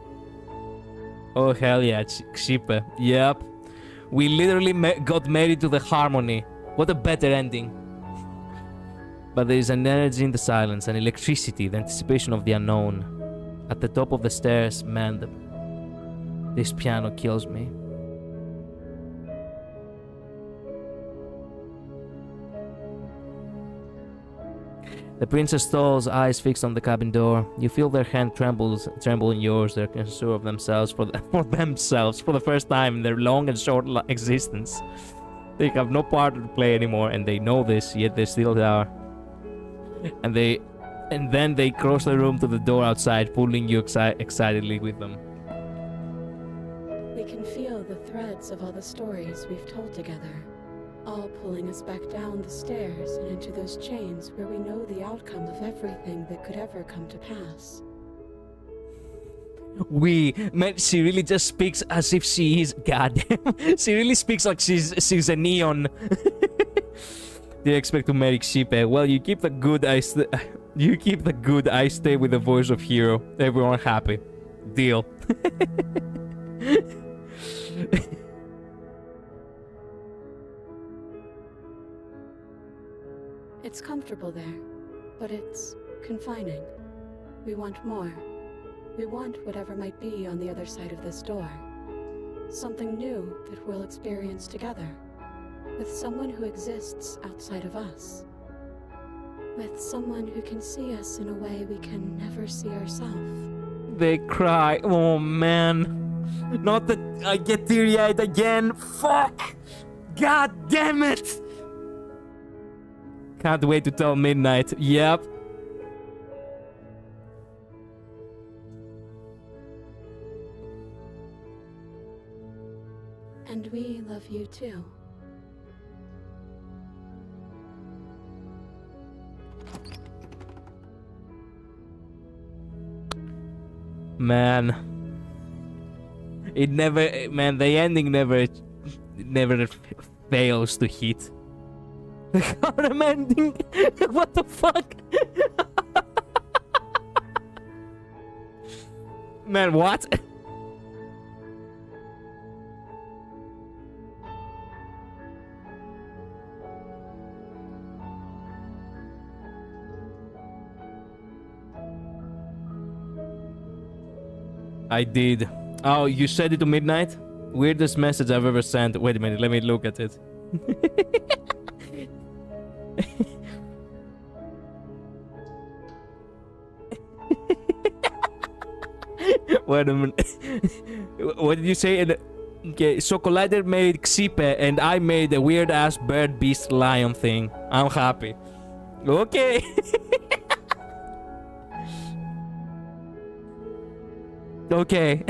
Oh hell yeah, Xipe. Yep. We literally got married to the harmony. What a better ending. But there is an energy in the silence, an electricity, the anticipation of the unknown. At the top of the stairs, man, this piano kills me. The princess stalls, eyes fixed on the cabin door. You feel their hand tremble in yours. They're unsure of themselves for the first time in their long and short existence. They have no part to play anymore, and they know this, yet they still are. And then they cross the room to the door outside, pulling you excitedly with them. We can feel the threads of all the stories we've told together, all pulling us back down the stairs and into those chains where we know the outcome of everything that could ever come to pass. Man, she really just speaks as if she is goddamn. She really speaks like she's a neon. They expect to marry Xipe. Well, you keep the good, I stay with the voice of hero. Everyone happy. Deal. It's comfortable there, but it's confining. We want more. We want whatever might be on the other side of this door. Something new that we'll experience together. With someone who exists outside of us. With someone who can see us in a way we can never see ourselves. They cry. Oh man. Not that I get teary-eyed again. Fuck. God damn it. Can't wait to tell midnight. Yep. And we love you too. Man. The ending never fails to hit. The harem ending? What the fuck? Man, what? I did. Oh, you said it to midnight? Weirdest message I've ever sent. Wait a minute, let me look at it. Wait a minute. What did you say? Okay, so Collider made Xipe and I made a weird ass bird beast lion thing. I'm happy. Okay. Okay.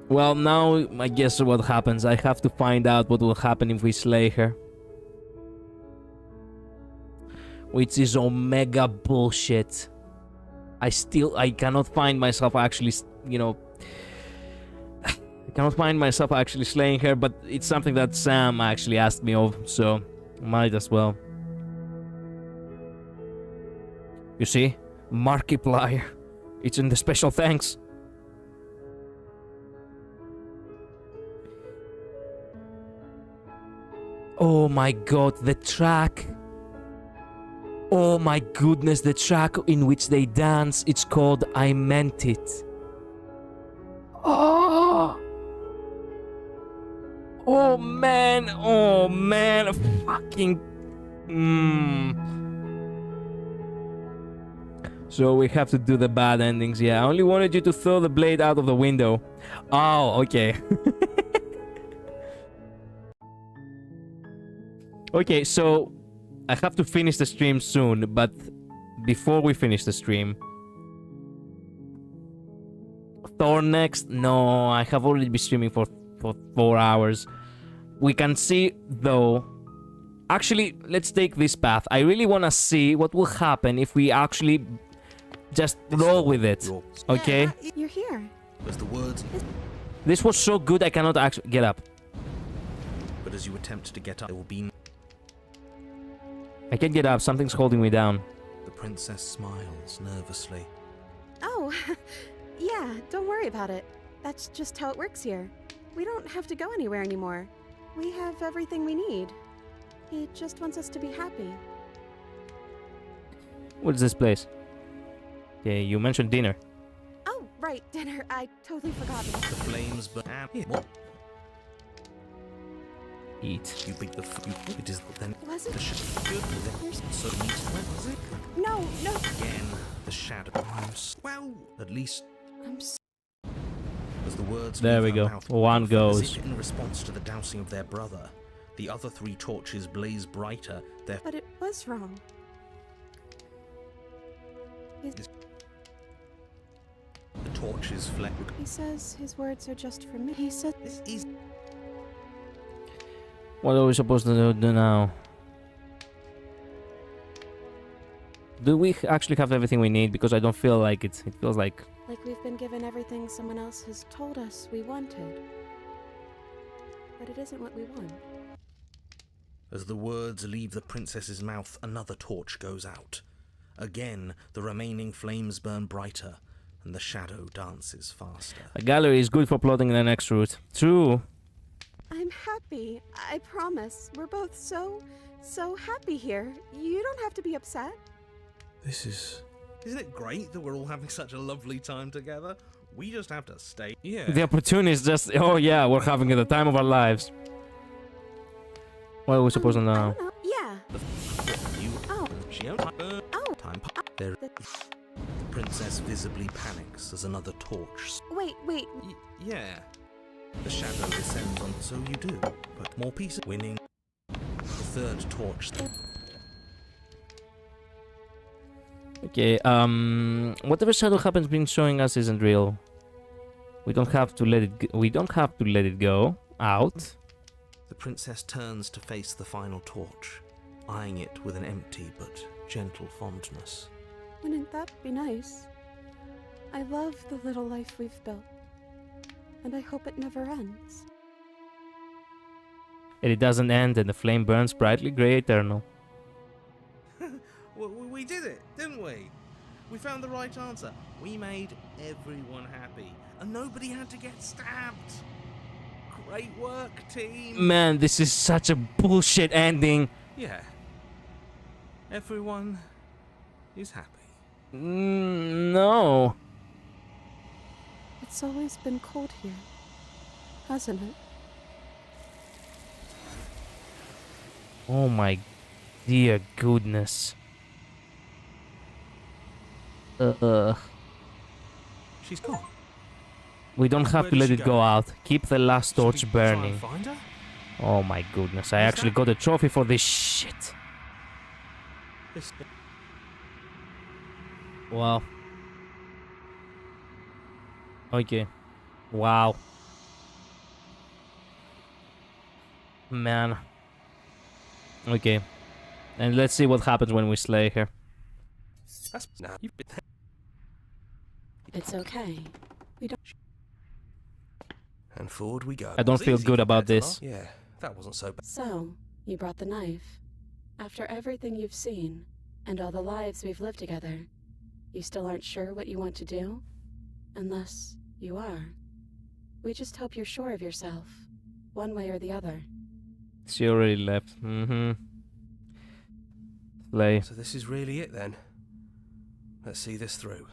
Well, now I guess what happens. I have to find out what will happen if we slay her. Which is omega bullshit. I cannot find myself actually, I cannot find myself actually slaying her, but it's something that Sam actually asked me of, so might as well. You see? Markiplier. It's in the special thanks. Oh my god, the track. Oh my goodness, the track in which they dance, it's called I Meant It. Oh! Oh man, fucking... So we have to do the bad endings, yeah. I only wanted you to throw the blade out of the window. Oh, okay. Okay, so I have to finish the stream soon, but before we finish the stream... Thor next? No, I have already been streaming for 4 hours. We can see, though... Actually, let's take this path. I really want to see what will happen if we actually just roll with it. Okay? You're here. As the words, This was so good I cannot actually get up. but as you attempt to get up, there will be... I can't get up, something's holding me down. The princess smiles nervously. Oh, yeah, don't worry about it. That's just how it works here. We don't have to go anywhere anymore. We have everything we need. He just wants us to be happy. What is this place? Okay, you mentioned dinner. Oh, right, dinner. I totally forgot. The flames burn. What? Eat. You pick the food. It is then Was it? the shadow. So meat. Where was it? No. Again, the shadow. Well, at least I'm as the words There leave we her go. mouth, One as goes. if in response to the dousing of their brother, the other 3 torches blaze brighter. Their But it was wrong. the torches fled. He says his words are just for me. He said This is What are we supposed to do now? Do we actually have everything we need? Because I don't feel like it. It feels like... we've been given everything someone else has told us we wanted. But it isn't what we want. As the words leave the princess's mouth, another torch goes out. Again, the remaining flames burn brighter, and the shadow dances faster. A gallery is good for plotting the next route. True. I'm happy. I promise. We're both so happy here. You don't have to be upset. This is... Isn't it great that we're all having such a lovely time together? We just have to stay. Yeah. The opportunity is just... Oh yeah, we're having the time of our lives. What are we supposed to I know? don't know. Yeah. You, Oh. she don't Oh. time. There. The princess visibly panics as another torch. Wait. Yeah. The shadow descends on. So you do, but more pieces. Winning. The third torch. Okay, whatever shadow happens being showing us isn't real. We don't have to let it we don't have to let it go out. The princess turns to face the final torch, eyeing it with an empty but gentle fondness. Wouldn't that be nice? I love the little life we've built. And I hope it never ends. And it doesn't end and the flame burns brightly grey eternal. We did it, didn't we? We found the right answer. We made everyone happy, and nobody had to get stabbed. Great work, team. Man, this is such a bullshit ending. Yeah. Everyone is happy. No. It's always been cold here, hasn't it? Oh my dear goodness. She's gone. We don't have Where to did let she it go? go out. Keep the last Should we torch try and burning. find her? Oh my goodness, I Is actually that- got a trophy for this shit. This- Wow. Okay. Wow. Man. Okay. And let's see what happens when we slay her. That's now you've been. It's okay. And forward we go. I don't feel good about this. Yeah, that wasn't so bad. So, you brought the knife. After everything you've seen, and all the lives we've lived together, you still aren't sure what you want to do? Unless you are. We just hope you're sure of yourself, one way or the other. She already left. Mm-hmm. Slay. So this is really it then. Let's see this through.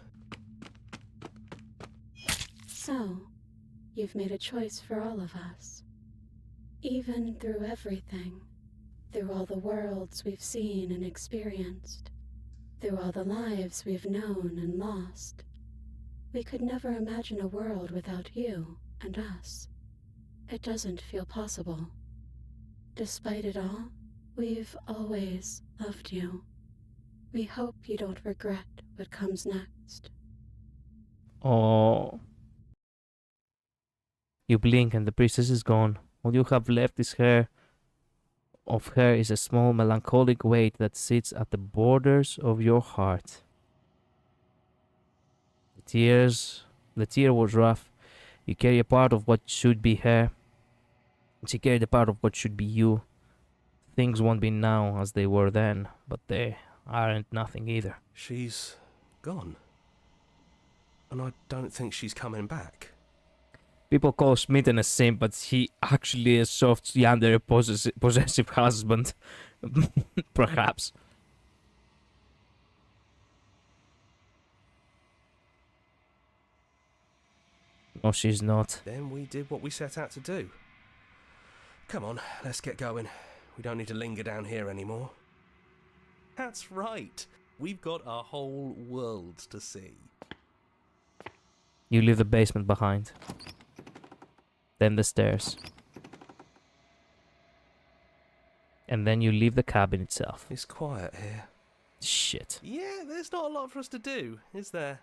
So, you've made a choice for all of us. Even through everything. Through all the worlds we've seen and experienced. Through all the lives we've known and lost. We could never imagine a world without you and us. It doesn't feel possible. Despite it all, we've always loved you. We hope you don't regret what comes next. Oh. You blink and the princess is gone. All you have left is her. Of her is a small melancholic weight that sits at the borders of your heart. The tear was rough. You carry a part of what should be her. She carried a part of what should be you. Things won't be now as they were then, but they aren't nothing either. She's gone. And I don't think she's coming back. People call Smitten a simp, but he actually is soft, yandere, possessive husband. Perhaps. No, she's not. Then we did what we set out to do. Come on, let's get going. We don't need to linger down here anymore. That's right. We've got a whole world to see. You leave the basement behind. Then the stairs. And then you leave the cabin itself. It's quiet here. Shit. Yeah, there's not a lot for us to do, is there?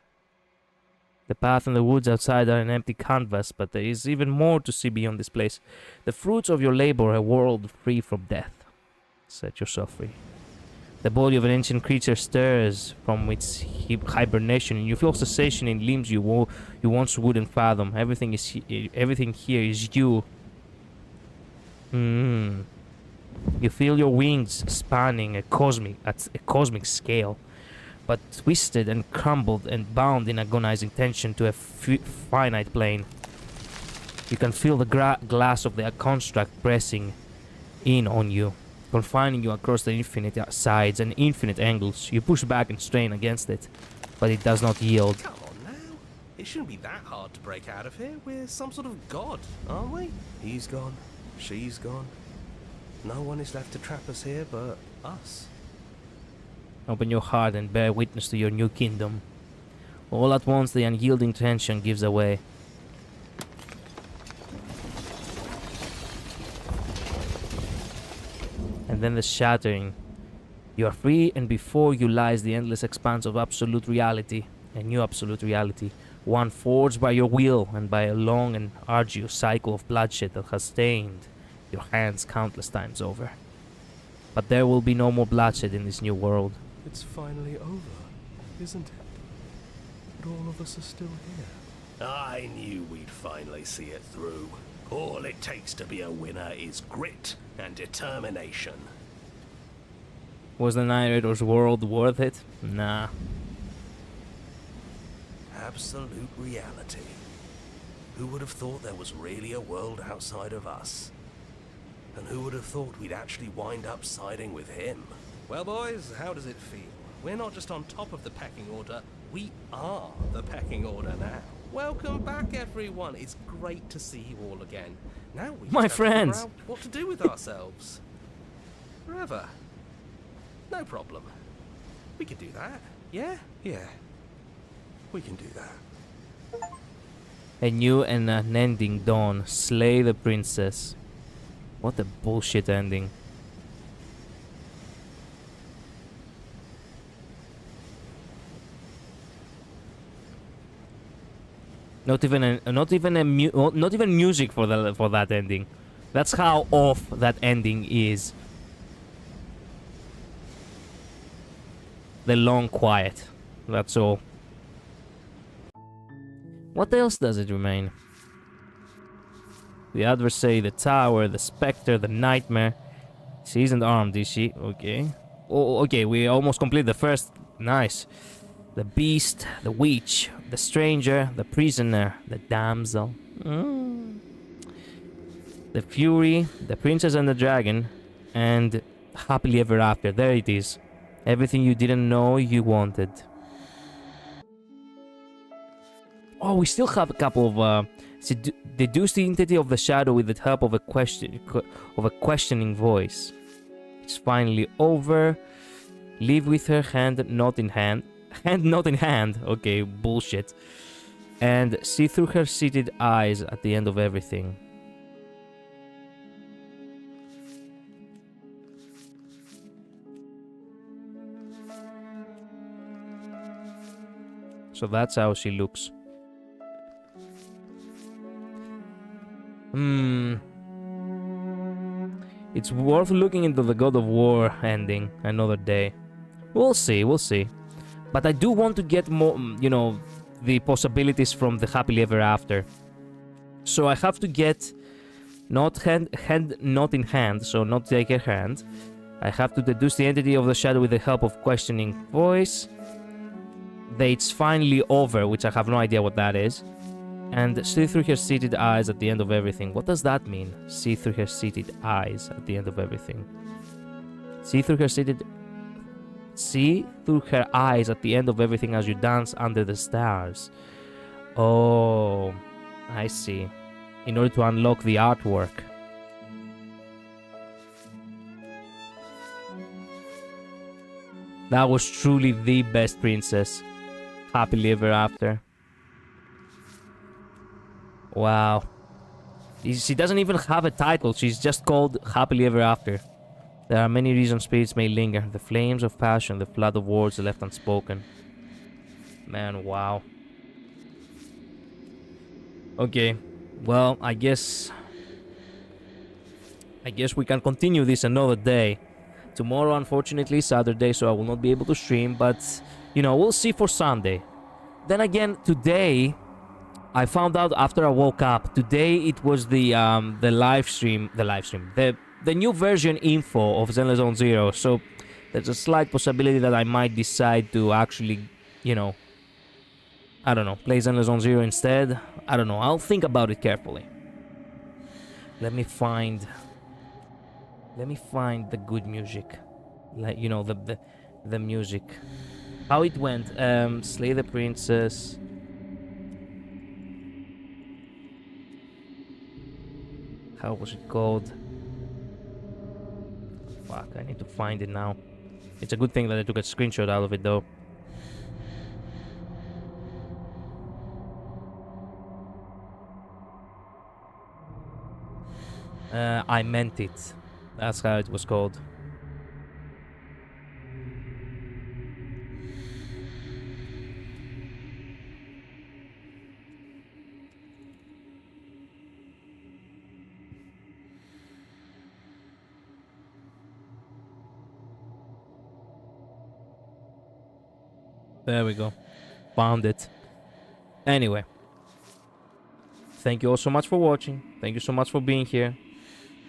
The path and the woods outside are an empty canvas, but there is even more to see beyond this place. The fruits of your labor, a world free from death. Set yourself free. The body of an ancient creature stirs from its hibernation, and you feel sensation in limbs you once wouldn't fathom. Everything here is you. You feel your wings spanning at a cosmic scale, but twisted and crumbled and bound in agonizing tension to a finite plane. You can feel the glass of the construct pressing in on you, confining you across the infinite sides and infinite angles. You push back and strain against it, but it does not yield. Come on now. It shouldn't be that hard to break out of here. We're some sort of god, aren't we? He's gone. She's gone. No one is left to trap us here but us. Open your heart and bear witness to your new kingdom. All at once the unyielding tension gives away. And then the shattering. You are free, and before you lies the endless expanse of absolute reality. A new absolute reality. One forged by your will and by a long and arduous cycle of bloodshed that has stained your hands countless times over. But there will be no more bloodshed in this new world. It's finally over, isn't it? But all of us are still here. I knew we'd finally see it through. All it takes to be a winner is grit and determination. Was the narrator's world worth it? Nah. Absolute reality. Who would have thought there was really a world outside of us? And who would have thought we'd actually wind up siding with him? Well, boys, how does it feel? We're not just on top of the pecking order, we are the pecking order now. Welcome back, everyone. It's great to see you all again. Now we My just have to figure friends. out what to do with ourselves. Forever. No problem. We can do that. Yeah? Yeah. We can do that. A new and unending dawn. Slay the princess. What a bullshit ending. Not even music for that ending. That's how off that ending is. The long quiet. That's all. What else does it remain? The adversary, the tower, the specter, the nightmare. She isn't armed, is she? Okay. Oh, okay, we almost completed the first. Nice. The beast, the witch, the stranger, the prisoner, the damsel. The Fury, The Princess and the Dragon, and Happily Ever After. There it is. Everything you didn't know you wanted. Oh, we still have a couple of deduce the entity of the shadow with the help of a questioning voice. It's finally over. Live with her, hand not in hand. Hand not in hand. Okay, bullshit. And see through her seated eyes at the end of everything. So that's how she looks. It's worth looking into the God of War ending another day. We'll see, we'll see. But I do want to get more, you know, the possibilities from the Happily Ever After. So I have to get not hand not in hand, so not take her hand. I have to deduce the entity of the shadow with the help of questioning voice. It's finally over, which I have no idea what that is. And see through her seated eyes at the end of everything. What does that mean? See through her seated eyes at the end of everything. See through her eyes at the end of everything as you dance under the stars. Oh, I see. In order to unlock the artwork. That was truly the best princess. Happily Ever After. Wow. She doesn't even have a title. She's just called Happily Ever After. There are many reasons spirits may linger. The flames of passion, the flood of words left unspoken. Man, wow. Okay. Well, I guess we can continue this another day. Tomorrow, unfortunately, is Saturday, so I will not be able to stream. But, you know, we'll see for Sunday. Then again, today... I found out after I woke up. Today it was the live stream, the new version info of Zenless Zone Zero. So there's a slight possibility that I might decide to actually, you know, I don't know, play Zenless Zone Zero instead. I don't know. I'll think about it carefully. Let me find the good music, like, you know, the music. How it went? Slay the Princess. How was it called? Fuck, I need to find it now. It's a good thing that I took a screenshot out of it, though. I Meant It. That's how it was called. There we go. Found it. Anyway. Thank you all so much for watching. Thank you so much for being here.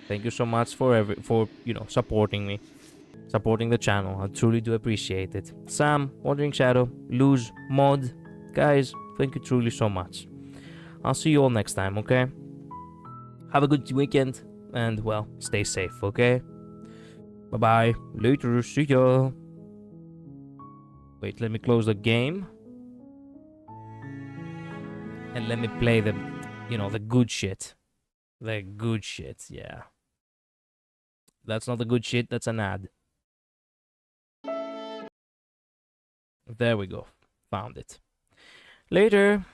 Thank you so much for you know, supporting me. Supporting the channel. I truly do appreciate it. Sam, Wandering Shadow, Luz, Mod. Guys, thank you truly so much. I'll see you all next time, okay? Have a good weekend. And, well, stay safe, okay? Bye-bye. Later. See ya. Wait, let me close the game. And let me play the, you know, the good shit. The good shit, yeah. That's not the good shit, that's an ad. There we go. Found it. Later.